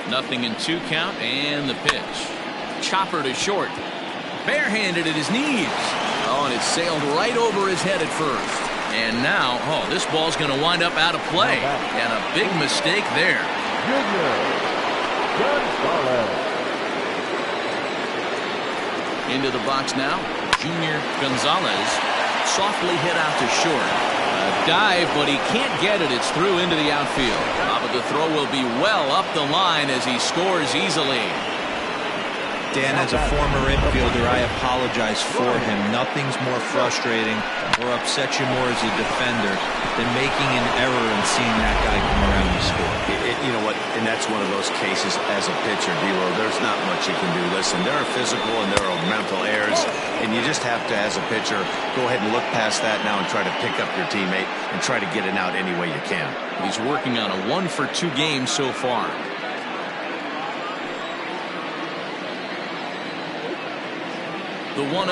Nothing in 2 count, and the pitch. Chopper to short. Barehanded at his knees. Oh, and it sailed right over his head at first. And now, oh, this ball's going to wind up out of play. And a big mistake there. Into the box now, Junior Gonzalez. Softly hit out to short. A dive, but he can't get it. It's through into the outfield. But the throw will be well up the line as he scores easily. Dan, as a former infielder, I apologize for him. Nothing's more frustrating or upsets you more as a defender than making an error and seeing that guy come around and score. You know what? And that's one of those cases as a pitcher, D-Lo. There's not much you can do. Listen, there are physical and there are mental errors, and you just have to, as a pitcher, go ahead and look past that now and try to pick up your teammate and try to get it out any way you can. He's working on a 1 for 2 game so far. The 1-0.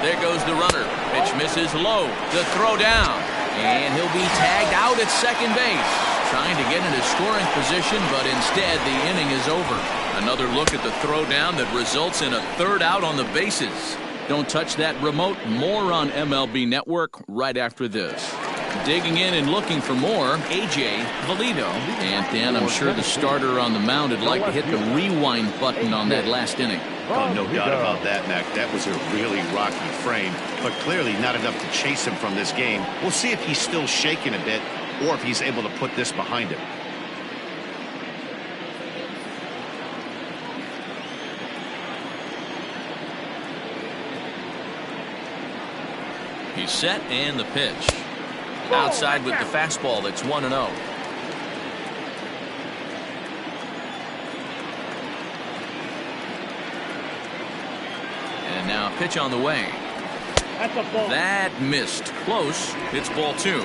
There goes the runner. Pitch misses low. The throw down. And he'll be tagged out at second base. Trying to get into scoring position, but instead the inning is over. Another look at the throw down that results in a 3rd out on the bases. Don't touch that remote. More on MLB Network right after this. Digging in and looking for more, A.J. Valido. And Dan, I'm sure the starter on the mound would like to hit the rewind button on that last inning. Oh, no doubt about that, Mac. That was a really rocky frame, but clearly not enough to chase him from this game. We'll see if he's still shaking a bit or if he's able to put this behind him. He's set and the pitch. Outside with the fastball. That's 1-0. And now a pitch on the way. That's a ball. That missed. Close. It's ball 2.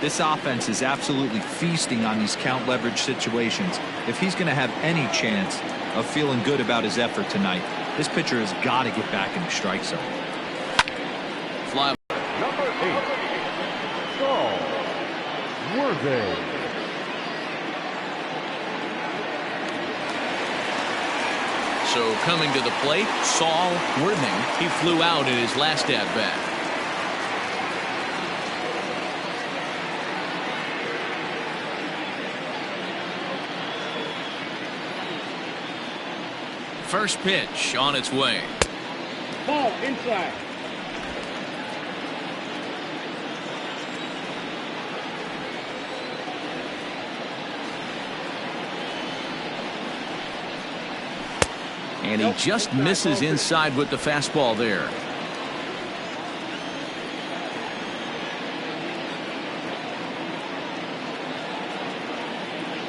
This offense is absolutely feasting on these count leverage situations. If he's going to have any chance of feeling good about his effort tonight, this pitcher has got to get back in the strike zone. Fly. Number 8, Saul Worthy. So coming to the plate, Saul Worthing. He flew out in his last at-bat. First pitch on its way. Ball inside. And he just misses inside with the fastball there.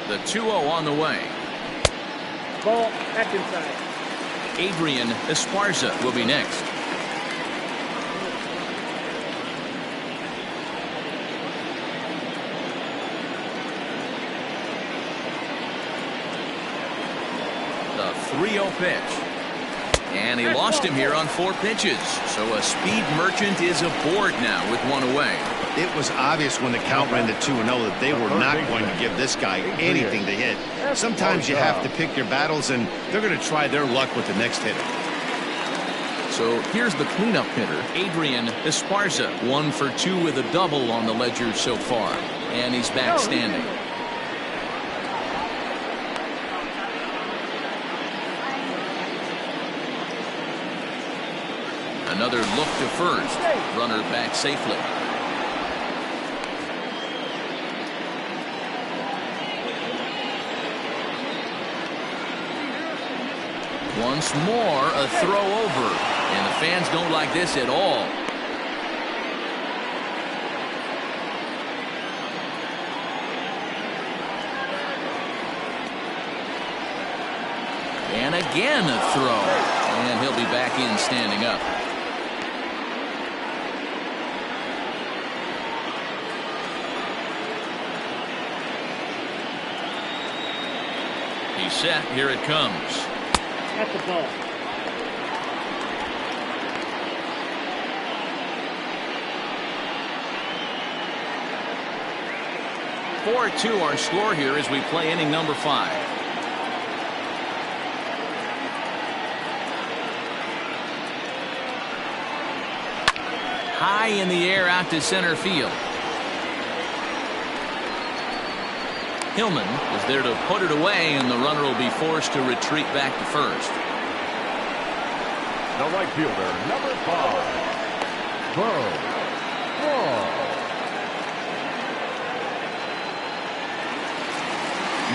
The 2-0 on the way. Ball, back inside. Adrian Esparza will be next. The 3-0 pitch. And he lost him here on 4 pitches. So a speed merchant is aboard now with 1 away. It was obvious when the count ran to 2-0 that they were not going to give this guy anything to hit. Sometimes you have to pick your battles, and they're going to try their luck with the next hitter. So here's the cleanup hitter, Adrian Esparza. 1 for 2 with a double on the ledger so far. And he's back standing. Another look to first. Runner back safely. Once more, a throw over. And the fans don't like this at all. And again a throw. And he'll be back in standing up. He's set. Here it comes. That's the ball. (4-2) our score here as we play inning number 5. High in the air out to center field. Hillman is there to put it away, and the runner will be forced to retreat back to first. The right fielder, number 5, Bo Law.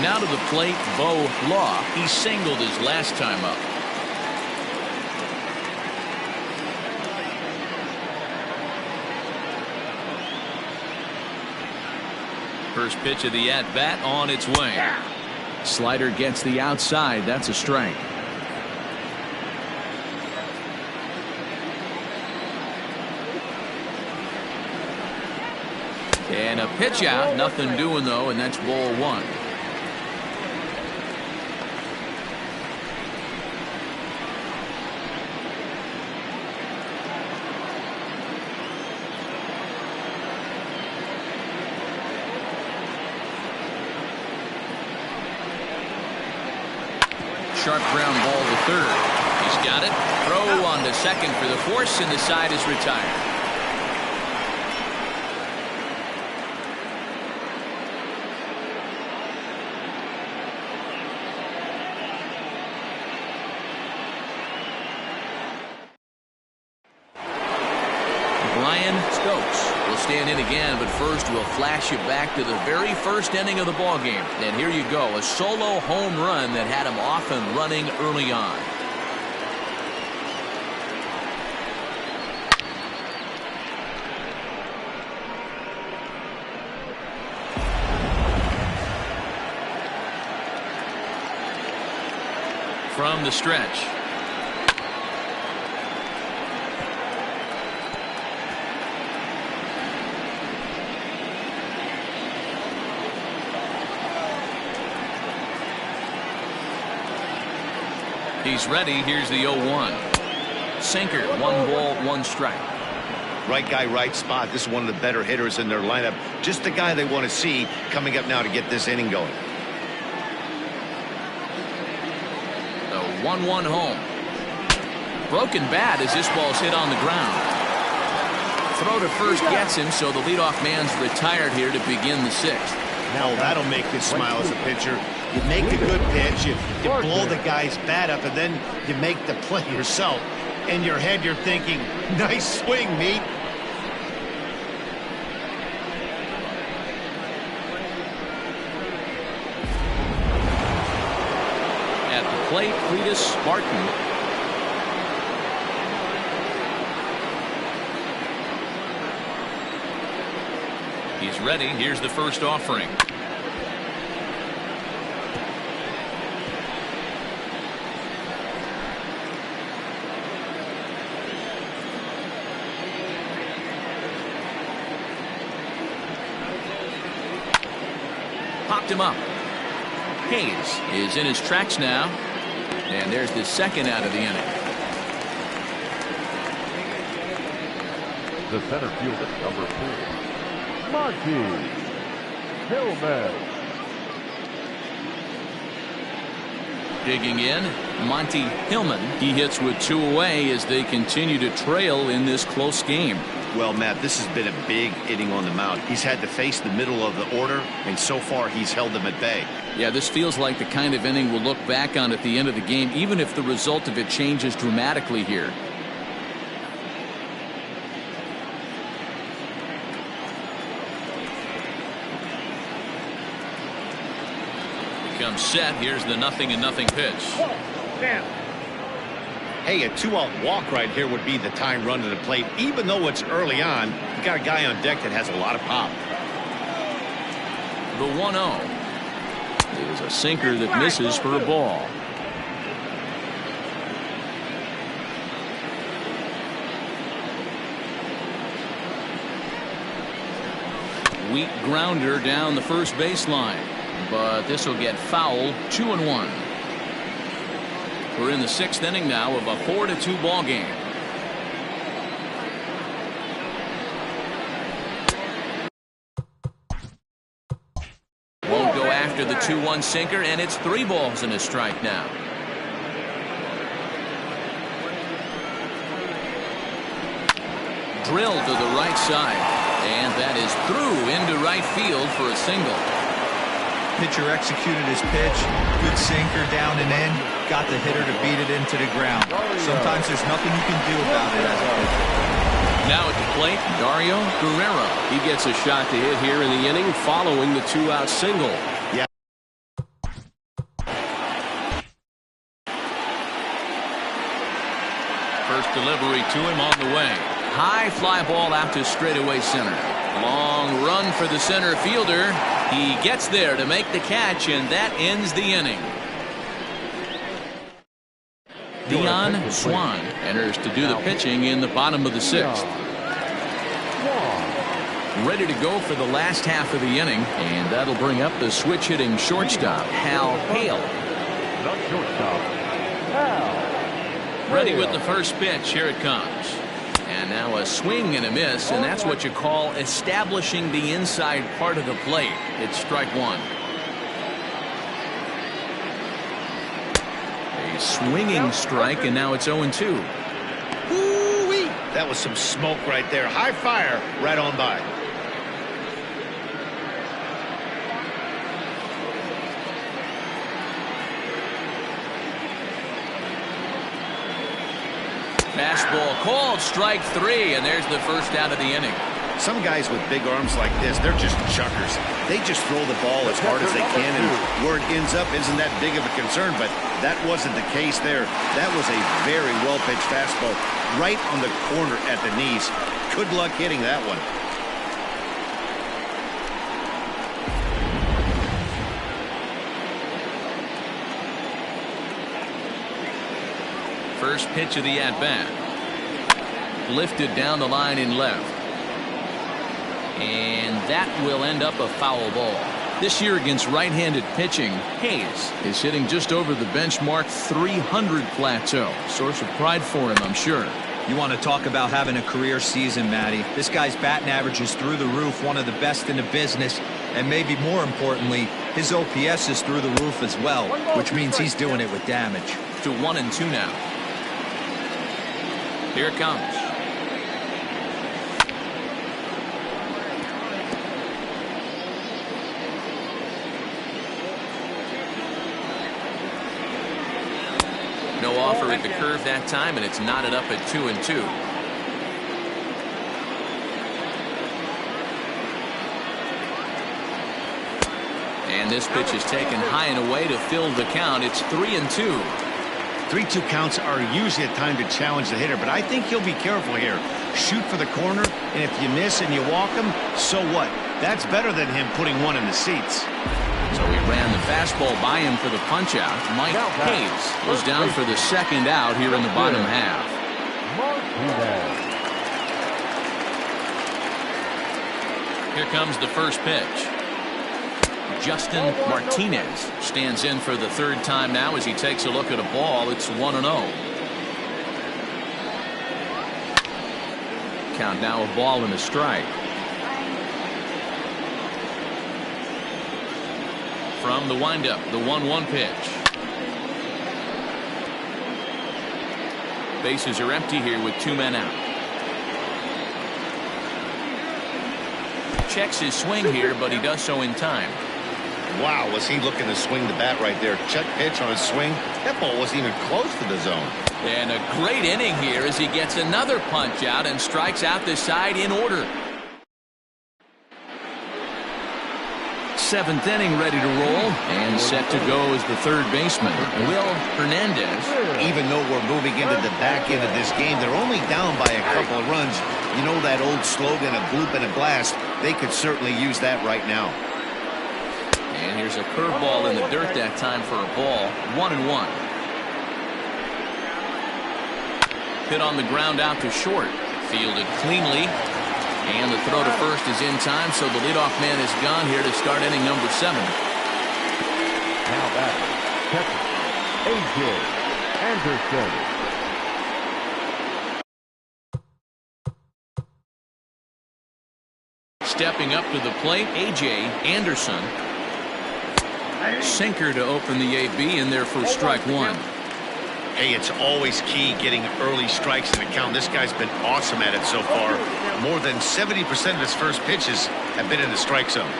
Now to the plate, Bo Law. He singled his last time up. First pitch of the at-bat on its way. Slider gets the outside. That's a strike. And a pitch out. Nothing doing, though, and that's ball 1. Sharp ground ball to third. He's got it. Throw on to second for the force, and the side is retired. Brian Stokes will stand in again, but first we'll flash you back to the very first inning of the ball game. And here you go, a solo home run that had him off and running early on. From the stretch. He's ready. Here's the 0-1. Sinker. 1 ball, 1 strike. Right guy, right spot. This is one of the better hitters in their lineup. Just the guy they want to see coming up now to get this inning going. The 1-1 home. Broken bat as this ball's hit on the ground. Throw to first gets him, so the leadoff man's retired here to begin the 6th. Now that'll make you smile as a pitcher. You make a good pitch, you blow the guy's bat up, and then you make the play yourself. In your head, you're thinking, nice swing, meat. At the plate, Cletus Spartan. He's ready. Here's the first offering. Popped him up. Hayes is in his tracks now. And there's the second out of the inning. The center fielder, number 4, Monty Hillman. Digging in, Monty Hillman. He hits with 2 away as they continue to trail in this close game. Well, Matt, this has been a big inning on the mound. He's had to face the middle of the order, and so far he's held them at bay. Yeah, this feels like the kind of inning we'll look back on at the end of the game, even if the result of it changes dramatically here. Comes set. Here's the 0-0 pitch. Down. Hey, a 2-out walk right here would be the time run to the plate. Even though it's early on, you got a guy on deck that has a lot of pop. The 1-0 is a sinker that misses for a ball. Weak grounder down the first baseline. But this will get foul. 2-1. We're in the 6th inning now of a 4-2 ball game. Won't go after the 2-1 sinker, and it's 3 balls and a strike now. Drilled to the right side, and that is through into right field for a single. Pitcher executed his pitch. Good sinker down and in. Got the hitter to beat it into the ground. Sometimes there's nothing you can do about it as a pitcher. Now at the plate, Dario Guerrero. He gets a shot to hit here in the inning following the 2-out single. Yeah. First delivery to him on the way. High fly ball out to straightaway center. Long run for the center fielder. He gets there to make the catch, and that ends the inning. Dion Swan enters to do the pitching in the bottom of the 6th. Ready to go for the last half of the inning, and that'll bring up the switch-hitting shortstop, Hal Hale. The shortstop, Hal. Ready with the first pitch. Here it comes. And now a swing and a miss, and that's what you call establishing the inside part of the plate. It's strike 1. A swinging strike, and now it's 0-2. Woo-wee! That was some smoke right there. High fire right on by. Fastball called, strike 3, and there's the first out of the inning. Some guys with big arms like this, they're just chuckers. They just throw the ball as hard as they can, and where it ends up isn't that big of a concern, but that wasn't the case there. That was a very well-pitched fastball right on the corner at the knees. Good luck hitting that one. First pitch of the at-bat. Lifted down the line in left. And that will end up a foul ball. This year against right-handed pitching, Hayes is hitting just over the benchmark 300 plateau. Source of pride for him, I'm sure. You want to talk about having a career season, Matty. This guy's batting average is through the roof, one of the best in the business. And maybe more importantly, his OPS is through the roof as well, which means he's doing it with damage. To 1-2 now. Here it comes. No offer at the curve that time, and it's knotted up at 2-2. And this pitch is taken high and away to fill the count. It's 3-2. 3-2 counts are usually a time to challenge the hitter, but I think he'll be careful here. Shoot for the corner, and if you miss and you walk him, so what? That's better than him putting one in the seats. So he ran the fastball by him for the punch-out. Mike Hayes was down for the second out here in the bottom half. Here comes the first pitch. Justin Martinez stands in for the third time now as he takes a look at a ball. It's 1-0. Count now a ball and a strike. From the windup, the 1-1 pitch. Bases are empty here with 2 men out. Checks his swing here, but he does so in time. Wow, was he looking to swing the bat right there? Check pitch on his swing. That ball wasn't even close to the zone. And a great inning here as he gets another punch out and strikes out the side in order. 7th inning ready to roll and set to go as the third baseman, Will Hernandez. Even though we're moving into the back end of this game, they're only down by a couple of runs. You know that old slogan, a bloop and a blast? They could certainly use that right now. And here's a curveball in the dirt that time for a ball. 1-1. Hit on the ground out to short. Fielded cleanly. And the throw to first is in time, so the leadoff man is gone here to start inning number 7. Now back, catcher, A.J. Anderson. Stepping up to the plate, A.J. Anderson. Sinker to open the AB in there for strike 1. Hey, it's always key getting early strikes in a count. This guy's been awesome at it so far. More than 70% of his first pitches have been in the strike zone.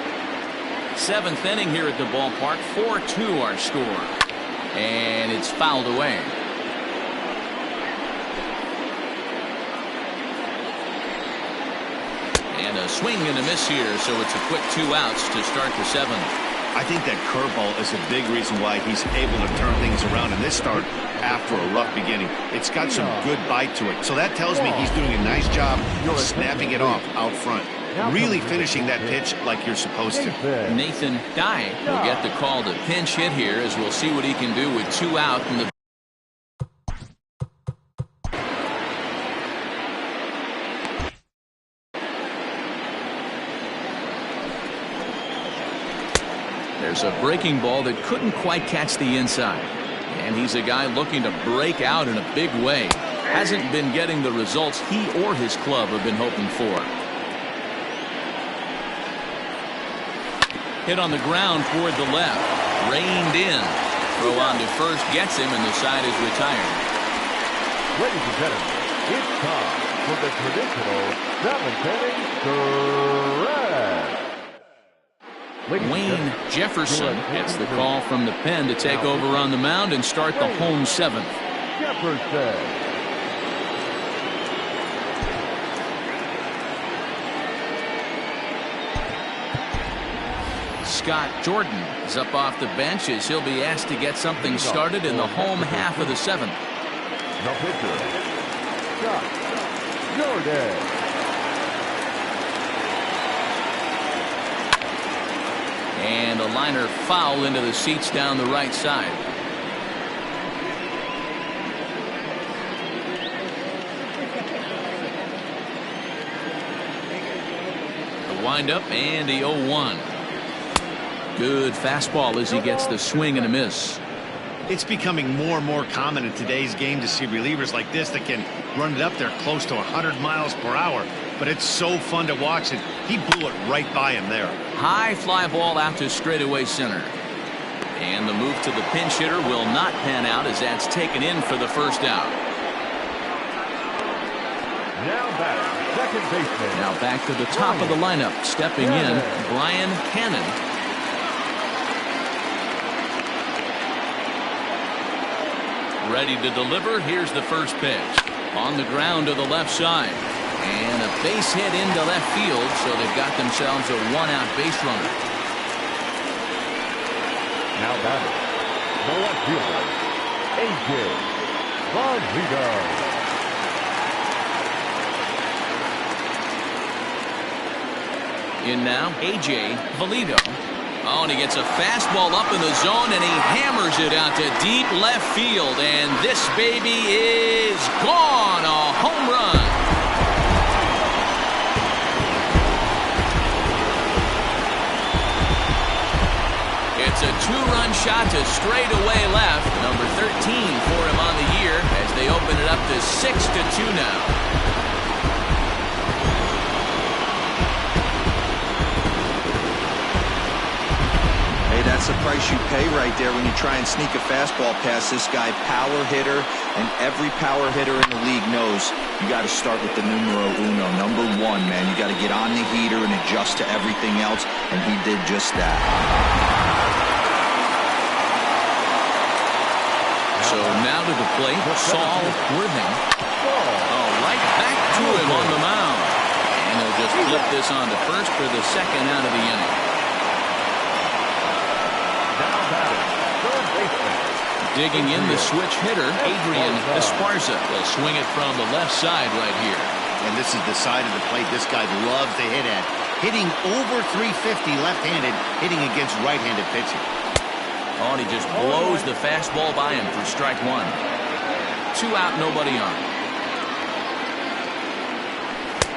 7th inning here at the ballpark. 4-2 our score. And it's fouled away. And a swing and a miss here, so it's a quick 2 outs to start the 7th. I think that curveball is a big reason why he's able to turn things around in this start after a rough beginning. It's got some good bite to it. So that tells me he's doing a nice job of snapping it off out front. Really finishing that pitch like you're supposed to. Nathan Dye will get the call to pinch hit here as we'll see what he can do with 2 out in the There's a breaking ball that couldn't quite catch the inside. And he's a guy looking to break out in a big way. Hasn't been getting the results he or his club have been hoping for. Hit on the ground toward the left. Reined in. Throw on to first gets him, and the side is retired. Ladies and gentlemen, it's time for the traditional 7th inning stretch. Wayne Jefferson gets the call from the pen to take over on the mound and start the home 7th. Jefferson. Scott Jordan is up off the bench as he'll be asked to get something started in the home half of the 7th. The pitcher, Scott Jordan. And a liner foul into the seats down the right side. The windup and the 0-1. Good fastball as he gets the swing and a miss. It's becoming more and more common in today's game to see relievers like this that can run it up there close to 100 miles per hour. But it's so fun to watch it. He blew it right by him there. High fly ball out to straightaway center. And the move to the pinch hitter will not pan out as that's taken in for the first out. Now back, second baseman. Now back to the top of the lineup. Stepping in, Brian Cannon. Ready to deliver. Here's the first pitch. On the ground to the left side. And a base hit into left field, so they've got themselves a 1-out base runner. Now batting, the left fielder, A.J. Valito. In now, A.J. Valito. Oh, and he gets a fastball up in the zone, and he hammers it out to deep left field. And this baby is gone. A home run. two-run shot to straightaway left. Number 13 for him on the year as they open it up to 6-2 now. Hey, that's the price you pay right there when you try and sneak a fastball past this guy. Power hitter, and every power hitter in the league knows you got to start with the numero uno, number one, man. You got to get on the heater and adjust to everything else, and he did just that. So now to the plate, Saul Worthing. Oh, right back to him on the mound. And he'll just flip this on to first for the second out of the inning. Digging in the switch hitter, Adrian Esparza will swing it from the left side right here. And this is the side of the plate this guy loves to hit at. Hitting over 350 left-handed, hitting against right-handed pitching. Oh, and he just blows the fastball by him for strike one. 2 out, nobody on.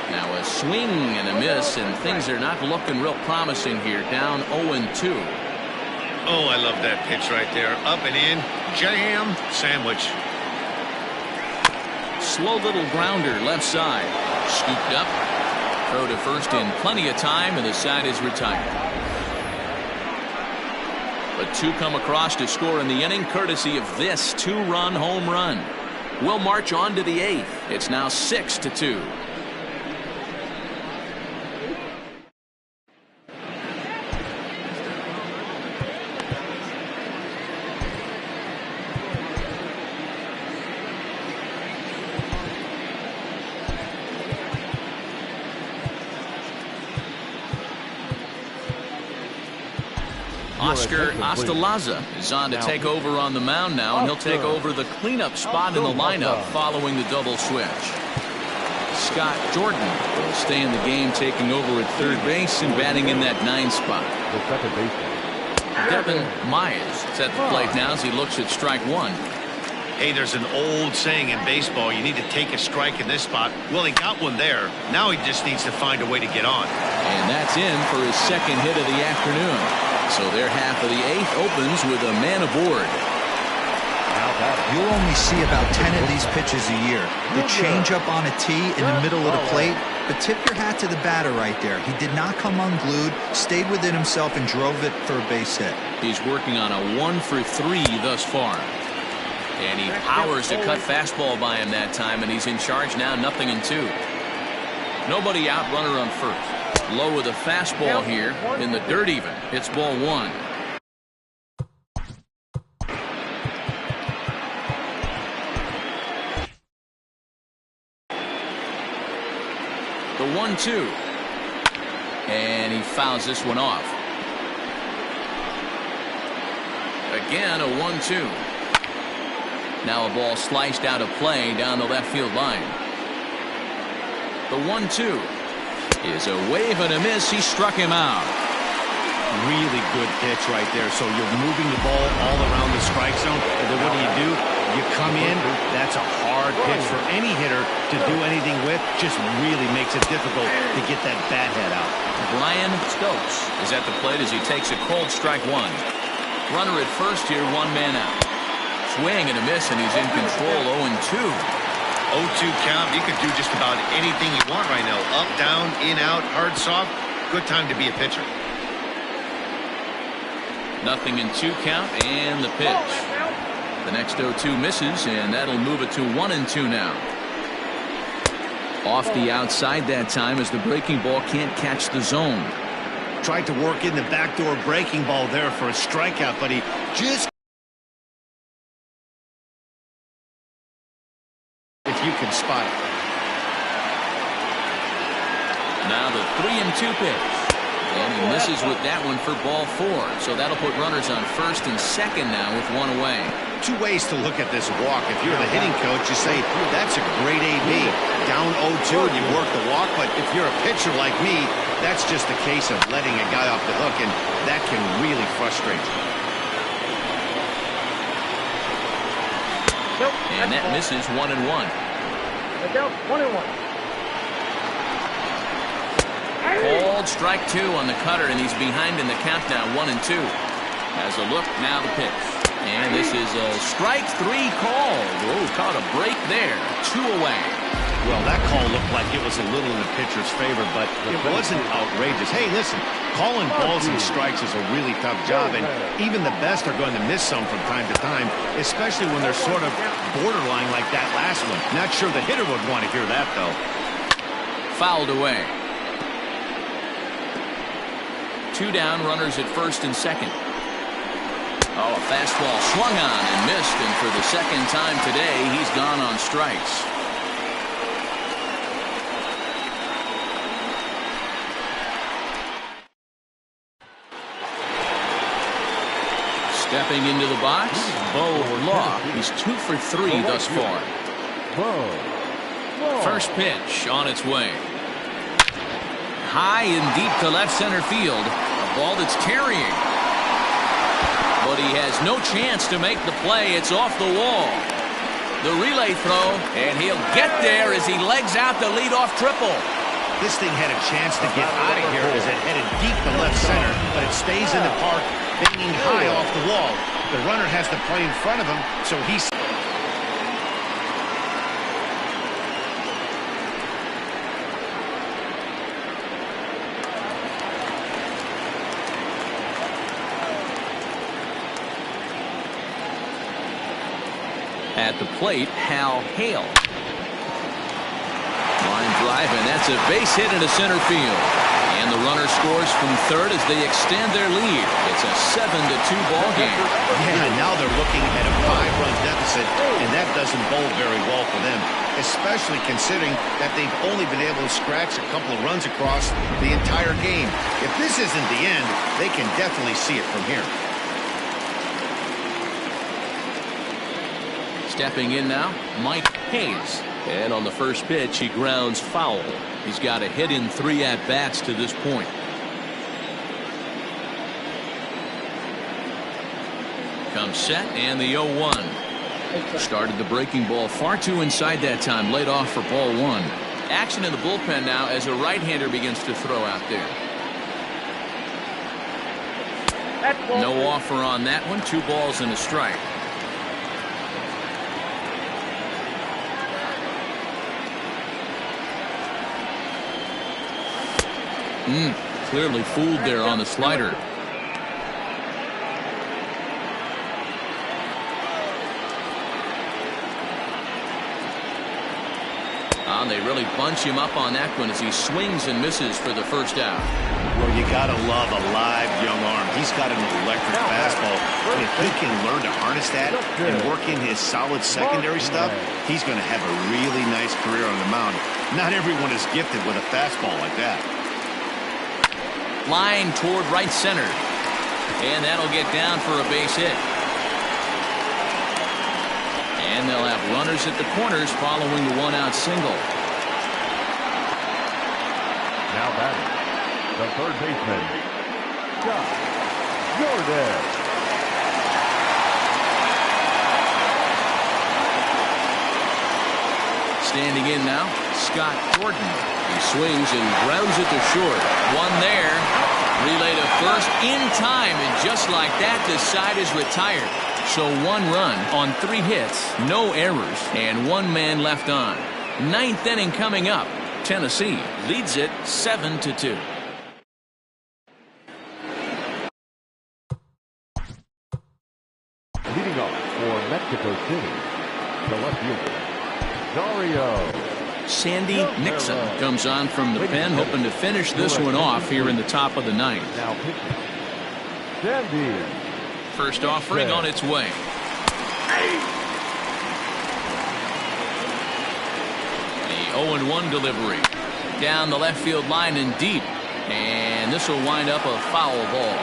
Now a swing and a miss, and things are not looking real promising here. Down 0-2. Oh, I love that pitch right there. Up and in, jam, sandwich. Slow little grounder left side. Scooped up. Throw to first in plenty of time, and the side is retired. But 2 come across to score in the inning, courtesy of this 2-run home run. We'll march on to the 8th. It's now 6-2. Oscar Ostalaza is on to take over on the mound now, and he'll take over the cleanup spot in the lineup following the double switch. Scott Jordan will stay in the game, taking over at third base and batting in that 9 spot. Devin Myers is at the plate now as he looks at strike 1. Hey, there's an old saying in baseball, you need to take a strike in this spot. Well, he got one there. Now he just needs to find a way to get on. And that's in for his second hit of the afternoon. So their half of the 8th opens with a man aboard. You'll only see about 10 of these pitches a year. The changeup on a tee in the middle of the plate. But tip your hat to the batter right there. He did not come unglued, stayed within himself, and drove it for a base hit. He's working on a 1 for 3 thus far. And he powers to cut fastball by him that time, and he's in charge now, 0-2. Nobody out, runner on first. Low with a fastball here in the dirt even. It's ball 1. The 1-2. And he fouls this one off. Again, a 1-2. Now a ball sliced out of play down the left field line. The 1-2 is a wave and a miss. He struck him out. Really good pitch right there. So you're moving the ball all around the strike zone. And then what do? You come in. That's a hard pitch for any hitter to do anything with. Just really makes it difficult to get that bat head out. Brian Stokes is at the plate as he takes a cold strike 1. Runner at first here, 1 man out. Swing and a miss, and he's in control. 0-2. 0-2 count. You can do just about anything you want right now. Up, down, in, out, hard, soft. Good time to be a pitcher. 0-2 count, and the pitch. The next 0-2 misses, and that'll move it to 1-2 now. Off the outside that time as the breaking ball can't catch the zone. Tried to work in the backdoor breaking ball there for a strikeout, but he just... if you can spot it. Now the 3-2 pitch. And he misses with that one for ball 4. So that'll put runners on first and second now with 1 away. 2 ways to look at this walk. If you're the hitting coach, you say, that's a great AB. Down 0-2 and you work the walk. But if you're a pitcher like me, that's just a case of letting a guy off the hook, and that can really frustrate you. And that misses 1-1. 1-1. Called strike 2 on the cutter, and he's behind in the count now, 1-2. Has a look, now the pitch. And this is a strike three call. Oh, caught a break there. 2 away. Well, that call looked like it was a little in the pitcher's favor, but it wasn't outrageous. Hey, listen, calling balls and strikes is a really tough job, and even the best are going to miss some from time to time, especially when they're sort of borderline like that last one. Not sure the hitter would want to hear that, though. Fouled away. 2 down, runners at first and second. Oh, a fastball swung on and missed, and for the second time today, he's gone on strikes. Stepping into the box, Bo Law. He's 2 for 3 thus far. First pitch on its way. High and deep to left center field. A ball that's carrying. But he has no chance to make the play. It's off the wall. The relay throw, and he'll get there as he legs out the leadoff triple. This thing had a chance to get out of here as it headed deep to left center, but it stays in the park, banging high off the wall. The runner has the play in front of him, so he's... At the plate, Hal Hale. Line drive, and that's a base hit into center field. And the runner scores from third as they extend their lead. It's a 7-2 ball game. Yeah, now they're looking at a 5-run deficit, and that doesn't bode very well for them, especially considering that they've only been able to scratch a couple of runs across the entire game. If this isn't the end, they can definitely see it from here. Stepping in now, Mike Hayes. And on the first pitch, he grounds foul. He's got a hit in 3 at-bats to this point. Comes set, and the 0-1. Started the breaking ball far too inside that time. Laid off for ball 1. Action in the bullpen now as a right-hander begins to throw out there. No offer on that one. 2 balls and a strike. Clearly fooled there on the slider. They really bunch him up on that one as he swings and misses for the first out. Well, you gotta love a live young arm. He's got an electric fastball, and if he can learn to harness that and work in his solid secondary stuff, he's going to have a really nice career on the mound. Not everyone is gifted with a fastball like that. Line toward right center, and that'll get down for a base hit. And they'll have runners at the corners following the 1-out single. Now batting, the third baseman, Josh Jordan. Standing in now, Scott Gordon. He swings and grounds it to short. One there. Relay to first in time, and just like that, the side is retired. So 1 run on 3 hits, no errors, and 1 man left on. 9th inning coming up. Tennessee leads it 7-2. Leading off for Mexico City, the left fielder, Dario Sandy Nixon comes on from the pen, hoping to finish this one off here in the top of the 9th. Now pitching, Sandy. First offering on its way. The 0-1 delivery. Down the left field line and deep. And this will wind up a foul ball.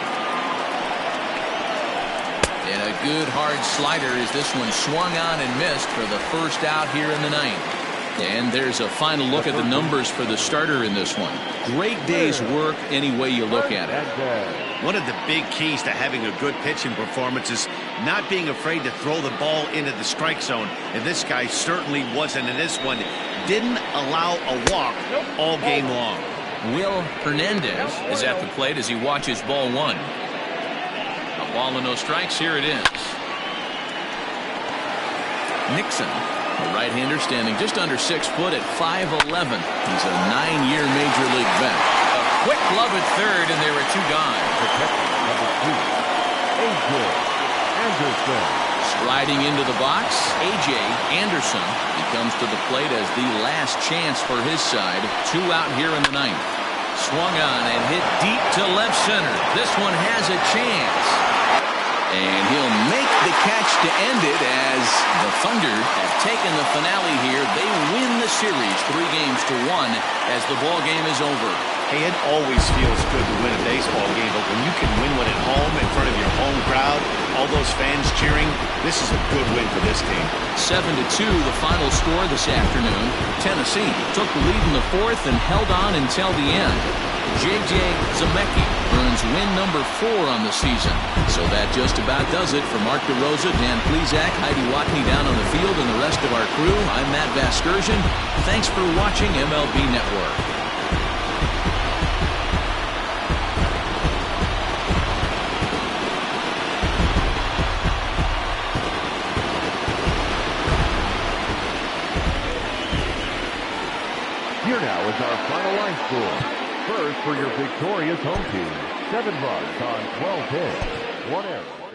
And a good hard slider as this one swung on and missed for the first out here in the 9th. And there's a final look at the numbers for the starter in this one. Great day's work any way you look at it. One of the big keys to having a good pitching performance is not being afraid to throw the ball into the strike zone. And this guy certainly wasn't in this one. Didn't allow a walk all game long. Will Hernandez is at the plate as he watches ball 1. A Ball and no strikes. Here it is. Nixon, a right-hander standing just under 6 foot at 5'11". He's a 9-year major league vet. A quick glove at third, and there are 2 gone. Protecting number 2, A.J. Anderson. Striding into the box, A.J. Anderson. He comes to the plate as the last chance for his side. 2 out here in the 9th. Swung on and hit deep to left center. This one has a chance. And he'll make the catch to end it as the Thunder have taken the finale here. They win the series 3-1 as the ball game is over. Hey, it always feels good to win a baseball game, but when you can win one at home in front of your home crowd, all those fans cheering, this is a good win for this team. 7-2 the final score this afternoon. Tennessee took the lead in the 4th and held on until the end. J.J. Zemecki earns win number 4 on the season. So that just about does it for Mark DeRosa, Dan Plesac, Heidi Watney down on the field, and the rest of our crew. I'm Matt Vasgersian. Thanks for watching MLB Network. Here now is our final line score. First for your victorious home team, 7 runs on 12 hits, 1 error.